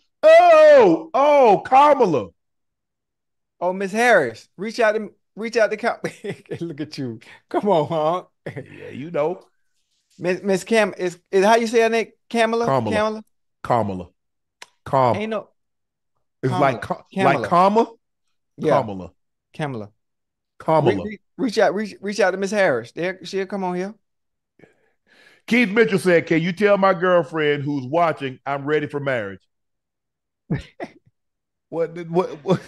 Kamala. Oh, Miss Harris. Reach out to Look at you. Come on, huh? Yeah, you know. Miss Cam is how you say her name? Kamala? Kamala. Kamala? Kamala. Ain't no It's Kamala. like Kamala. comma. Yeah, Kamala. Kamala. Kamala. Reach out to Miss Harris. There, she'll come on here. Keith Mitchell said, "Can you tell my girlfriend who's watching I'm ready for marriage?" What? Well,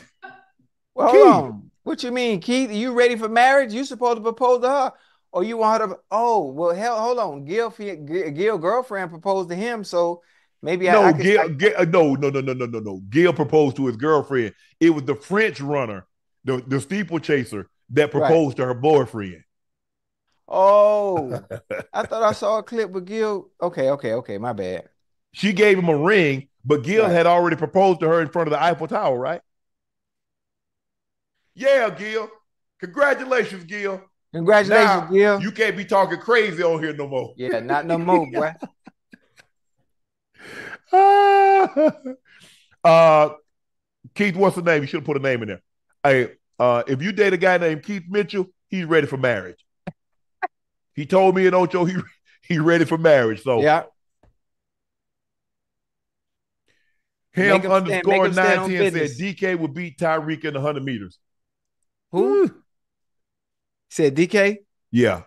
hold Keith. on. What you mean, Keith? Are you ready for marriage? You supposed to propose to her, or you want her to? Oh, well, hell, hold on. Gil girlfriend proposed to him, so maybe I No, could. no. Gil proposed to his girlfriend. It was the French runner, the steeplechasers, that Right. proposed to her boyfriend. Oh, I thought I saw a clip with Gil. Okay. My bad. She gave him a ring, but Gil Right. had already proposed to her in front of the Eiffel Tower, right? Yeah, Gil. Congratulations, Gil. Congratulations, Now Gil. you can't be talking crazy on here no more. Yeah, not no more, boy. uh, Keith, what's the name? You should have put a name in there. Hey, if you date a guy named Keith Mitchell, he's ready for marriage. He told me in Ocho he's ready for marriage. So Yeah. him Make underscore him stand on 910 said business. DK would beat Tyreek in the 100 meters. Who? Said DK? Yeah.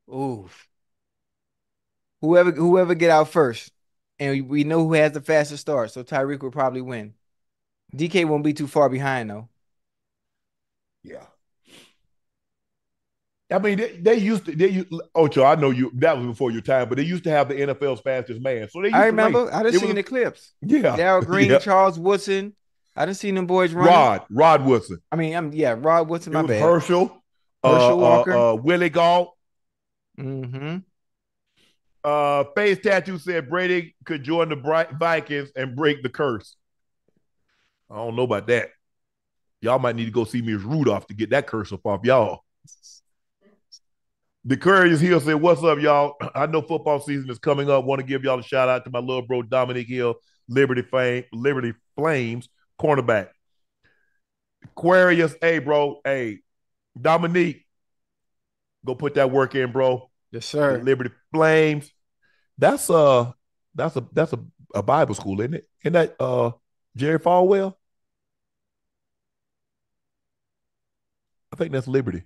Ooh. Whoever get out first. And we know who has the fastest start, so Tyreek will probably win. DK won't be too far behind though. Yeah. I mean, they used Ocho, I know you that was before your time, but they used to have the NFL's fastest man. So they used I to remember. race. I done seen the clips. Yeah. Darryl Green, Yeah. Charles Woodson. I done seen them boys running. Rod Woodson. I mean, Rod Woodson, my bad. Herschel Walker. Willie Galt. Mm-hmm. Face Tattoo said Brady could join the Vikings and break the curse. I don't know about that. Y'all might need to go see me as Rudolph to get that curse up off y'all. The Couriers Hill said, "What's up, y'all? I know football season is coming up. Want to give y'all a shout out to my little bro Dominique Hill, Liberty Flames cornerback. Aquarius, hey bro, hey Dominique, go put that work in, bro. Yes, sir. The Liberty Flames. That's a Bible school, isn't it? Isn't that Jerry Falwell? I think that's Liberty.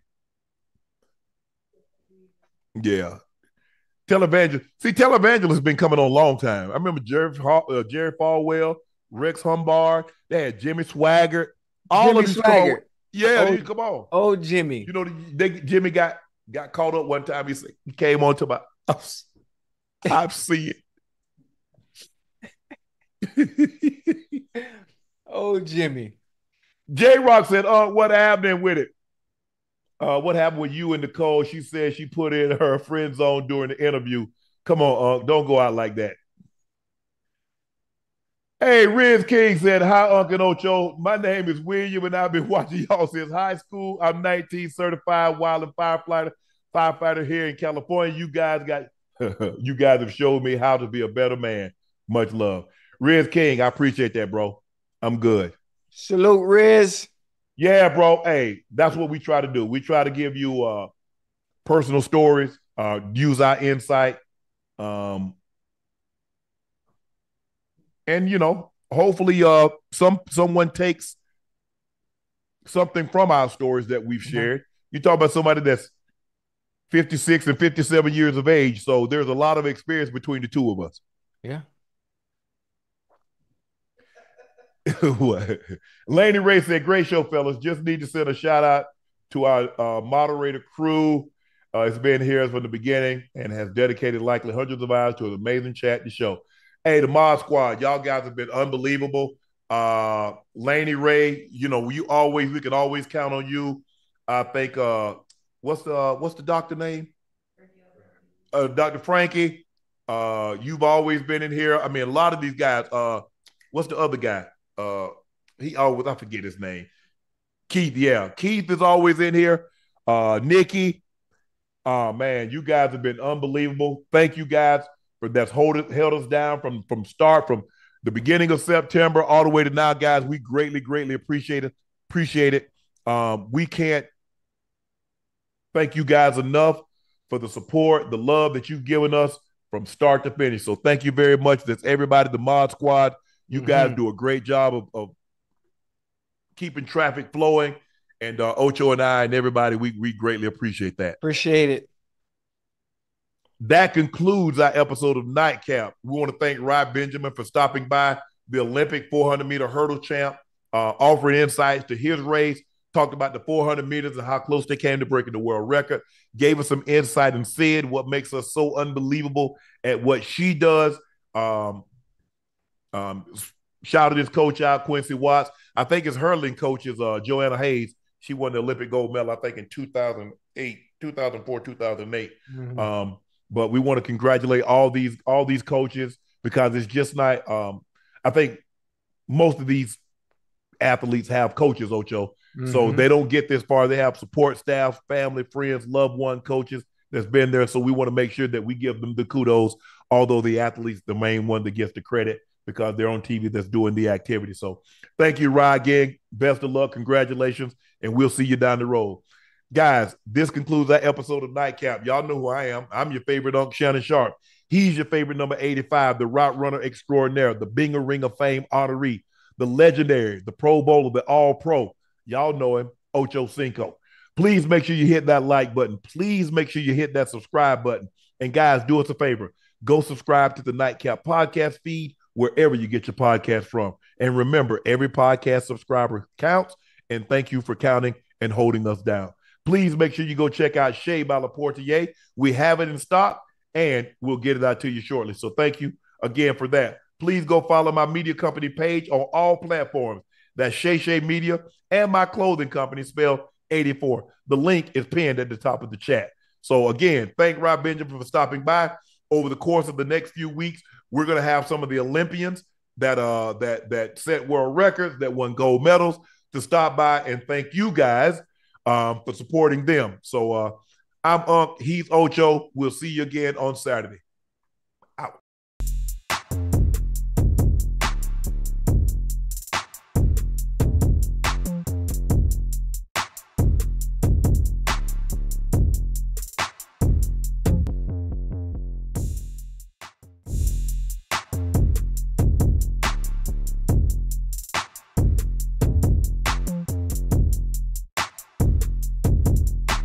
Yeah. Televangelist. See, Televangelist has been coming on a long time. I remember Jerry Falwell, Rex Humbard. They had Jimmy Swaggart. All of these come on. Yeah, these come on. Oh, Jimmy. You know, Jimmy got caught up one time. He came on to my house. I've seen it. Oh, Jimmy. J-Rock said, what happened with it? What happened with you and Nicole? She said she put in her friend zone during the interview. Come on, don't go out like that. Hey, Riz King said, hi, Unc Ocho. My name is William, and I've been watching y'all since high school. I'm 19, certified wildland firefighter here in California. You guys have showed me how to be a better man. Much love. Riz King, I appreciate that, bro. I'm good. Salute, Riz. Yeah, bro. Hey, that's what we try to do. We try to give you personal stories, use our insight, and hopefully, someone takes something from our stories that we've shared. You talk about somebody that's 56 and 57 years of age, so there's a lot of experience between the two of us. Yeah. Laney Ray said, great show, fellas. Just need to send a shout out to our moderator crew. It's been here from the beginning and has dedicated likely hundreds of hours to an amazing chat to show. Hey, the Mod Squad, y'all guys have been unbelievable. Laney Ray, we can always count on you. I think what's the doctor name? Dr. Frankie. You've always been in here. I mean, a lot of these guys. What's the other guy? I forget his name. Keith, yeah. Keith is always in here. Nikki. Man, you guys have been unbelievable. Thank you guys for held us down from the beginning of September all the way to now, guys. We greatly, greatly appreciate it. We can't thank you guys enough for the support, the love that you've given us from start to finish. So thank you very much. That's everybody, the Mod Squad. You guys do a great job of keeping traffic flowing. And Ocho and I and everybody, we greatly appreciate that. Appreciate it. That concludes our episode of Nightcap. We want to thank Rai Benjamin for stopping by, the Olympic 400-meter hurdle champ, offering insights to his race, talked about the 400 meters and how close they came to breaking the world record, gave us some insight and said what makes us so unbelievable at what she does. Shouted his coach out, Quincy Watts. I think his hurling coach is Joanna Hayes. She won the Olympic gold medal, I think, in 2008, 2004, 2008. But we want to congratulate all these coaches, because it's just not. I think most of these athletes have coaches, Ocho, so they don't get this far. They have support staff, family, friends, loved one, coaches that's been there. So we want to make sure that we give them the kudos, although the athlete's the main one that gets the credit because they're on TV that's doing the activity. So thank you, Rai, again. Best of luck, congratulations, and we'll see you down the road. Guys, this concludes our episode of Nightcap. Y'all know who I am. I'm your favorite Unc, Shannon Sharpe. He's your favorite number 85, the route runner extraordinaire, the Binger Ring of Fame honoree, the legendary, the Pro Bowler, the All-Pro. Y'all know him, Ochocinco. Please make sure you hit that like button. Please make sure you hit that subscribe button. And guys, do us a favor. Go subscribe to the Nightcap podcast feed wherever you get your podcast from. And remember, every podcast subscriber counts. And thank you for counting and holding us down. Please make sure you go check out Shea by LaPortier. We have it in stock, and we'll get it out to you shortly. So thank you again for that. Please go follow my media company page on all platforms. That's Shea Media, and my clothing company, spelled 84. The link is pinned at the top of the chat. So again, thank Rai Benjamin for stopping by. Over the course of the next few weeks, we're going to have some of the Olympians that set world records, that won gold medals, to stop by and thank you guys for supporting them. So I'm Unc, he's Ocho. We'll see you again on Saturday.